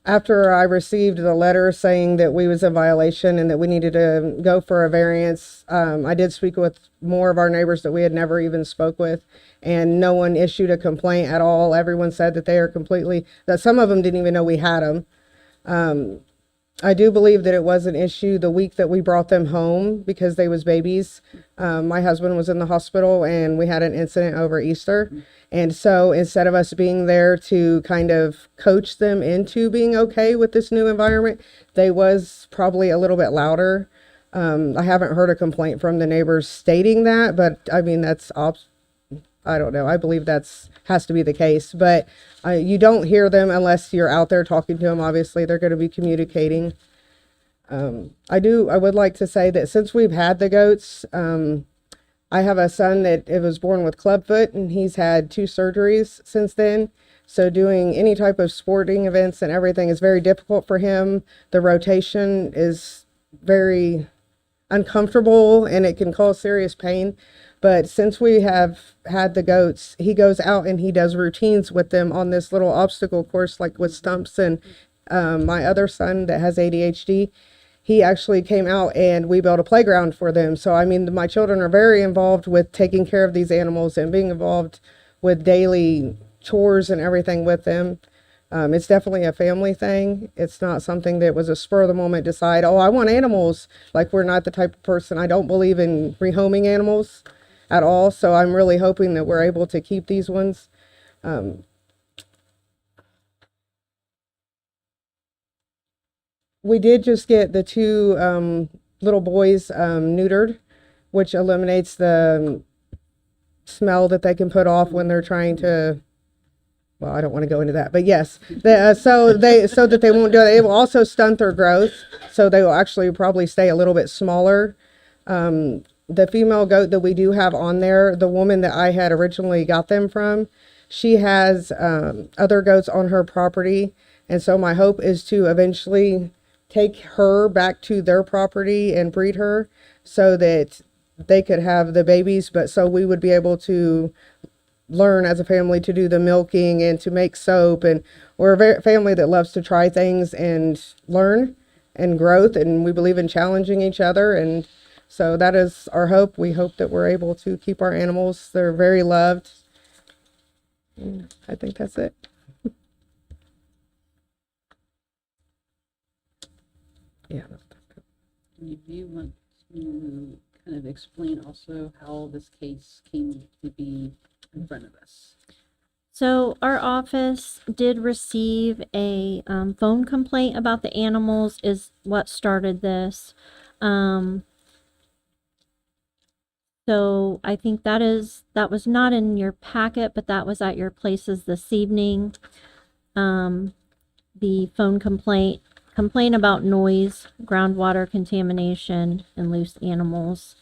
after I received the letter saying that we was in violation and that we needed to go for a variance, I did speak with more of our neighbors that we had never even spoke with. And no one issued a complaint at all. Everyone said that they are that some of them didn't even know we had them. I do believe that it was an issue the week that we brought them home because they was babies. My husband was in the hospital and we had an incident over Easter. And so instead of us being there to kind of coach them into being okay with this new environment, they was probably a little bit louder. I haven't heard a complaint from the neighbors stating that, but I mean, I don't know. I believe has to be the case, but you don't hear them unless you're out there talking to them. Obviously, they're going to be communicating. I would like to say that since we've had the goats, I have a son that it was born with clubfoot, and he's had 2 surgeries since then. So doing any type of sporting events and everything is very difficult for him. The rotation is very uncomfortable, and it can cause serious pain. But since we have had the goats, he goes out and he does routines with them on this little obstacle course, like with stumps. And my other son that has ADHD, he actually came out and we built a playground for them. So, I mean, my children are very involved with taking care of these animals and being involved with daily chores and everything with them. It's definitely a family thing. It's not something that was a spur of the moment decide, oh, I want animals. Like, we're not the type of person, I don't believe in rehoming animals at all. So I'm really hoping that we're able to keep these ones. We did just get the 2 little boys neutered, which eliminates the smell that they can put off when they're trying to, well, I don't want to go into that, but yes, so that they won't do it. It will also stunt their growth, so they will actually probably stay a little bit smaller. The female goat that we do have on there, the woman that I had originally got them from, she has other goats on her property. And so my hope is to eventually take her back to their property and breed her so that they could have the babies. But so we would be able to learn as a family to do the milking and to make soap. And we're a family that loves to try things and learn and growth. And we believe in challenging each other. And so that is our hope. We hope that we're able to keep our animals. They're very loved. And I think that's it. Yeah. If you want to kind of explain also how this case came to be in front of us. So our office did receive a phone complaint about the animals is what started this. So I think that was not in your packet, but that was at your places this evening. The phone complaint about noise, groundwater contamination, and loose animals.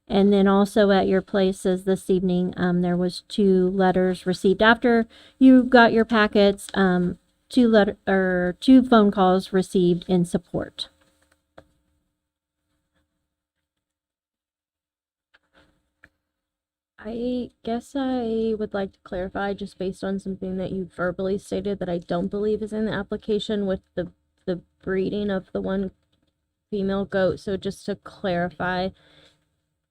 And then also at your places this evening, there was 2 letters received after you got your packets. 2 phone calls received in support. I guess I would like to clarify, just based on something that you verbally stated that I don't believe is in the application with the breeding of the 1 female goat. So just to clarify,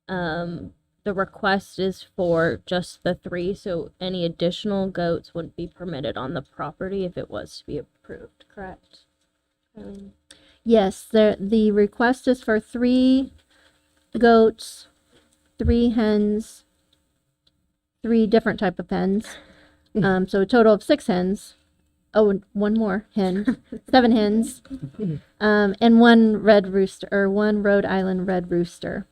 the request is for just the 3, so any additional goats wouldn't be permitted on the property if it was to be approved, correct? Yes, the request is for 3 goats, 3 hens, 3 different type of hens. So a total of 6 hens. Oh, and 1 more hen. 7 hens. And 1 red rooster, or 1 Rhode Island red rooster.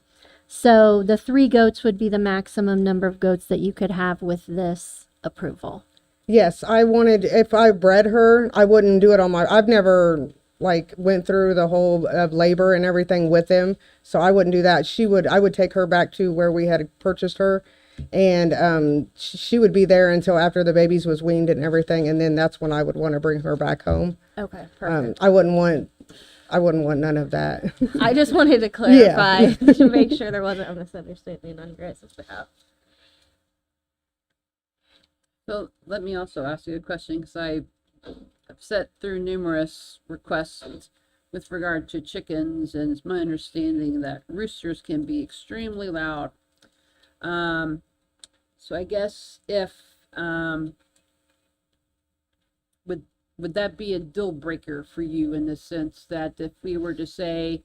So the 3 goats would be the maximum number of goats that you could have with this approval. Yes, I wanted, if I bred her, I wouldn't do it on I've never went through the whole of labor and everything with them. So I wouldn't do that. I would take her back to where we had purchased her. And she would be there until after the babies was weaned and everything, and then that's when I would want to bring her back home. Okay, perfect. I wouldn't want none of that. I just wanted to clarify to make sure there wasn't a misunderstanding on your guys' behalf. So let me also ask you a question, because I've sat through numerous requests with regard to chickens, and it's my understanding that roosters can be extremely loud. So I guess if, would that be a deal breaker for you in the sense that if we were to say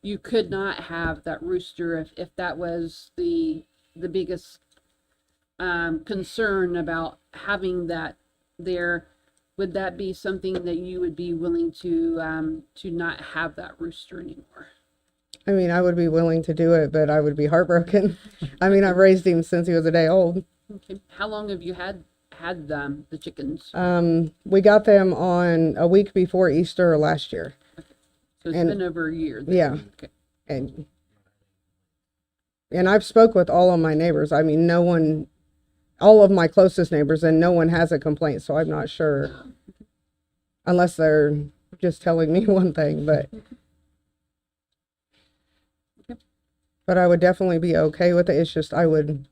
you could not have that rooster, if that was the biggest, concern about having that there, would that be something that you would be willing to not have that rooster anymore? I mean, I would be willing to do it, but I would be heartbroken. I mean, I've raised him since he was a day old. Okay. How long have you had the chickens? We got them on a week before Easter last year. So it's been over a year. Then. Yeah. Okay. And I've spoke with all of my neighbors. I mean, all of my closest neighbors, and no one has a complaint. So I'm not sure, unless they're just telling me one thing, but. But I would definitely be okay with it. It's just he would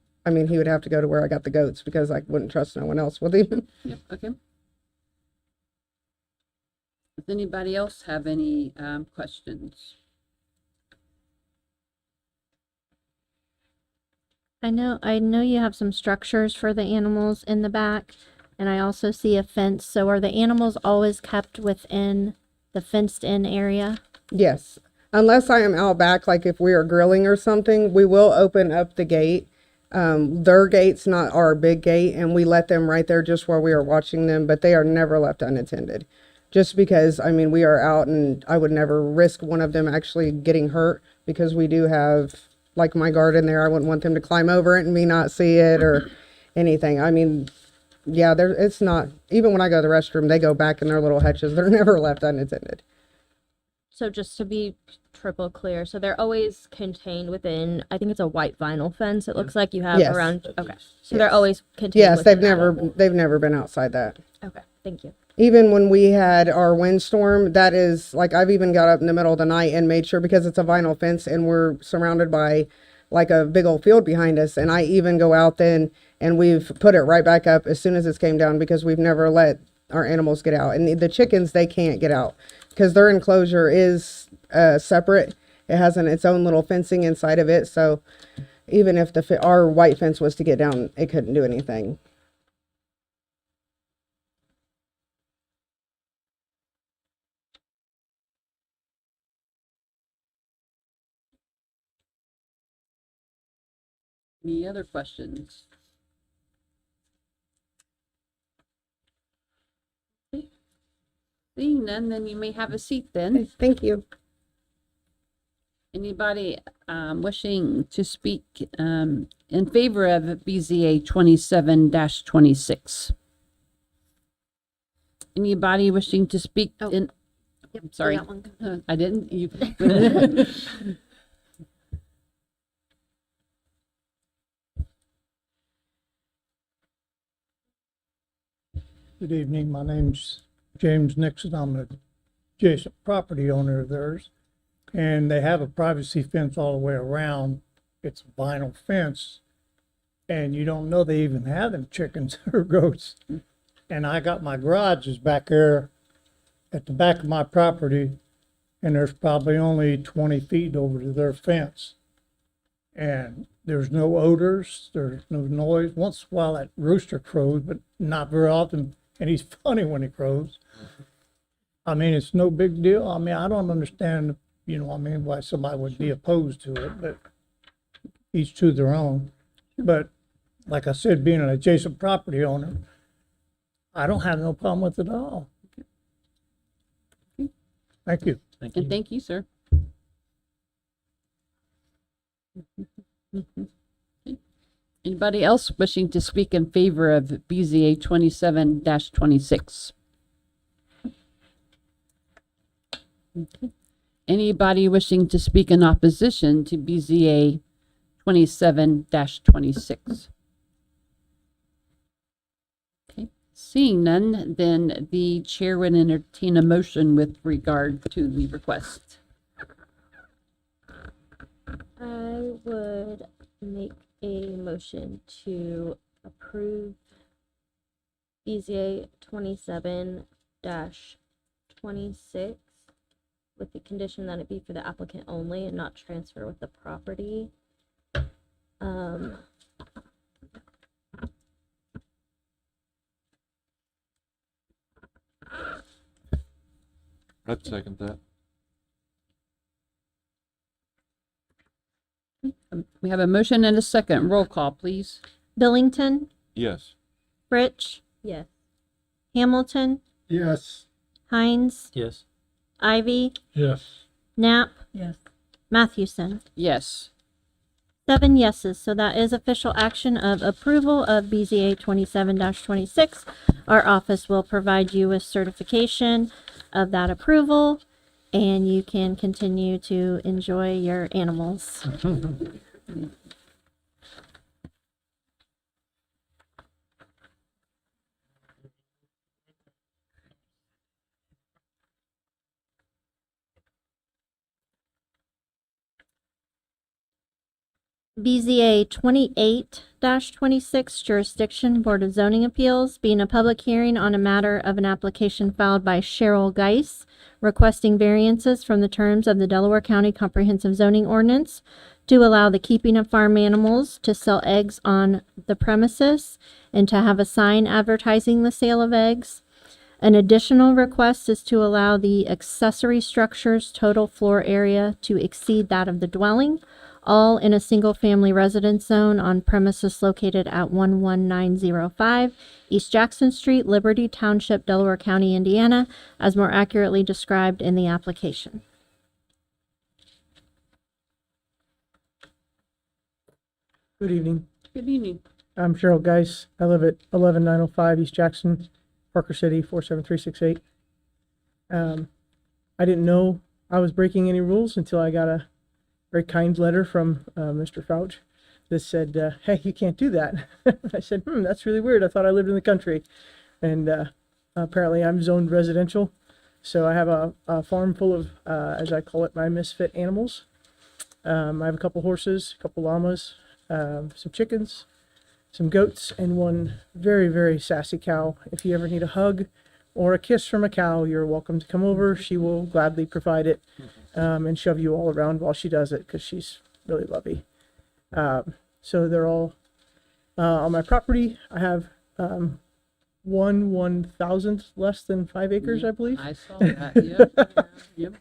have to go to where I got the goats because I wouldn't trust no one else with him. Yep. Okay. Does anybody else have any questions? I know you have some structures for the animals in the back, and I also see a fence. So are the animals always kept within the fenced-in area? Yes. Unless I am out back, like if we are grilling or something, we will open up the gate. Their gate's not our big gate, and we let them right there just while we are watching them, but they are never left unattended. Just because, we are out, and I would never risk one of them actually getting hurt, because we do have, like my garden there, I wouldn't want them to climb over it and me not see it or anything. Yeah, it's not, even when I go to the restroom, they go back in their little hutches. They're never left unattended. So just to be triple clear, so they're always contained within, I think it's a white vinyl fence. It looks like you have Yes. around. Okay. So Yes. they're always contained. Yes, within they've never been outside that. Okay. Thank you. Even when we had our windstorm, that is, like, I've even got up in the middle of the night and made sure, because it's a vinyl fence and we're surrounded by like a big old field behind us. And I even go out then and we've put it right back up as soon as it's came down because we've never let our animals get out. And the chickens, they can't get out because their enclosure is separate. It has its own little fencing inside of it. So even if our white fence was to get down, it couldn't do anything. Any other questions? Okay. Seeing none, then you may have a seat then. Thank you. Anybody wishing to speak in favor of BZA 27-26? Anybody wishing to speak in? Yep, Sorry, that one. I didn't. You. Good evening. My name's James Nixon. I'm an adjacent property owner of theirs. And they have a privacy fence all the way around. It's a vinyl fence. And you don't know they even have them chickens or goats. And I got my garages back there at the back of my property. And there's probably only 20 feet over to their fence. And there's no odors, there's no noise. Once in a while that rooster crows, but not very often. And he's funny when he crows. I mean, it's no big deal. I mean, I don't understand, why somebody would be opposed to it, but each to their own. But like I said, being an adjacent property owner, I don't have no problem with it at all. Thank you. Thank you. And thank you, sir. Anybody else wishing to speak in favor of BZA 27-26? Okay. Anybody wishing to speak in opposition to BZA 27-26? Okay. Seeing none, then the chair would entertain a motion with regard to the request. I would make a motion to approve BZA 27-26 with the condition that it be for the applicant only and not transfer with the property. I'd second that. We have a motion and a second. Roll call, please. Billington, Yes. Fritsch, Yes. Hamilton, Yes. Hines, Yes. Ivy, Yes. Knapp, Yes. Mathewson. Yes. 7 yeses, so that is official action of approval of BZA 27-26. Our office will provide you with certification of that approval, and you can continue to enjoy your animals. BZA 28-26 Jurisdiction Board of Zoning Appeals, being a public hearing on a matter of an application filed by Cheryl Geis requesting variances from the terms of the Delaware County Comprehensive Zoning Ordinance to allow the keeping of farm animals, to sell eggs on the premises, and to have a sign advertising the sale of eggs. An additional request is to allow the accessory structure's total floor area to exceed that of the dwelling, all in a single-family residence zone on premises located at 11905 East Jackson Street, Liberty Township, Delaware County, Indiana, as more accurately described in the application. Good evening. Good evening. I'm Cheryl Geis. I live at 11905 East Jackson, Parker City, 47368. I didn't know I was breaking any rules until I got a very kind letter from Mr. Fouch that said, hey, you can't do that. I said, that's really weird. I thought I lived in the country. And apparently I'm zoned residential. So I have a farm full of, as I call it, my misfit animals. I have a couple horses, a couple llamas, some chickens, some goats, and one very, very sassy cow. If you ever need a hug or a kiss from a cow, you're welcome to come over. She will gladly provide it, and shove you all around while she does it because she's really lovey. So they're all on my property. I have 1/1000th less than 5 acres, I believe. I saw that, yep.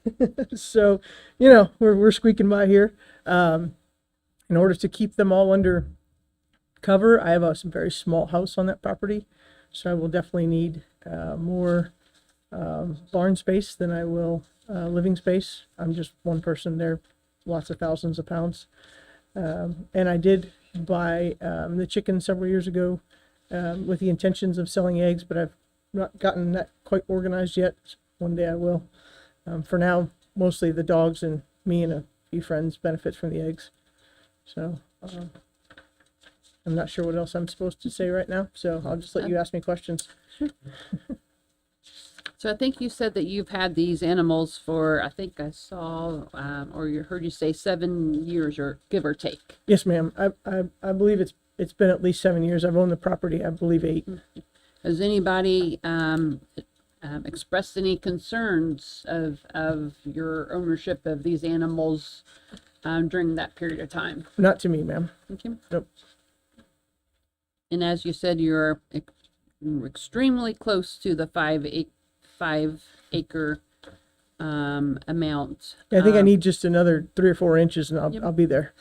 So, you know, we're squeaking by here. In order to keep them all under cover, I have a very small house on that property, so I will definitely need more barn space than I will living space. I'm just one person there, lots of thousands of pounds. And I did buy the chicken several years ago with the intentions of selling eggs, but I've not gotten that quite organized yet. One day I will. For now, mostly the dogs and me and a few friends benefit from the eggs. So I'm not sure what else I'm supposed to say right now, so I'll just let you ask me questions. So I think you said that you've had these animals for, I think I saw, or you heard you say 7 years, or give or take. Yes, ma'am. I believe it's been at least 7 years. I've owned the property, I believe 8. Has anybody expressed any concerns of your ownership of these animals during that period of time? Not to me, ma'am. Okay. Nope. And as you said, you're extremely close to the 5 acre amount. I think I need just another 3 or 4 inches, and Yep. I'll be there.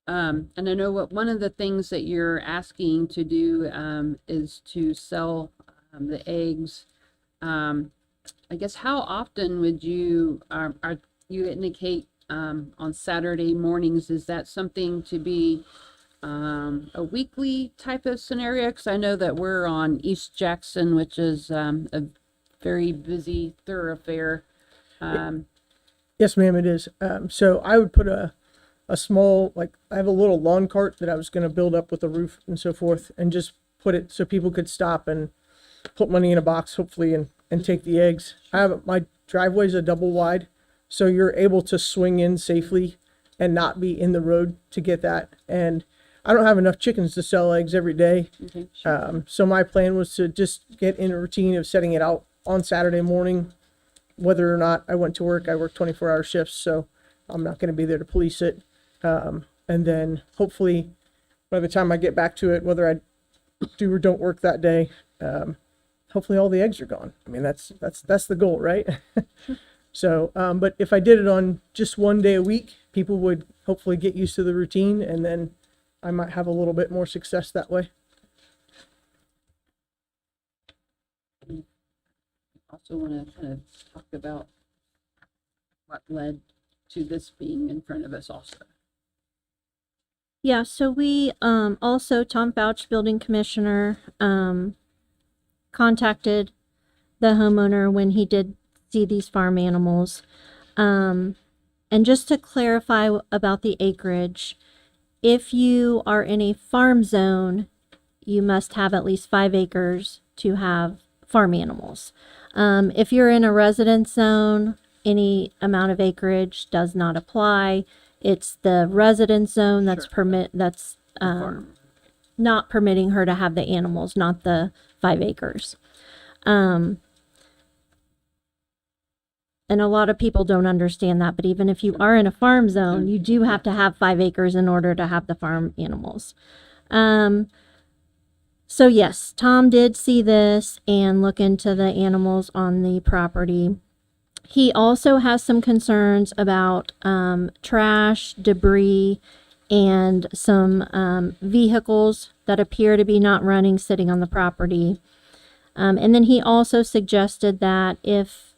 And I know what one of the things that you're asking to do is to sell the eggs. I guess how often would you you indicate on Saturday mornings? Is that something to be a weekly type of scenario? Because I know that we're on East Jackson, which is a very busy thoroughfare. Yes, ma'am, it is. So I would put a small, like, I have a little lawn cart that I was going to build up with a roof and so forth, and just put it so people could stop and put money in a box, hopefully, and take the eggs. My driveway's a double wide, so you're able to swing in safely and not be in the road to get that. And I don't have enough chickens to sell eggs every day. Okay. So my plan was to just get in a routine of setting it out on Saturday morning. Whether or not I went to work, I work 24-hour shifts, so I'm not going to be there to police it. And then hopefully by the time I get back to it, whether I do or don't work that day, hopefully all the eggs are gone. I mean, that's the goal, right? So, but if I did it on just one day a week, people would hopefully get used to the routine, and then I might have a little bit more success that way. Also want to kind of talk about what led to this being in front of us also. Yeah, so we also, Tom Fouch, building commissioner, contacted the homeowner when he did see these farm animals. And just to clarify about the acreage, if you are in a farm zone, you must have at least 5 acres to have farm animals. If you're in a residence zone, any amount of acreage does not apply. It's the residence zone that's not permitting her to have the animals, not the 5 acres. And a lot of people don't understand that, but even if you are in a farm zone, you do have to have 5 acres in order to have the farm animals. So yes, Tom did see this and look into the animals on the property. He also has some concerns about trash, debris, and some vehicles that appear to be not running sitting on the property. And then he also suggested that if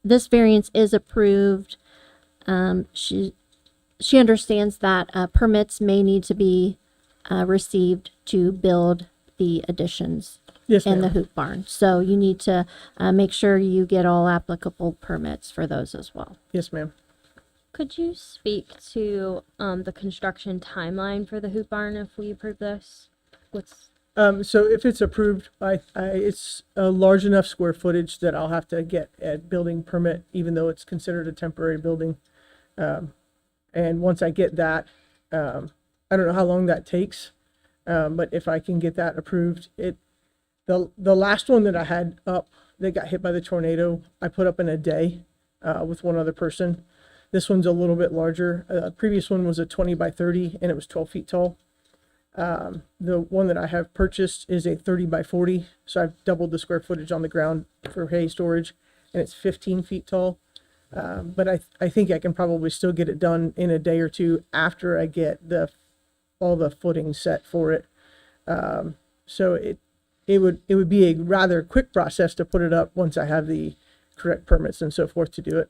this variance is approved, she understands that permits may need to be received to build the additions. Yes, in the ma'am. hoop barn. So you need to make sure you get all applicable permits for those as well. Yes, ma'am. Could you speak to the construction timeline for the hoop barn if we approve this? What's So if it's approved, it's a large enough square footage that I'll have to get a building permit, even though it's considered a temporary building. And once I get that, I don't know how long that takes, but if I can get that approved, the last one that I had up that got hit by the tornado, I put up in a day with one other person. This one's a little bit larger. Previous one was a 20 by 30 and it was 12 feet tall. The one that I have purchased is a 30 by 40, so I've doubled the square footage on the ground for hay storage, and it's 15 feet tall. But I think I can probably still get it done in a day or two after I get all the footing set for it. So it would be a rather quick process to put it up once I have the correct permits and so forth to do it.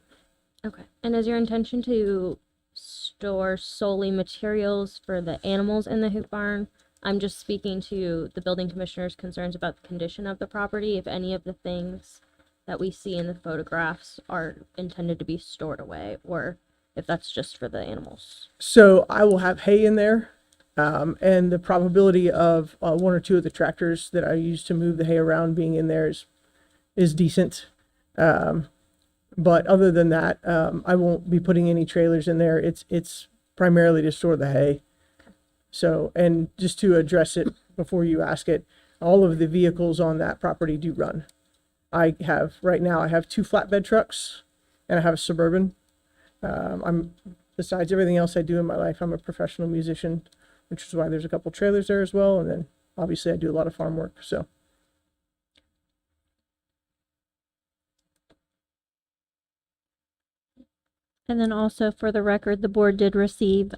Okay. And is your intention to store solely materials for the animals in the hoop barn? I'm just speaking to the building commissioner's concerns about the condition of the property, if any of the things that we see in the photographs are intended to be stored away, or if that's just for the animals. So I will have hay in there, and the probability of one or two of the tractors that I use to move the hay around being in there is decent. But other than that, I won't be putting any trailers in there. It's primarily to store the hay. So, and just to address it before you ask it, all of the vehicles on that property do run. Right now I have 2 flatbed trucks and I have a Suburban. Besides everything else I do in my life, I'm a professional musician, which is why there's a couple trailers there as well. And then obviously I do a lot of farm work, so. And then also for the record, the board did receive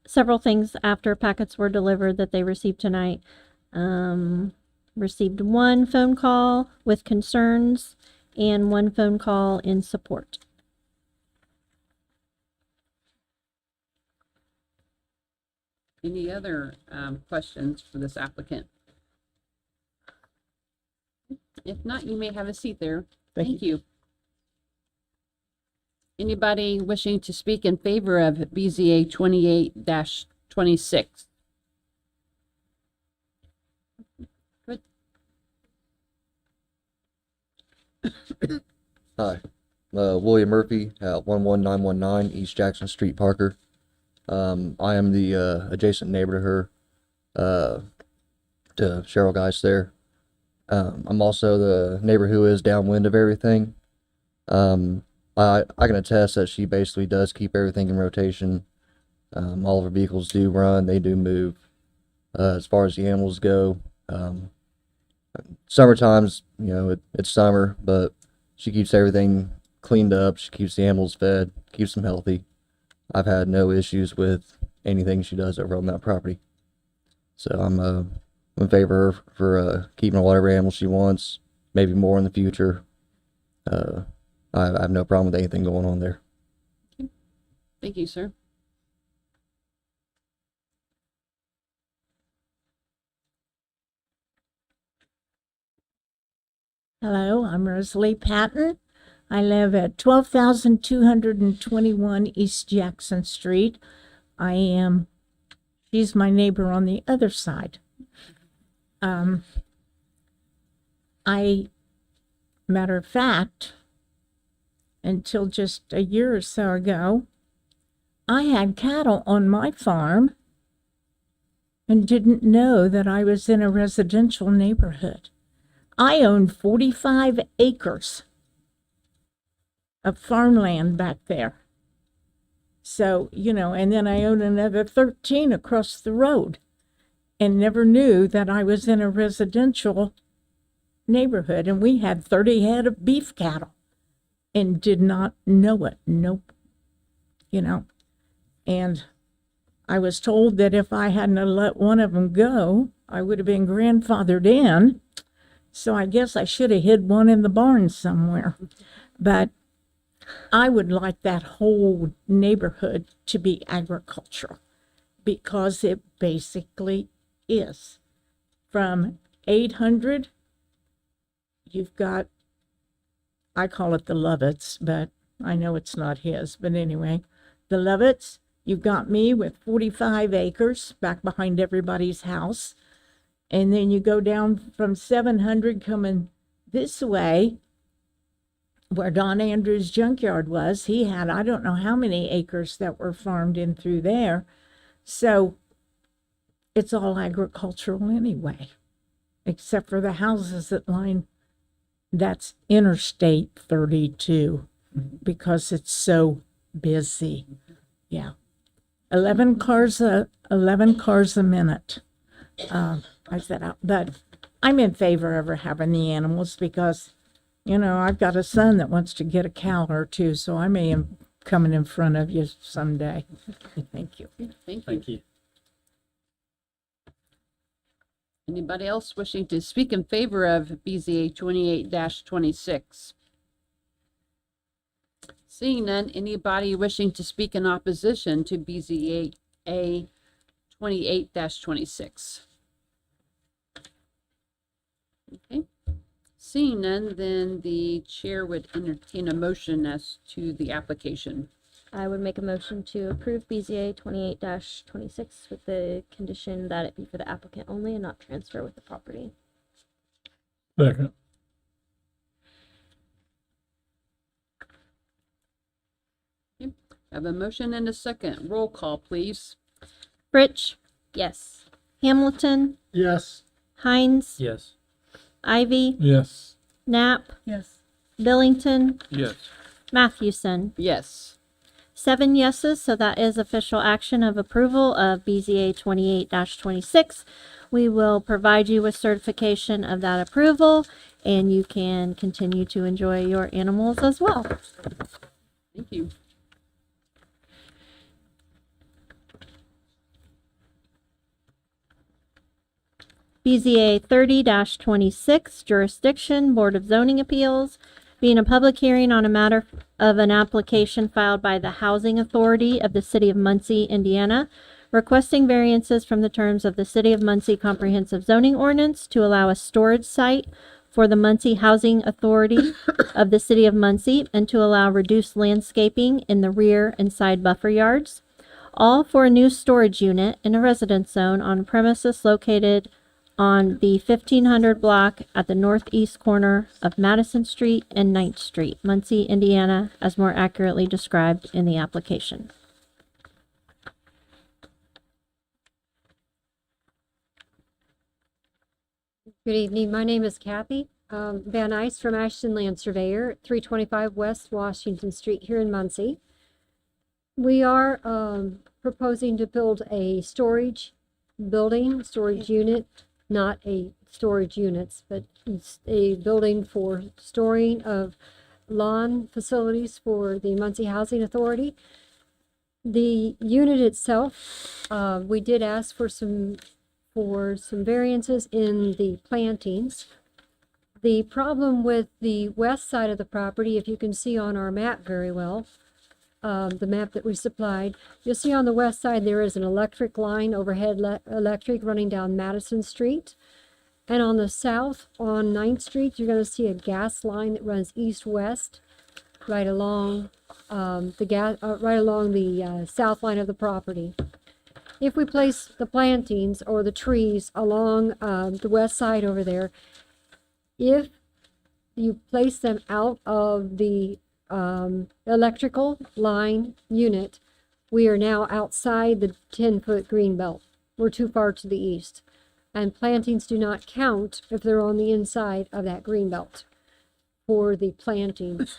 several things after packets were delivered that they received tonight. Received 1 phone call with concerns and 1 phone call in support. Any other questions for this applicant? If not, you may have a seat there. Thank you. Anybody wishing to speak in favor of BZA 28-26? Good. Hi, William Murphy at 11919 East Jackson Street, Parker. I am the adjacent neighbor to her, to Cheryl Geist there. I'm also the neighbor who is downwind of everything. I can attest that she basically does keep everything in rotation. All of her vehicles do run, they do move. As far as the animals go, summertimes, it's summer, but she keeps everything cleaned up. She keeps the animals fed, keeps them healthy. I've had no issues with anything she does over on that property. So I'm in favor of her for keeping whatever animal she wants, maybe more in the future. I have no problem with anything going on there. Okay. Thank you, sir. Hello, I'm Rosalie Patton. I live at 12,221 East Jackson Street. She's my neighbor on the other side. Matter of fact, until just a year or so ago, I had cattle on my farm and didn't know that I was in a residential neighborhood. I owned 45 acres of farmland back there. So, and then I owned another 13 across the road and never knew that I was in a residential neighborhood. And we had 30 head of beef cattle and did not know it. Nope. And I was told that if I hadn't let one of them go, I would have been grandfathered in. So I guess I should have hid one in the barn somewhere. But I would like that whole neighborhood to be agricultural because it basically is. From 800, you've got, I call it the Lovitz, but I know it's not his. But anyway, the Lovitz, You've got me with 45 acres back behind everybody's house. And then you go down from 700 coming this way, where Don Andrews' junkyard was. He had, I don't know how many acres that were farmed in through there. So it's all agricultural anyway, except for the houses that line, that's Interstate 32, because it's so busy. Yeah. 11 cars a minute. I said, but I'm in favor of her having the animals because, you know, I've got a son that wants to get a cow or two, so I may am coming in front of you someday. Thank you. Thank you. Anybody else wishing to speak in favor of BZA 28-26? Seeing none, anybody wishing to speak in opposition to BZA 28-26? Okay. Seeing none, then the chair would entertain a motion as to the application. I would make a motion to approve BZA 28-26 with the condition that it be for the applicant only and not transfer with the property. Second. Okay. I have a motion and a second. Roll call, please. Fritsch, Yes. Hamilton, Yes. Hines, Yes. Ivy, Yes. Knapp, Yes. Billington, Yes. Mathewson. Yes. 7 yeses, so that is official action of approval of BZA 28-26. We will provide you with certification of that approval, and you can continue to enjoy your animals as well. Thank you. BZA 30-26, Jurisdiction, Board of Zoning Appeals, being a public hearing on a matter of an application filed by the Housing Authority of the City of Muncie, Indiana, requesting variances from the terms of the City of Muncie Comprehensive Zoning Ordinance to allow a storage site for the Muncie Housing Authority of the City of Muncie and to allow reduced landscaping in the rear and side buffer yards, all for a new storage unit in a residence zone on premises located on the 1500 block at the northeast corner of Madison Street and 9th Street, Muncie, Indiana, as more accurately described in the application. Good evening. My name is Kathy Van Ice from Ashton Land Surveyor, 325 West Washington Street here in Muncie. We are proposing to build a storage unit, not a storage units, but it's a building for storing of lawn facilities for the Muncie Housing Authority. The unit itself, we did ask for some variances in the plantings. The problem with the west side of the property, if you can see on our map very well, the map that we supplied, you'll see on the west side there is an electric line, overhead electric running down Madison Street. And on the south, on 9th Street, you're going to see a gas line that runs east-west right along the south line of the property. If we place the plantings or the trees along the west side over there, if you place them out of the electrical line unit, we are now outside the 10-foot green belt. We're too far to the east. And plantings do not count if they're on the inside of that green belt for the plantings.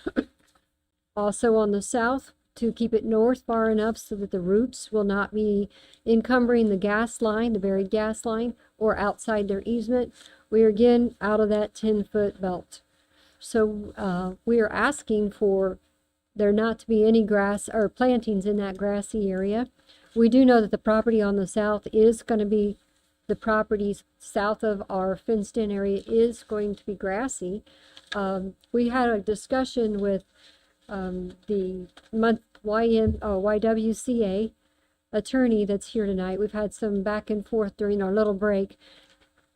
Also on the south, to keep it north far enough so that the roots will not be encumbering the gas line, the buried gas line, or outside their easement, we are again out of that 10-foot belt. So we are asking for there not to be any grass or plantings in that grassy area. We do know that the property on the south is going to be, the properties south of our fenced-in area is going to be grassy. We had a discussion with the YWCA attorney that's here tonight. We've had some back and forth during our little break.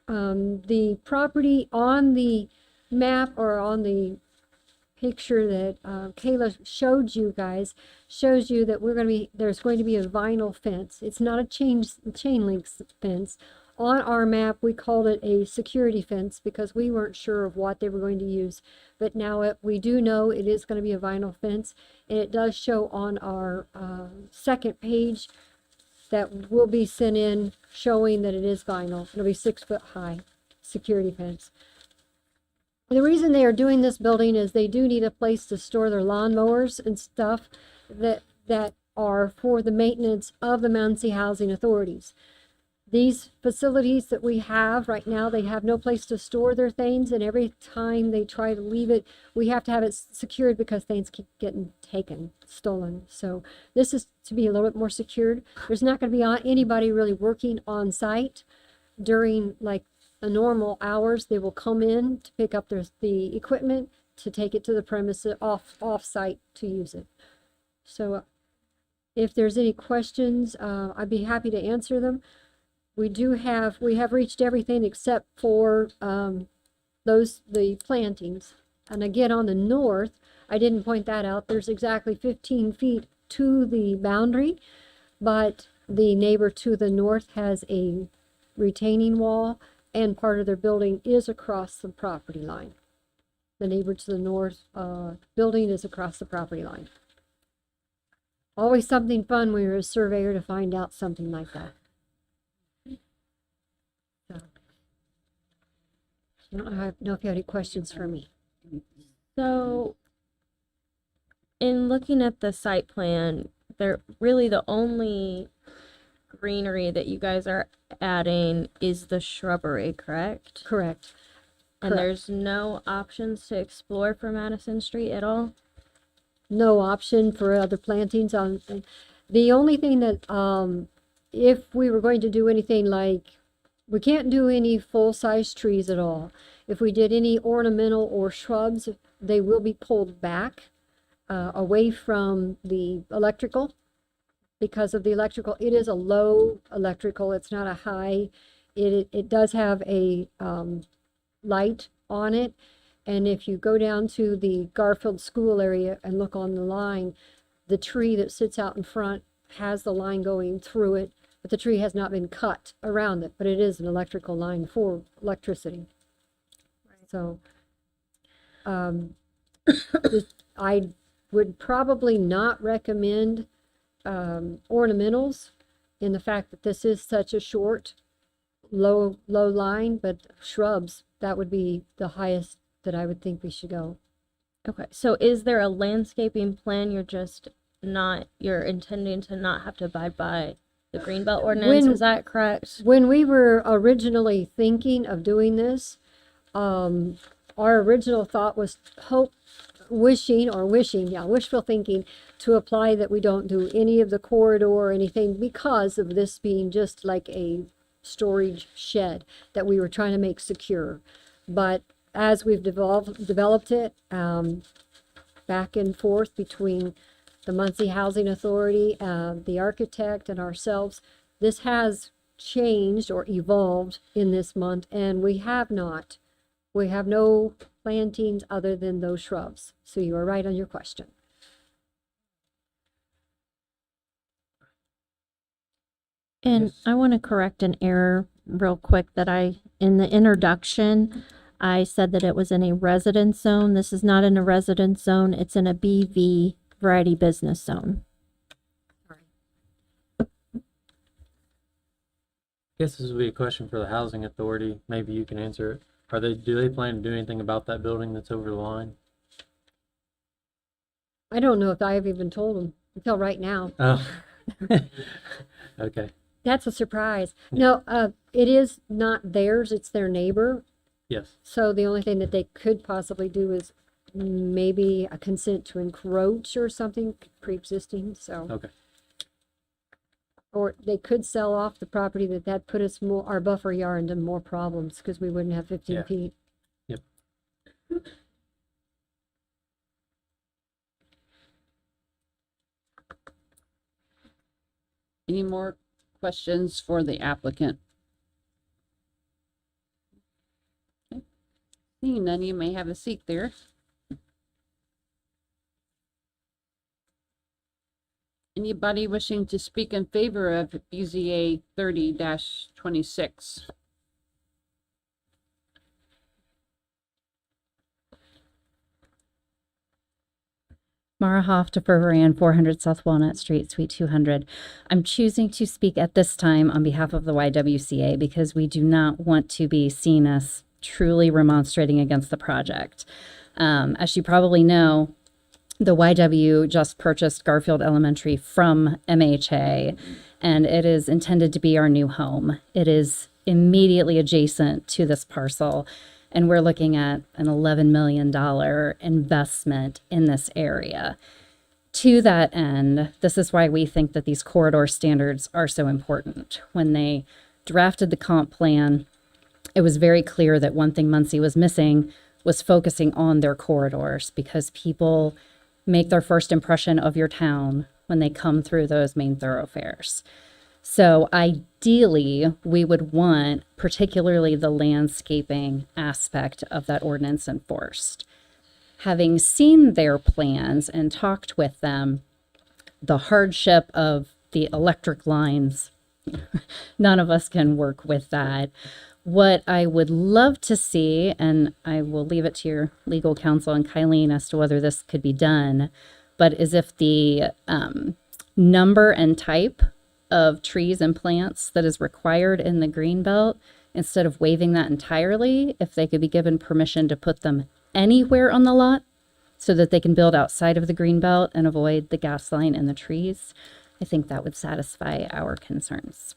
The property on the map or on the picture that Kayla showed you guys shows you that there's going to be a vinyl fence. It's not a chain link fence. On our map, we called it a security fence because we weren't sure of what they were going to use. But now we do know it is going to be a vinyl fence, and it does show on our second page that will be sent in showing that it is vinyl. It'll be 6 foot high security fence. The reason they are doing this building is they do need a place to store their lawnmowers and stuff that are for the maintenance of the Muncie Housing Authorities. These facilities that we have right now, they have no place to store their things, and every time they try to leave it, we have to have it secured because things keep getting taken, stolen. So this is to be a little bit more secured. There's not going to be anybody really working on site during like the normal hours. They will come in to pick up the equipment to take it to the premises off site to use it. So if there's any questions, I'd be happy to answer them. We have reached everything except for the plantings. And again, on the north, I didn't point that out. There's exactly 15 feet to the boundary, but the neighbor to the north has a retaining wall, and part of their building is across the property line. The neighbor to the north building is across the property line. Always something fun when you're a surveyor to find out something like that. So, I don't know if you have any questions for me. So, in looking at the site plan, they're really the only greenery that you guys are adding is the shrubbery, correct? Correct. And Correct. there's no options to explore for Madison Street at all? No option for other plantings on. The only thing that, if we were going to do anything like, we can't do any full-size trees at all. If we did any ornamental or shrubs, they will be pulled back away from the electrical. Because of the electrical, it is a low electrical, it's not a high. It does have a light on it. And if you go down to the Garfield School area and look on the line, the tree that sits out in front has the line going through it, but the tree has not been cut around it, but it is an electrical line for electricity. So, I would probably not recommend ornamentals in the fact that this is such a short, low line, but shrubs, that would be the highest that I would think we should go. Okay, so is there a landscaping plan you're intending to not have to abide by the Greenbelt ordinance, is that correct? When we were originally thinking of doing this, our original thought was wishful thinking to apply that we don't do any of the corridor or anything because of this being just like a storage shed that we were trying to make secure. But as we've developed it, back and forth between the Muncie Housing Authority, the architect, and ourselves, this has changed or evolved in this month, and we have no plantings other than those shrubs. So you are right on your question. And I want to correct an error real quick in the introduction, I said that it was in a residence zone. This is not in a residence zone. It's in a BV variety business zone. I guess this would be a question for the housing authority. Maybe you can answer it. Do they plan to do anything about that building that's over the line? I don't know if I have even told them until right now. Oh, okay. That's a surprise. No, it is not theirs. It's their neighbor. Yes. So the only thing that they could possibly do is maybe a consent to encroach or something pre-existing, so. Okay. Or they could sell off the property that put us our buffer yard into more problems because we wouldn't have 15 feet. Yep. Any more questions for the applicant? Okay. Seeing none, you may have a seat there. Anybody wishing to speak in favor of BZA 30-26? Mara Hoff, Ferveran, 400 South Walnut Street, Suite 200. I'm choosing to speak at this time on behalf of the YWCA because we do not want to be seen as truly remonstrating against the project. As you probably know, the YW just purchased Garfield Elementary from MHA, and it is intended to be our new home. It is immediately adjacent to this parcel, and we're looking at an $11 million investment in this area. To that end, this is why we think that these corridor standards are so important. When they drafted the comp plan, it was very clear that one thing Muncie was missing was focusing on their corridors, because people make their first impression of your town when they come through those main thoroughfares. So ideally, we would want particularly the landscaping aspect of that ordinance enforced. Having seen their plans and talked with them, the hardship of the electric lines, none of us can work with that. What I would love to see, and I will leave it to your legal counsel and Kylene as to whether this could be done, but is if the number and type of trees and plants that is required in the green belt, instead of waiving that entirely, if they could be given permission to put them anywhere on the lot so that they can build outside of the green belt and avoid the gas line and the trees, I think that would satisfy our concerns.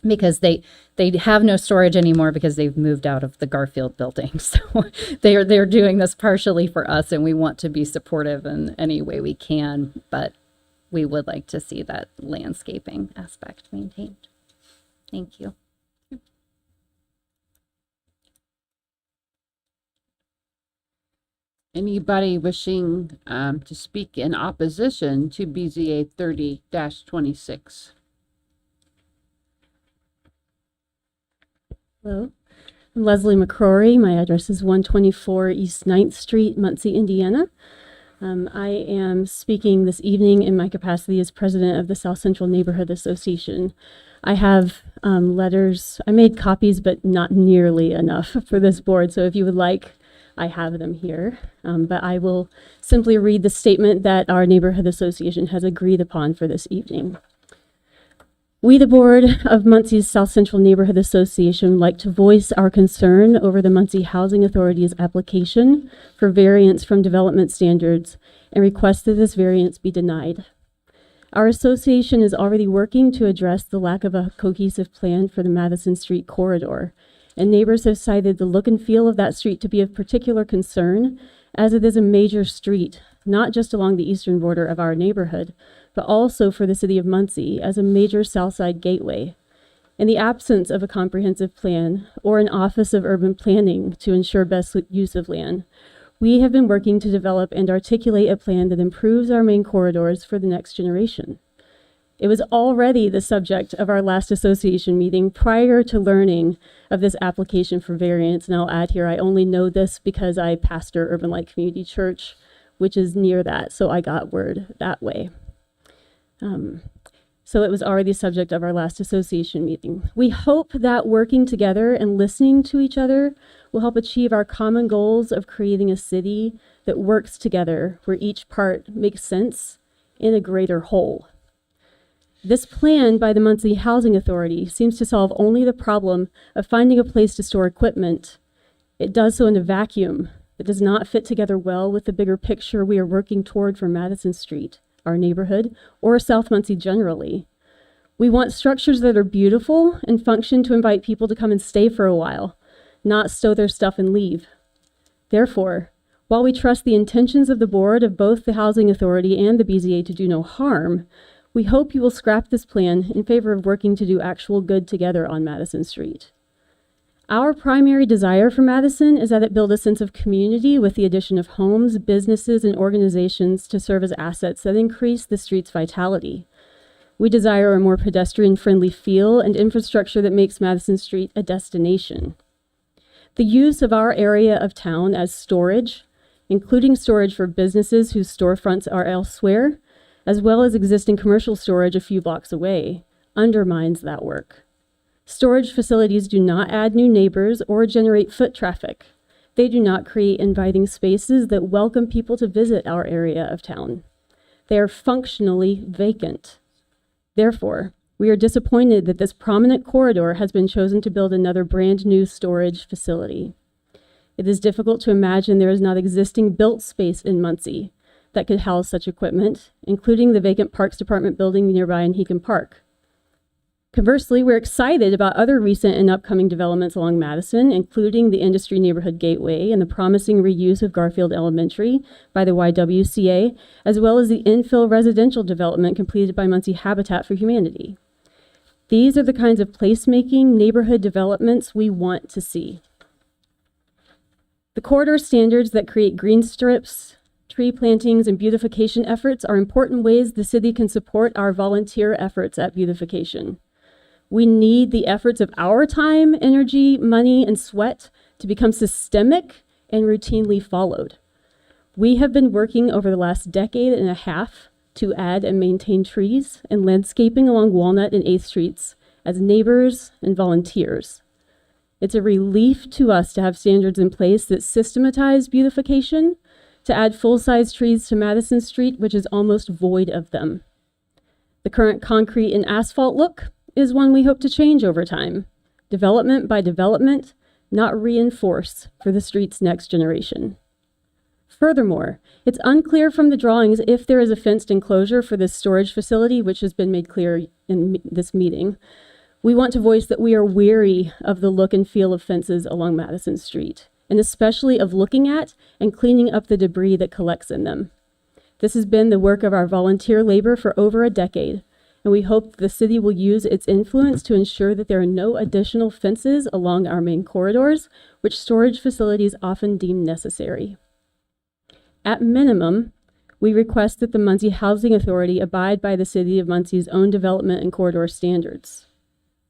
Because they have no storage anymore because they've moved out of the Garfield building. So they're doing this partially for us, and we want to be supportive in any way we can, but we would like to see that landscaping aspect maintained. Thank you. Anybody wishing to speak in opposition to BZA 30-26? Hello, I'm Leslie McCrory. My address is 124 East 9th Street, Muncie, Indiana. I am speaking this evening in my capacity as president of the South Central Neighborhood Association. I have letters. I made copies, but not nearly enough for this board. So if you would like, I have them here. But I will simply read the statement that our neighborhood association has agreed upon for this evening. We, the board of Muncie's South Central Neighborhood Association, would like to voice our concern over the Muncie Housing Authority's application for variance from development standards and request that this variance be denied. Our association is already working to address the lack of a cohesive plan for the Madison Street corridor, and neighbors have cited the look and feel of that street to be of particular concern, as it is a major street, not just along the eastern border of our neighborhood, but also for the city of Muncie as a major Southside gateway. In the absence of a comprehensive plan or an Office of Urban Planning to ensure best use of land, we have been working to develop and articulate a plan that improves our main corridors for the next generation. It was already the subject of our last association meeting prior to learning of this application for variance. And I'll add here, I only know this because I pastor Urban Light Community Church, which is near that, so I got word that way. So it was already the subject of our last association meeting. We hope that working together and listening to each other will help achieve our common goals of creating a city that works together, where each part makes sense in a greater whole. This plan by the Muncie Housing Authority seems to solve only the problem of finding a place to store equipment. It does so in a vacuum that does not fit together well with the bigger picture we are working toward for Madison Street, our neighborhood, or South Muncie generally. We want structures that are beautiful and function to invite people to come and stay for a while, not stow their stuff and leave. Therefore, while we trust the intentions of the board of both the Housing Authority and the BZA to do no harm, we hope you will scrap this plan in favor of working to do actual good together on Madison Street. Our primary desire for Madison is that it build a sense of community with the addition of homes, businesses, and organizations to serve as assets that increase the street's vitality. We desire a more pedestrian-friendly feel and infrastructure that makes Madison Street a destination. The use of our area of town as storage, including storage for businesses whose storefronts are elsewhere, as well as existing commercial storage a few blocks away, undermines that work. Storage facilities do not add new neighbors or generate foot traffic. They do not create inviting spaces that welcome people to visit our area of town. They are functionally vacant. Therefore, we are disappointed that this prominent corridor has been chosen to build another brand new storage facility. It is difficult to imagine there is not existing built space in Muncie that could house such equipment, including the vacant Parks Department building nearby in Heacon Park. Conversely, we're excited about other recent and upcoming developments along Madison, including the Industry Neighborhood Gateway and the promising reuse of Garfield Elementary by the YWCA, as well as the infill residential development completed by Muncie Habitat for Humanity. These are the kinds of placemaking neighborhood developments we want to see. The corridor standards that create green strips, tree plantings, and beautification efforts are important ways the city can support our volunteer efforts at beautification. We need the efforts of our time, energy, money, and sweat to become systemic and routinely followed. We have been working over the last decade and a half to add and maintain trees and landscaping along Walnut and 8th Streets as neighbors and volunteers. It's a relief to us to have standards in place that systematize beautification, to add full-size trees to Madison Street, which is almost void of them. The current concrete and asphalt look is one we hope to change over time. Development by development, not reinforce for the street's next generation. Furthermore, it's unclear from the drawings if there is a fenced enclosure for this storage facility, which has been made clear in this meeting. We want to voice that we are weary of the look and feel of fences along Madison Street, and especially of looking at and cleaning up the debris that collects in them. This has been the work of our volunteer labor for over a decade, and we hope the city will use its influence to ensure that there are no additional fences along our main corridors, which storage facilities often deem necessary. At minimum, we request that the Muncie Housing Authority abide by the City of Muncie's own development and corridor standards.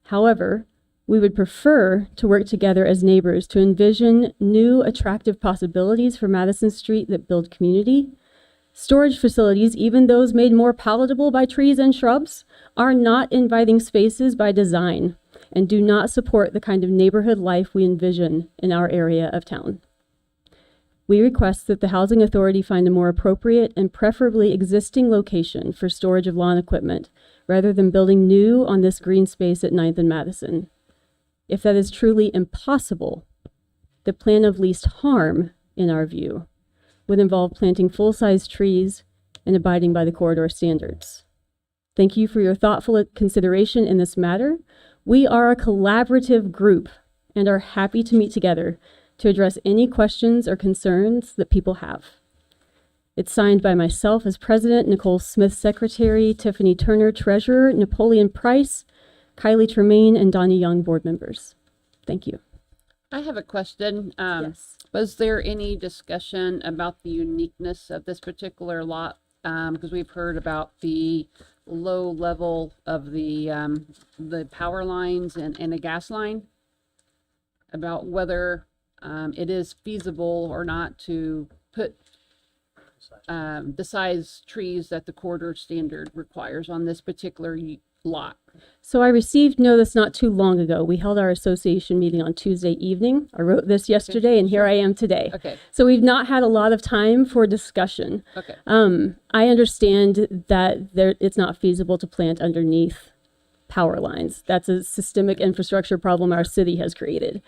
However, we would prefer to work together as neighbors to envision new attractive possibilities for Madison Street that build community. Storage facilities, even those made more palatable by trees and shrubs, are not inviting spaces by design and do not support the kind of neighborhood life we envision in our area of town. We request that the Housing Authority find a more appropriate and preferably existing location for storage of lawn equipment rather than building new on this green space at 9th and Madison. If that is truly impossible, the plan of least harm, in our view, would involve planting full-size trees and abiding by the corridor standards. Thank you for your thoughtful consideration in this matter. We are a collaborative group and are happy to meet together to address any questions or concerns that people have. It's signed by myself as president, Nicole Smith, secretary, Tiffany Turner, treasurer, Napoleon Price, Kylie Tremaine, and Donnie Young, board members. Thank you. I have a question. Yes. Was there any discussion about the uniqueness of this particular lot? Because we've heard about the low level of the power lines and a gas line, about whether it is feasible or not to put the size trees that the corridor standard requires on this particular lot. So I received notice not too long ago. We held our association meeting on Tuesday evening. I wrote this yesterday, and here I am today. Okay. So we've not had a lot of time for discussion. Okay. I understand that it's not feasible to plant underneath power lines. That's a systemic infrastructure problem our city has created.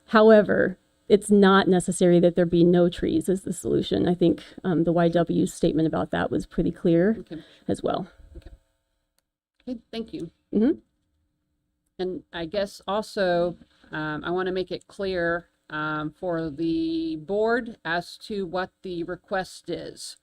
However, it's not necessary that there be no trees as the solution. I think the YW statement about that was pretty clear as well. Okay, thank you. Mm-hmm. And I guess also, I want to make it clear for the board as to what the request is.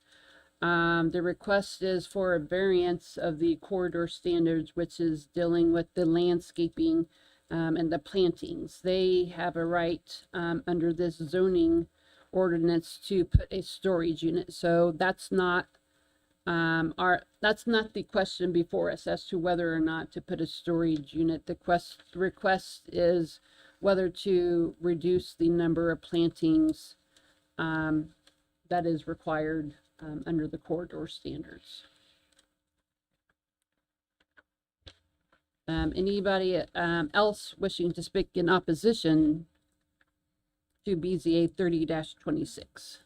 The request is for a variance of the corridor standards, which is dealing with the landscaping and the plantings. They have a right under this zoning ordinance to put a storage unit. So that's not the question before us as to whether or not to put a storage unit. The request is whether to reduce the number of plantings that is required under the corridor standards. Anybody else wishing to speak in opposition to BZA 30-26?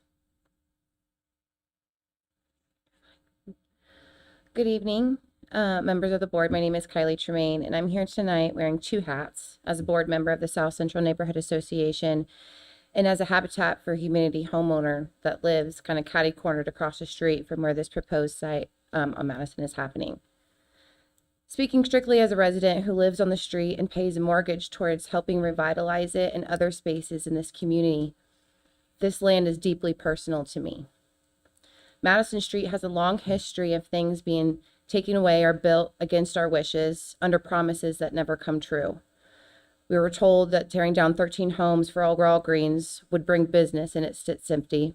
Good evening, members of the board. My name is Kylie Tremaine, and I'm here tonight wearing two hats as a board member of the South Central Neighborhood Association and as a Habitat for Humanity homeowner that lives kind of catty-cornered across the street from where this proposed site on Madison is happening. Speaking strictly as a resident who lives on the street and pays a mortgage towards helping revitalize it and other spaces in this community, this land is deeply personal to me. Madison Street has a long history of things being taken away or built against our wishes under promises that never come true. We were told that tearing down 13 homes for Walgreens would bring business, and it sits empty.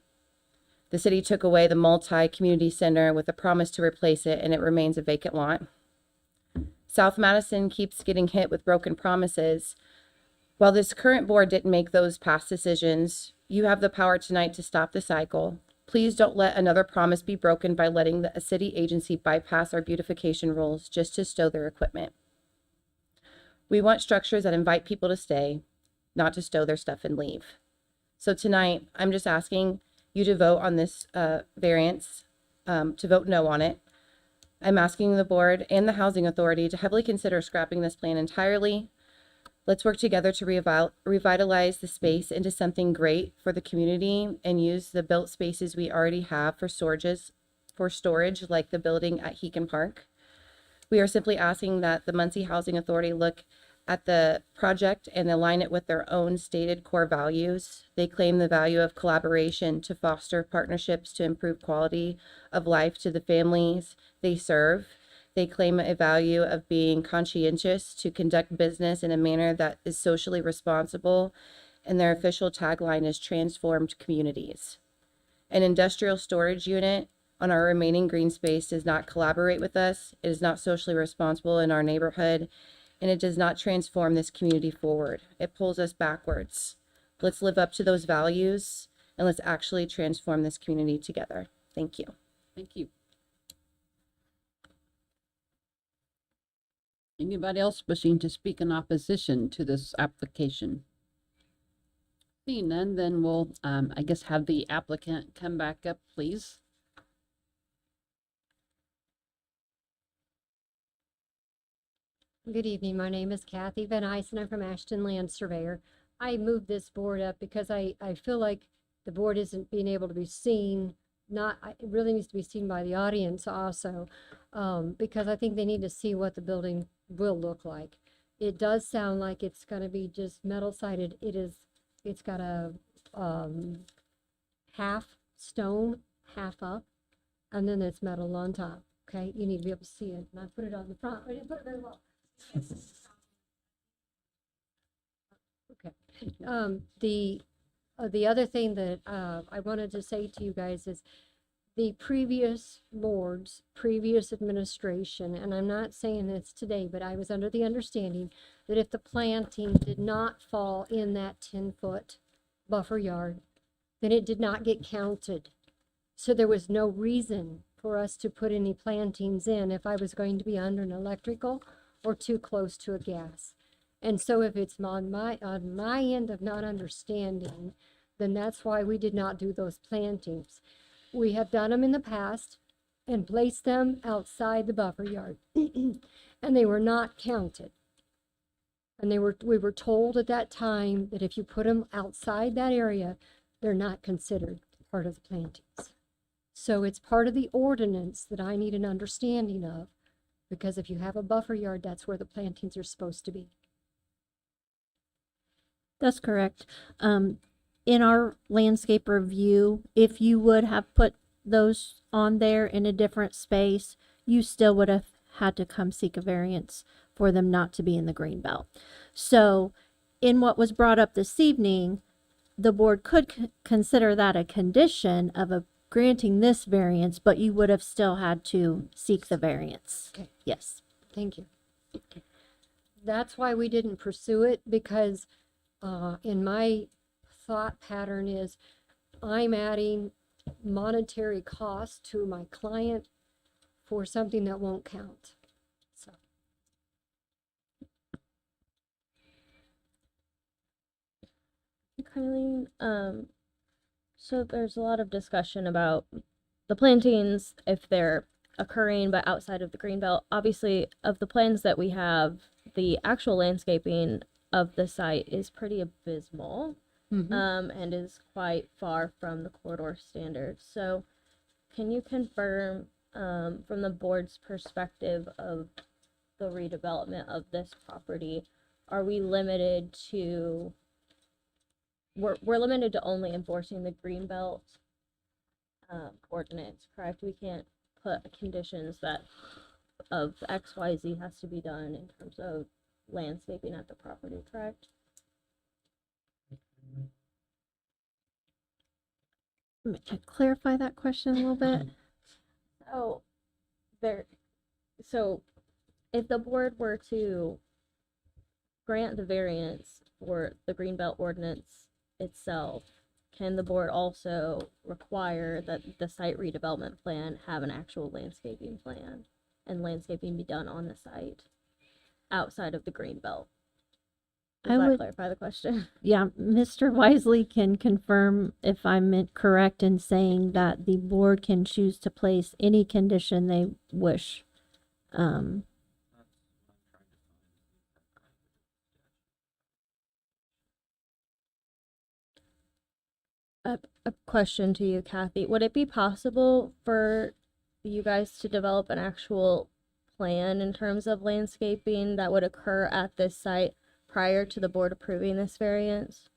The city took away the multi-community center with a promise to replace it, and it remains a vacant lot. South Madison keeps getting hit with broken promises. While this current board didn't make those past decisions, you have the power tonight to stop the cycle. Please don't let another promise be broken by letting a city agency bypass our beautification rules just to stow their equipment. We want structures that invite people to stay, not to stow their stuff and leave. So tonight, I'm just asking you to vote on this variance, to vote no on it. I'm asking the board and the housing authority to heavily consider scrapping this plan entirely. Let's work together to revitalize the space into something great for the community and use the built spaces we already have for storage like the building at Heacon Park. We are simply asking that the Muncie Housing Authority look at the project and align it with their own stated core values. They claim the value of collaboration to foster partnerships to improve quality of life to the families they serve. They claim a value of being conscientious to conduct business in a manner that is socially responsible, and their official tagline is transformed communities. An industrial storage unit on our remaining green space does not collaborate with us, it is not socially responsible in our neighborhood, and it does not transform this community forward. It pulls us backwards. Let's live up to those values, and let's actually transform this community together. Thank you. Thank you. Anybody else wishing to speak in opposition to this application? Seeing none, then we'll, I guess, have the applicant come back up, please. Good evening. My name is Kathy Van Eisen. I'm from Ashton Land Surveyor. I moved this board up because I feel like the board isn't being able to be seen. It really needs to be seen by the audience also, because I think they need to see what the building will look like. It does sound like it's going to be just metal sided. It's got a half stone, half up, and then it's metal on top. Okay, you need to be able to see it. And I put it on the front. I didn't put it very well. Okay. The other thing that I wanted to say to you guys is the previous boards, previous administration, and I'm not saying this today, but I was under the understanding that if the planting did not fall in that 10-foot buffer yard, then it did not get counted. So there was no reason for us to put any plantings in if I was going to be under an electrical or too close to a gas. And so if it's on my end of not understanding, then that's why we did not do those plantings. We have done them in the past and placed them outside the buffer yard and they were not counted. And we were told at that time that if you put them outside that area, they're not considered part of the plantings. So it's part of the ordinance that I need an understanding of, because if you have a buffer yard, that's where the plantings are supposed to be. That's correct. In our landscape review, if you would have put those on there in a different space, you still would have had to come seek a variance for them not to be in the green belt. So in what was brought up this evening, the board could consider that a condition of granting this variance, but you would have still had to seek the variance. Okay. Yes. Thank you. That's why we didn't pursue it, because in my thought pattern is I'm adding monetary cost to my client for something that won't count. So Kylie, so there's a lot of discussion about the plantings, if they're occurring, but outside of the green belt. Obviously, of the plans that we have, the actual landscaping of the site is pretty abysmal, and is quite far from the corridor standards. So, can you confirm, from the board's perspective of the redevelopment of this property, are we limited to? We're limited to only enforcing the greenbelt ordinance, correct? We can't put conditions that of XYZ has to be done in terms of landscaping at the property, correct? To clarify that question a little bit. So so if the board were to grant the variance for the greenbelt ordinance itself, can the board also require that the site redevelopment plan have an actual landscaping plan and landscaping be done on the site outside of the greenbelt? Does I that would- clarify the question? Yeah, Mr. Wisely can confirm if I'm correct in saying that the board can choose to place any condition they wish. A question to you, Kathy. Would it be possible for you guys to develop an actual plan in terms of landscaping that would occur at this site prior to the board approving this variance?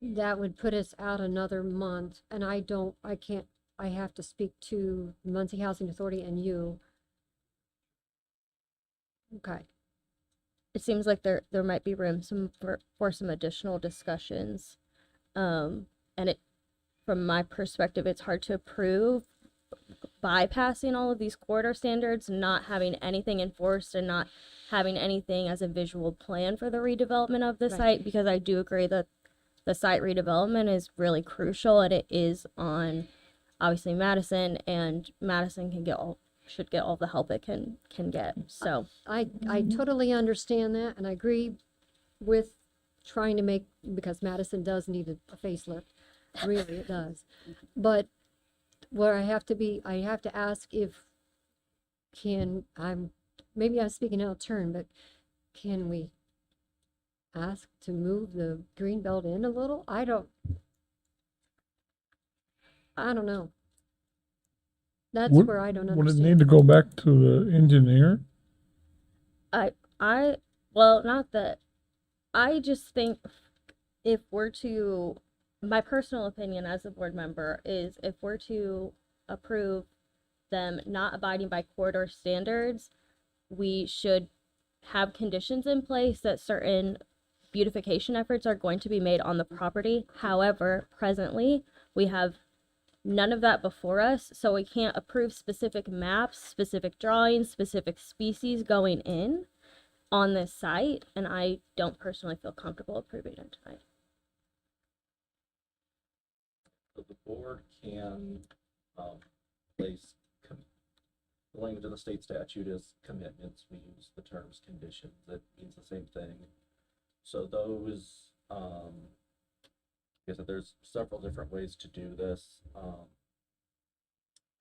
That would put us out another month, and I can't, I have to speak to Muncie Housing Authority and you. Okay. It seems like there might be room for some additional discussions. And from my perspective, it's hard to approve bypassing all of these corridor standards, not having anything enforced and not having anything as a visual plan for the redevelopment of the Right. site, because I do agree that the site redevelopment is really crucial, and it is on obviously Madison, and Madison should get all the help it can get. So I totally understand that, and I agree with trying to make, because Madison does need a facelift, really it does. But where I have to ask if maybe I'm speaking out of turn, but can we ask to move the green belt in a little? I don't know. That's where I don't Would it understand. need to go back to the engineer? Well, not that. I just think if we're to, my personal opinion as a board member is if we're to approve them not abiding by corridor standards, we should have conditions in place that certain beautification efforts are going to be made on the property. However, presently, we have none of that before us, so we can't approve specific maps, specific drawings, specific species going in on this site, and I don't personally feel comfortable approving it tonight. So the board can place, the language of the state statute is commitments. We use the terms conditions. It means the same thing. So those, I guess that there's several different ways to do this.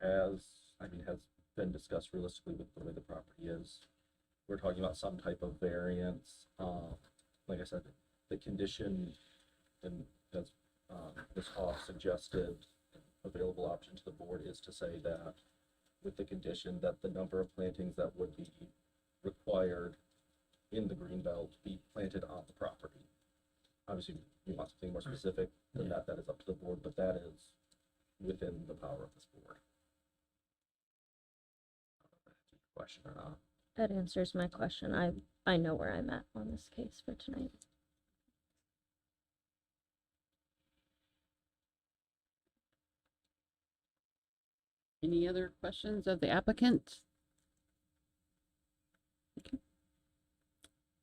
Has been discussed realistically with the way the property is. We're talking about some type of variance. Like I said, the condition, and as Ms. Hoff suggested, available option to the board is to say that with the condition that the number of plantings that would be required in the green belt be planted on the property. Obviously, you want something more specific than that, that is up to the board, but that is within the power of this board. Question or not? That answers my question. I know where I'm at on this case for tonight. Any other questions of the applicant?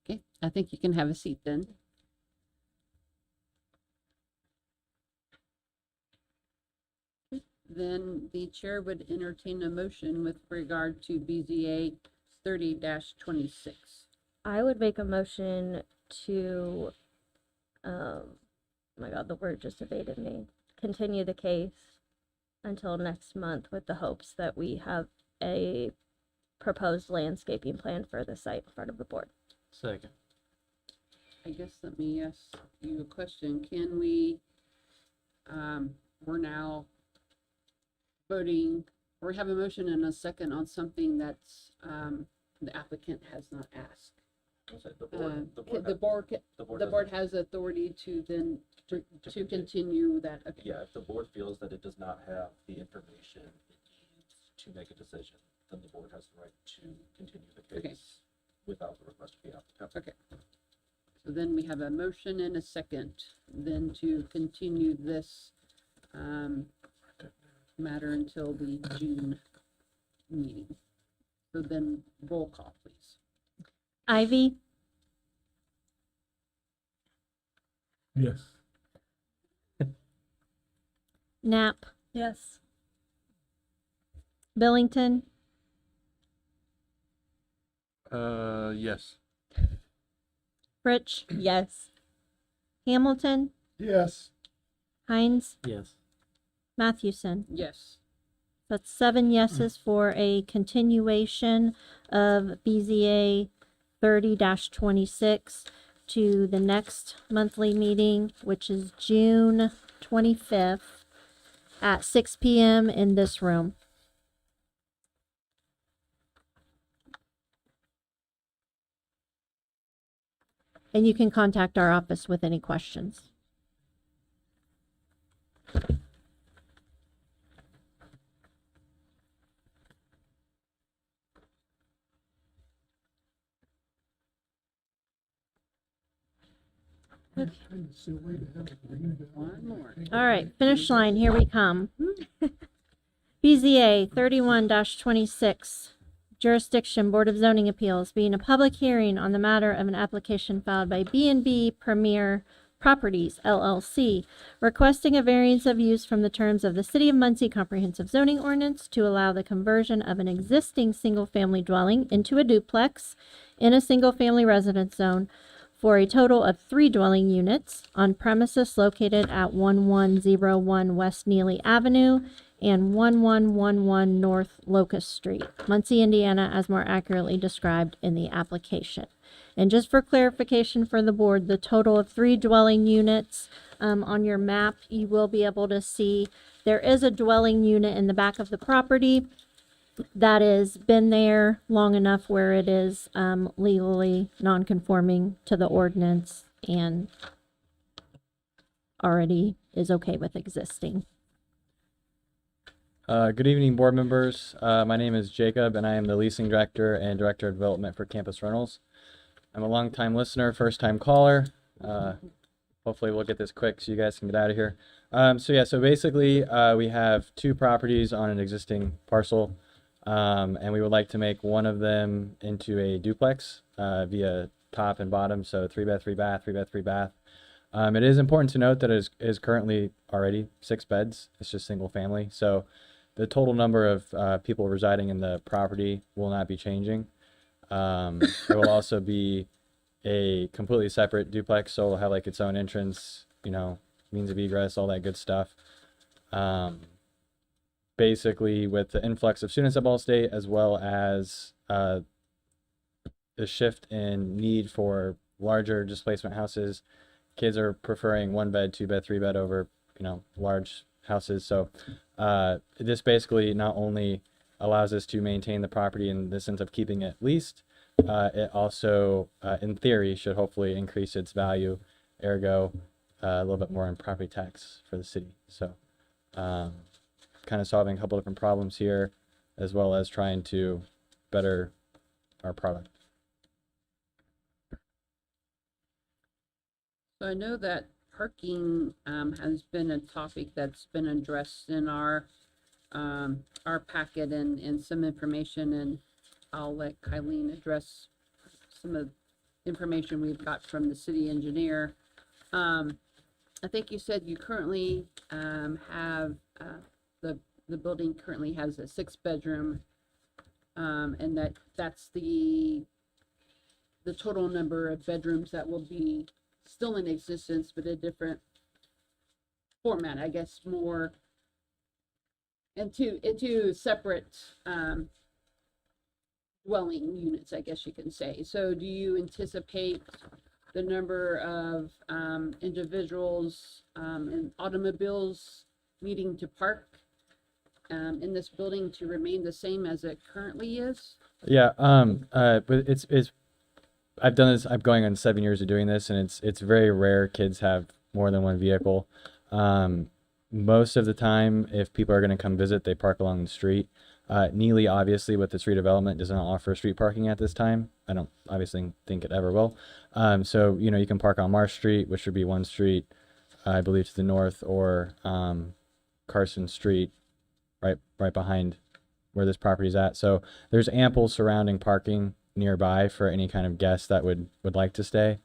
Okay, I think you can have a seat then. Then the chair would entertain a motion with regard to BZA 30-26. I would make a motion to oh my God, the word just evaded me. Continue the case until next month with the hopes that we have a proposed landscaping plan for the site in front of the board. Second. I guess let me ask you a question. Can we, we're now voting, or we have a motion and a second on something that's, the applicant has not asked. The The board has authority to then, to continue that. Okay. Yeah, if the board feels that it does not have the information it needs to make a decision, then the board has the right to continue the Okay. case without the request of the applicant. Okay. So then we have a motion and a second, then to continue this, matter until the June meeting. So then roll call, please. Ivy, Yes. Knapp, Yes. Billington, Yes. Fritsch, Yes. Hamilton, Yes. Hines, Yes. Mathewson. Yes. That's 7 yeses for a continuation of BZA 30-26 to the next monthly meeting, which is June 25th at 6 p.m. in this room. And you can contact our office with any questions. One more. All right, finish line, here we come. BZA 31-26, Jurisdiction Board of Zoning Appeals, being a public hearing on the matter of an application filed by B&B Premier Properties LLC, requesting a variance of use from the terms of the City of Muncie Comprehensive Zoning Ordinance to allow the conversion of an existing single-family dwelling into a duplex in a single-family residence zone for a total of 3 dwelling units on premises located at 1101 West Neely Avenue and 1111 North Locust Street, Muncie, Indiana, as more accurately described in the application. And just for clarification for the board, the total of 3 dwelling units, on your map, you will be able to see there is a dwelling unit in the back of the property that has been there long enough where it is legally non-conforming to the ordinance and already is okay with existing. Good evening, board members. My name is Jacob, and I am the leasing director and director of development for Campus Rentals. I'm a longtime listener, first-time caller. Hopefully we'll get this quick so you guys can get out of here. So basically we have 2 properties on an existing parcel. And we would like to make one of them into a duplex via top and bottom, so 3-bed, 3-bath, 3-bed, 3-bath. It is important to note that it is currently already 6 beds. It's just single family, so the total number of people residing in the property will not be changing. There will also be a completely separate duplex, so it'll have like its own entrance, means of egress, all that good stuff. Basically, with the influx of students at Ball State, as well as the shift in need for larger displacement houses, kids are preferring 1-bed, 2-bed, 3-bed over, large houses. So this basically not only allows us to maintain the property in the sense of keeping it leased, it also, in theory, should hopefully increase its value, ergo a little bit more in property tax for the city. So kind of solving a couple different problems here, as well as trying to better our product. So I know that parking has been a topic that's been addressed in our packet and some information, and I'll let Kylene address some of the information we've got from the city engineer. I think you said you currently have the building currently has a 6-bedroom, and that's the total number of bedrooms that will be still in existence, but a different format, I guess, more into separate dwelling units, I guess you can say. So do you anticipate the number of individuals and automobiles needing to park in this building to remain the same as it currently is? Yeah, but it's I've done this. I'm going on 7 years of doing this, and it's very rare kids have more than one vehicle. Most of the time, if people are going to come visit, they park along the street. Neely, obviously, with its redevelopment, does not offer street parking at this time. I don't obviously think it ever will. So, you know, you can park on Marsh Street, which would be one street, I believe, to the north, or Carson Street, right behind where this property is at. So there's ample surrounding parking nearby for any kind of guest that would like to stay.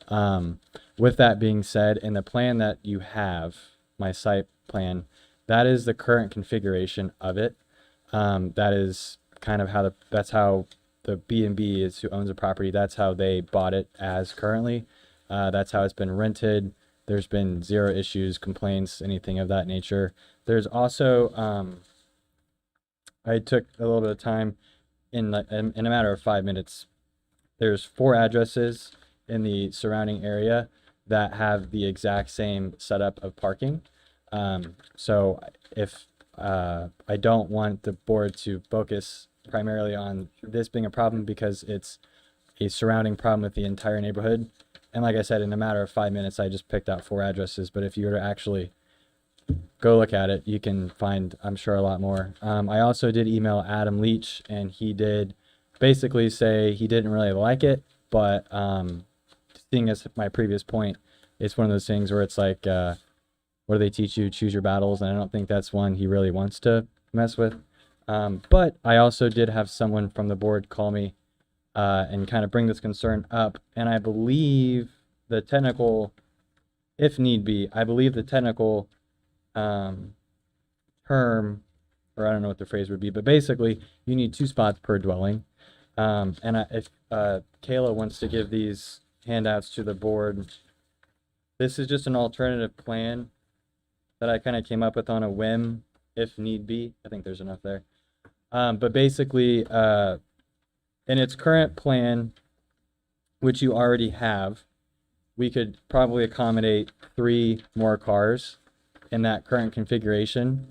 With that being said, in the plan that you have, my site plan, that is the current configuration of it. That is kind of how that's how the B&B is who owns the property. That's how they bought it as currently. That's how it's been rented. There's been zero issues, complaints, anything of that nature. There's also, I took a little bit of time in a matter of 5 minutes. There's 4 addresses in the surrounding area that have the exact same setup of parking. So if I don't want the board to focus primarily on this being a problem because it's a surrounding problem with the entire neighborhood. And like I said, in a matter of 5 minutes, I just picked out 4 addresses. But if you were to actually go look at it, you can find, I'm sure, a lot more. I also did email Adam Leach, and he did basically say he didn't really like it, but seeing as my previous point, it's one of those things where it's like, what do they teach you? Choose your battles. And I don't think that's one he really wants to mess with. But I also did have someone from the board call me and kind of bring this concern up. And I believe the technical, if need be, I believe the technical term, or I don't know what the phrase would be, but basically you need 2 spots per dwelling. If Kayla wants to give these handouts to the board, this is just an alternative plan that I kind of came up with on a whim, if need be. I think there's enough there. But basically, in its current plan, which you already have, we could probably accommodate 3 more cars in that current configuration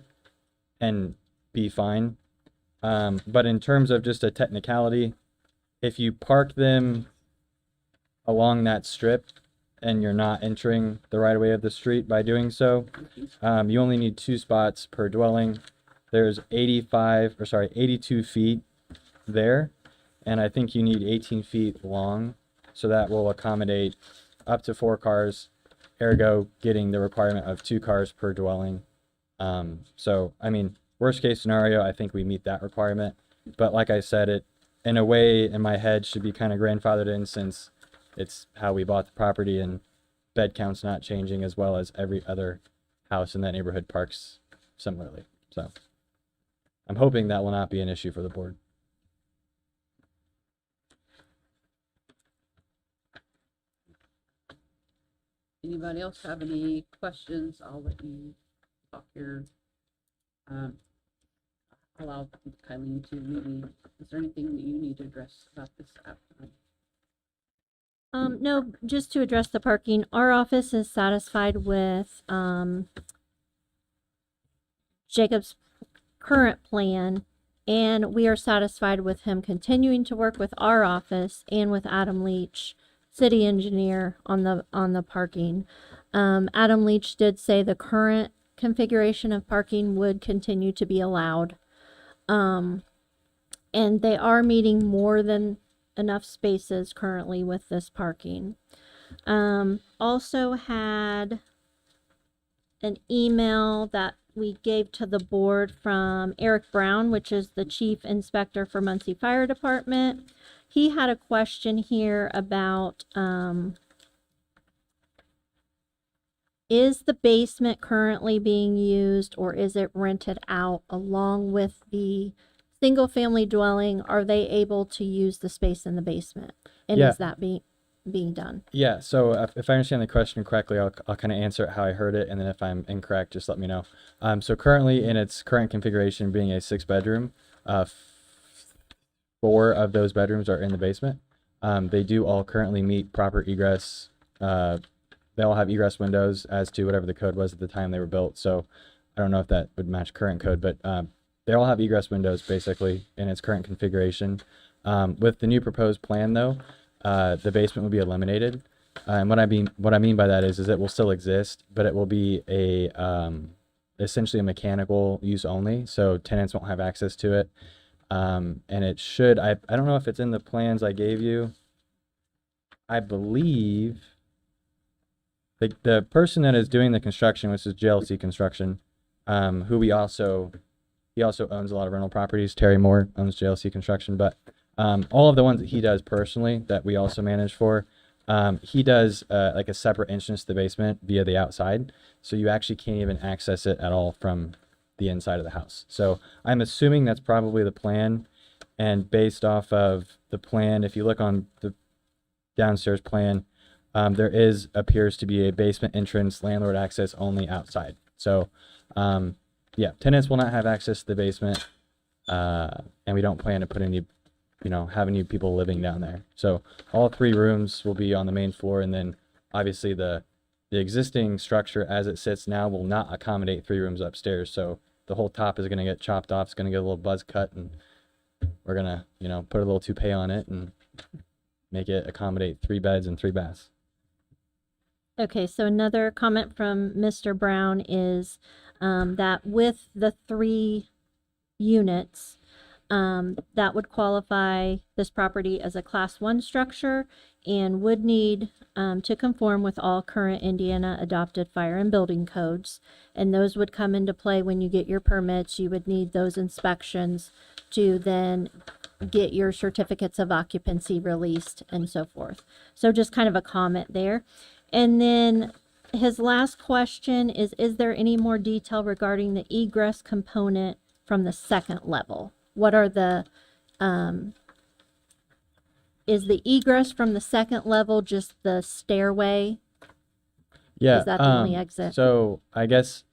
and be fine. But in terms of just a technicality, if you park them along that strip and you're not entering the right of way of the street by doing so, you only need 2 spots per dwelling. There's 82 feet there, and I think you need 18 feet long, so that will accommodate up to 4 cars, ergo getting the requirement of 2 cars per dwelling. So, I mean, worst case scenario, I think we meet that requirement. But like I said, it, in a way, in my head, should be kind of grandfathered in since it's how we bought the property and bed count's not changing, as well as every other house in that neighborhood parks similarly. So I'm hoping that will not be an issue for the board. Anybody else have any questions? I'll let you talk your, allow Kylie to maybe, is there anything that you need to address about this app? No, just to address the parking, our office is satisfied with Jacob's current plan, and we are satisfied with him continuing to work with our office and with Adam Leach, city engineer, on the parking. Adam Leach did say the current configuration of parking would continue to be allowed. And they are meeting more than enough spaces currently with this parking. Also had an email that we gave to the board from Eric Brown, which is the chief inspector for Muncie Fire Department. He had a question here about, is the basement currently being used or is it rented out along with the single family dwelling? Are they able to use the space in the basement? And Yeah. is that being done? Yeah, so if I understand the question correctly, I'll kind of answer it how I heard it, and then if I'm incorrect, just let me know. So currently, in its current configuration, being a 6-bedroom, 4 of those bedrooms are in the basement. They do all currently meet proper egress. They all have egress windows as to whatever the code was at the time they were built. So I don't know if that would match current code, but they all have egress windows basically in its current configuration. With the new proposed plan, though, the basement will be eliminated. And what I mean by that is it will still exist, but it will be essentially a mechanical use only. So tenants won't have access to it. And it should, I don't know if it's in the plans I gave you. I believe the person that is doing the construction, which is JLC Construction, who he also owns a lot of rental properties. Terry Moore owns JLC Construction, but all of the ones that he does personally that we also manage for, he does like a separate entrance to the basement via the outside. So you actually can't even access it at all from the inside of the house. So I'm assuming that's probably the plan. And based off of the plan, if you look on the downstairs plan, there appears to be a basement entrance, landlord access only outside. So yeah, tenants will not have access to the basement, and we don't plan to put any, have any people living down there. So all 3 rooms will be on the main floor, and then obviously the existing structure as it sits now will not accommodate 3 rooms upstairs. So the whole top is going to get chopped off. It's going to get a little buzz cut, and we're going to, put a little toupee on it and make it accommodate 3 beds and 3 baths. Okay, so another comment from Mr. Brown is that with the 3 units, that would qualify this property as a Class 1 structure and would need to conform with all current Indiana adopted fire and building codes. And those would come into play when you get your permits. You would need those inspections to then get your certificates of occupancy released and so forth. So just kind of a comment there. And then his last question is there any more detail regarding the egress component from the 2nd level? What are the, is the egress from the 2nd level just the stairway? Yeah. Is that the only exit? So I guess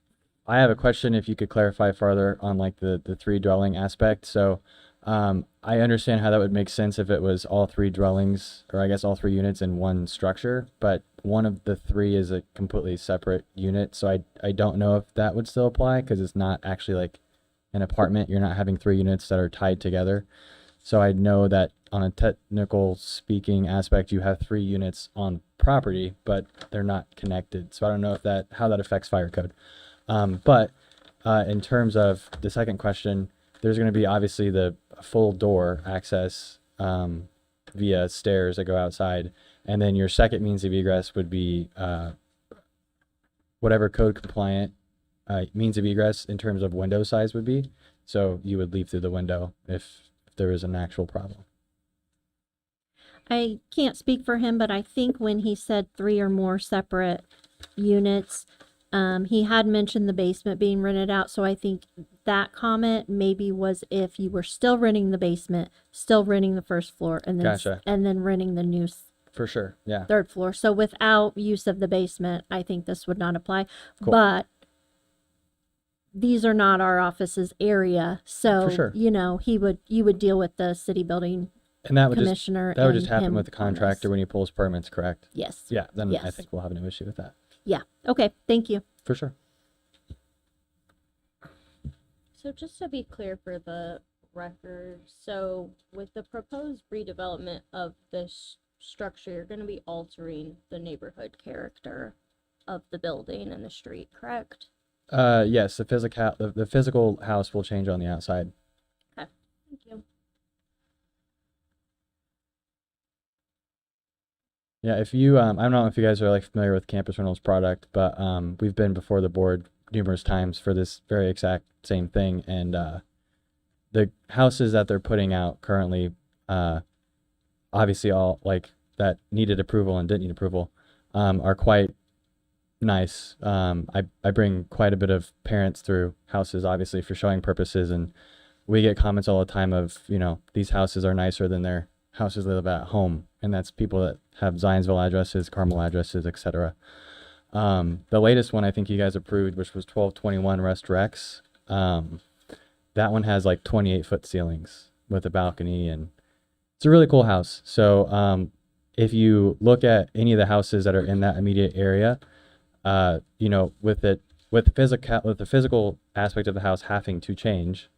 I have a question if you could clarify further on like the 3 dwelling aspect. So I understand how that would make sense if it was all 3 dwellings, or I guess all 3 units in one structure, but one of the 3 is a completely separate unit. So I don't know if that would still apply because it's not actually like an apartment. You're not having 3 units that are tied together. So I know that on a technical speaking aspect, you have 3 units on property, but they're not connected. So I don't know if how that affects fire code. But in terms of the second question, there's going to be obviously the full door access via stairs that go outside. And then your second means of egress would be whatever code compliant means of egress in terms of window size would be. So you would leave through the window if there is an actual problem. I can't speak for him, but I think when he said 3 or more separate units, he had mentioned the basement being rented out. So I think that comment maybe was if you were still renting the basement, still renting the 1st floor, and then Gotcha. and then renting the new For sure. Yeah. 3rd floor. So without use of the basement, I think this would not apply. Cool. But these are not our office's area, so For sure. you would deal with the city building And that would commissioner. that would just and happen him with the on this. contractor when he pulls permits, correct? Yes. Yeah. Then I Yes. think we'll have no issue with that. Yeah. Okay. Thank you. For sure. So just to be clear for the record, so with the proposed redevelopment of this structure, you're going to be altering the neighborhood character of the building and the street, correct? Yes, the physical house will change on the outside. Okay, thank you. Yeah, if you, I don't know if you guys are like familiar with Campus Rentals product, but we've been before the board numerous times for this very exact same thing, and the houses that they're putting out currently, obviously all like that needed approval and didn't need approval, are quite nice. I bring quite a bit of parents through houses, obviously for showing purposes, and we get comments all the time of, these houses are nicer than their houses they live at home, and that's people that have Zionsville addresses, Carmel addresses, etc. The latest one I think you guys approved, which was 1221 Rest Rex, that one has like 28-foot ceilings with a balcony, and it's a really cool house. So if you look at any of the houses that are in that immediate area, you know, with the physical aspect of the house having to change,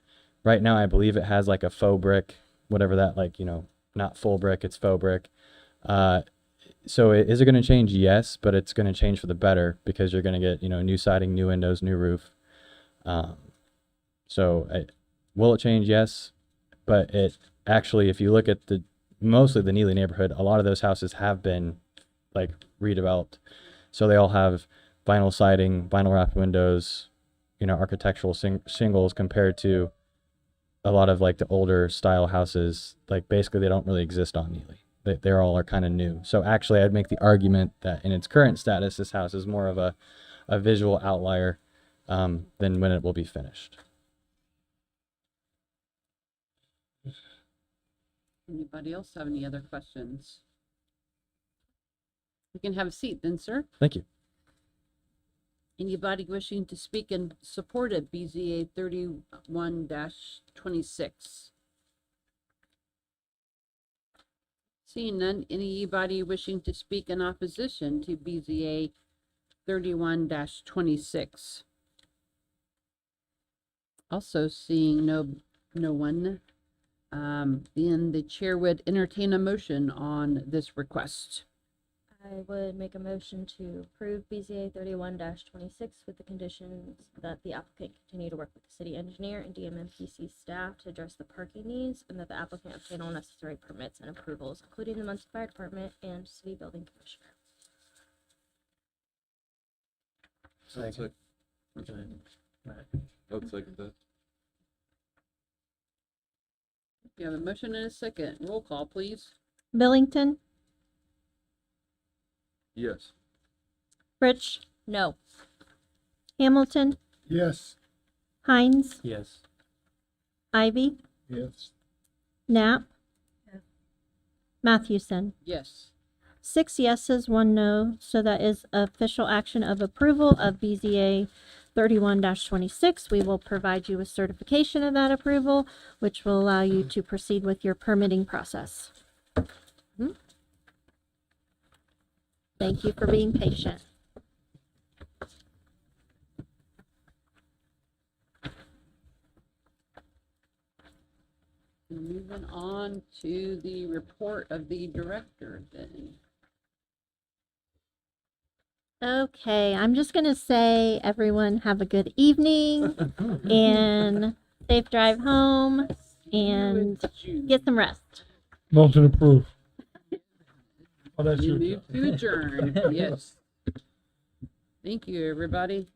right now I believe it has like a faux brick, whatever that, like, you know, not full brick, it's faux brick. So is it going to change? Yes, but it's going to change for the better because you're going to get, you know, new siding, new windows, new roof. Will it change? Yes, but it actually, if you look at mostly the Neely neighborhood, a lot of those houses have been like redeveloped. So they all have vinyl siding, vinyl wrap windows, you know, architectural shingles compared to a lot of like the older style houses. Like basically they don't really exist on Neely. They all are kind of new. So actually I'd make the argument that in its current status, this house is more of a visual outlier than when it will be finished. Anybody else have any other questions? You can have a seat then, sir. Thank you. Anybody wishing to speak in support of BZA 31-26? Seeing none, anybody wishing to speak in opposition to BZA 31-26? Also seeing no one, then the chair would entertain a motion on this request. I would make a motion to approve BZA 31-26 with the conditions that the applicant continue to work with the city engineer and DMMPC staff to address the parking needs, and that the applicant obtain all necessary permits and approvals, including the Muncie Fire Department and City Building Commissioner. Second. I'll second that. You have a motion and a second. Roll call, please. Billington, Yes. Rich, No. Hamilton, Yes. Hines, Yes. Ivy, Yes. Knapp, Mathewson. Yes. 6 yeses, 1 no. So that is official action of approval of BZA 31-26. We will provide you with certification of that approval, which will allow you to proceed with your permitting process. Thank you for being patient. Moving on to the report of the director then. Okay, I'm just going to say, everyone have a good evening and safe drive home and get some rest. Motion approved. Oh, that's You you. move to adjourn. Yes. Thank you, everybody.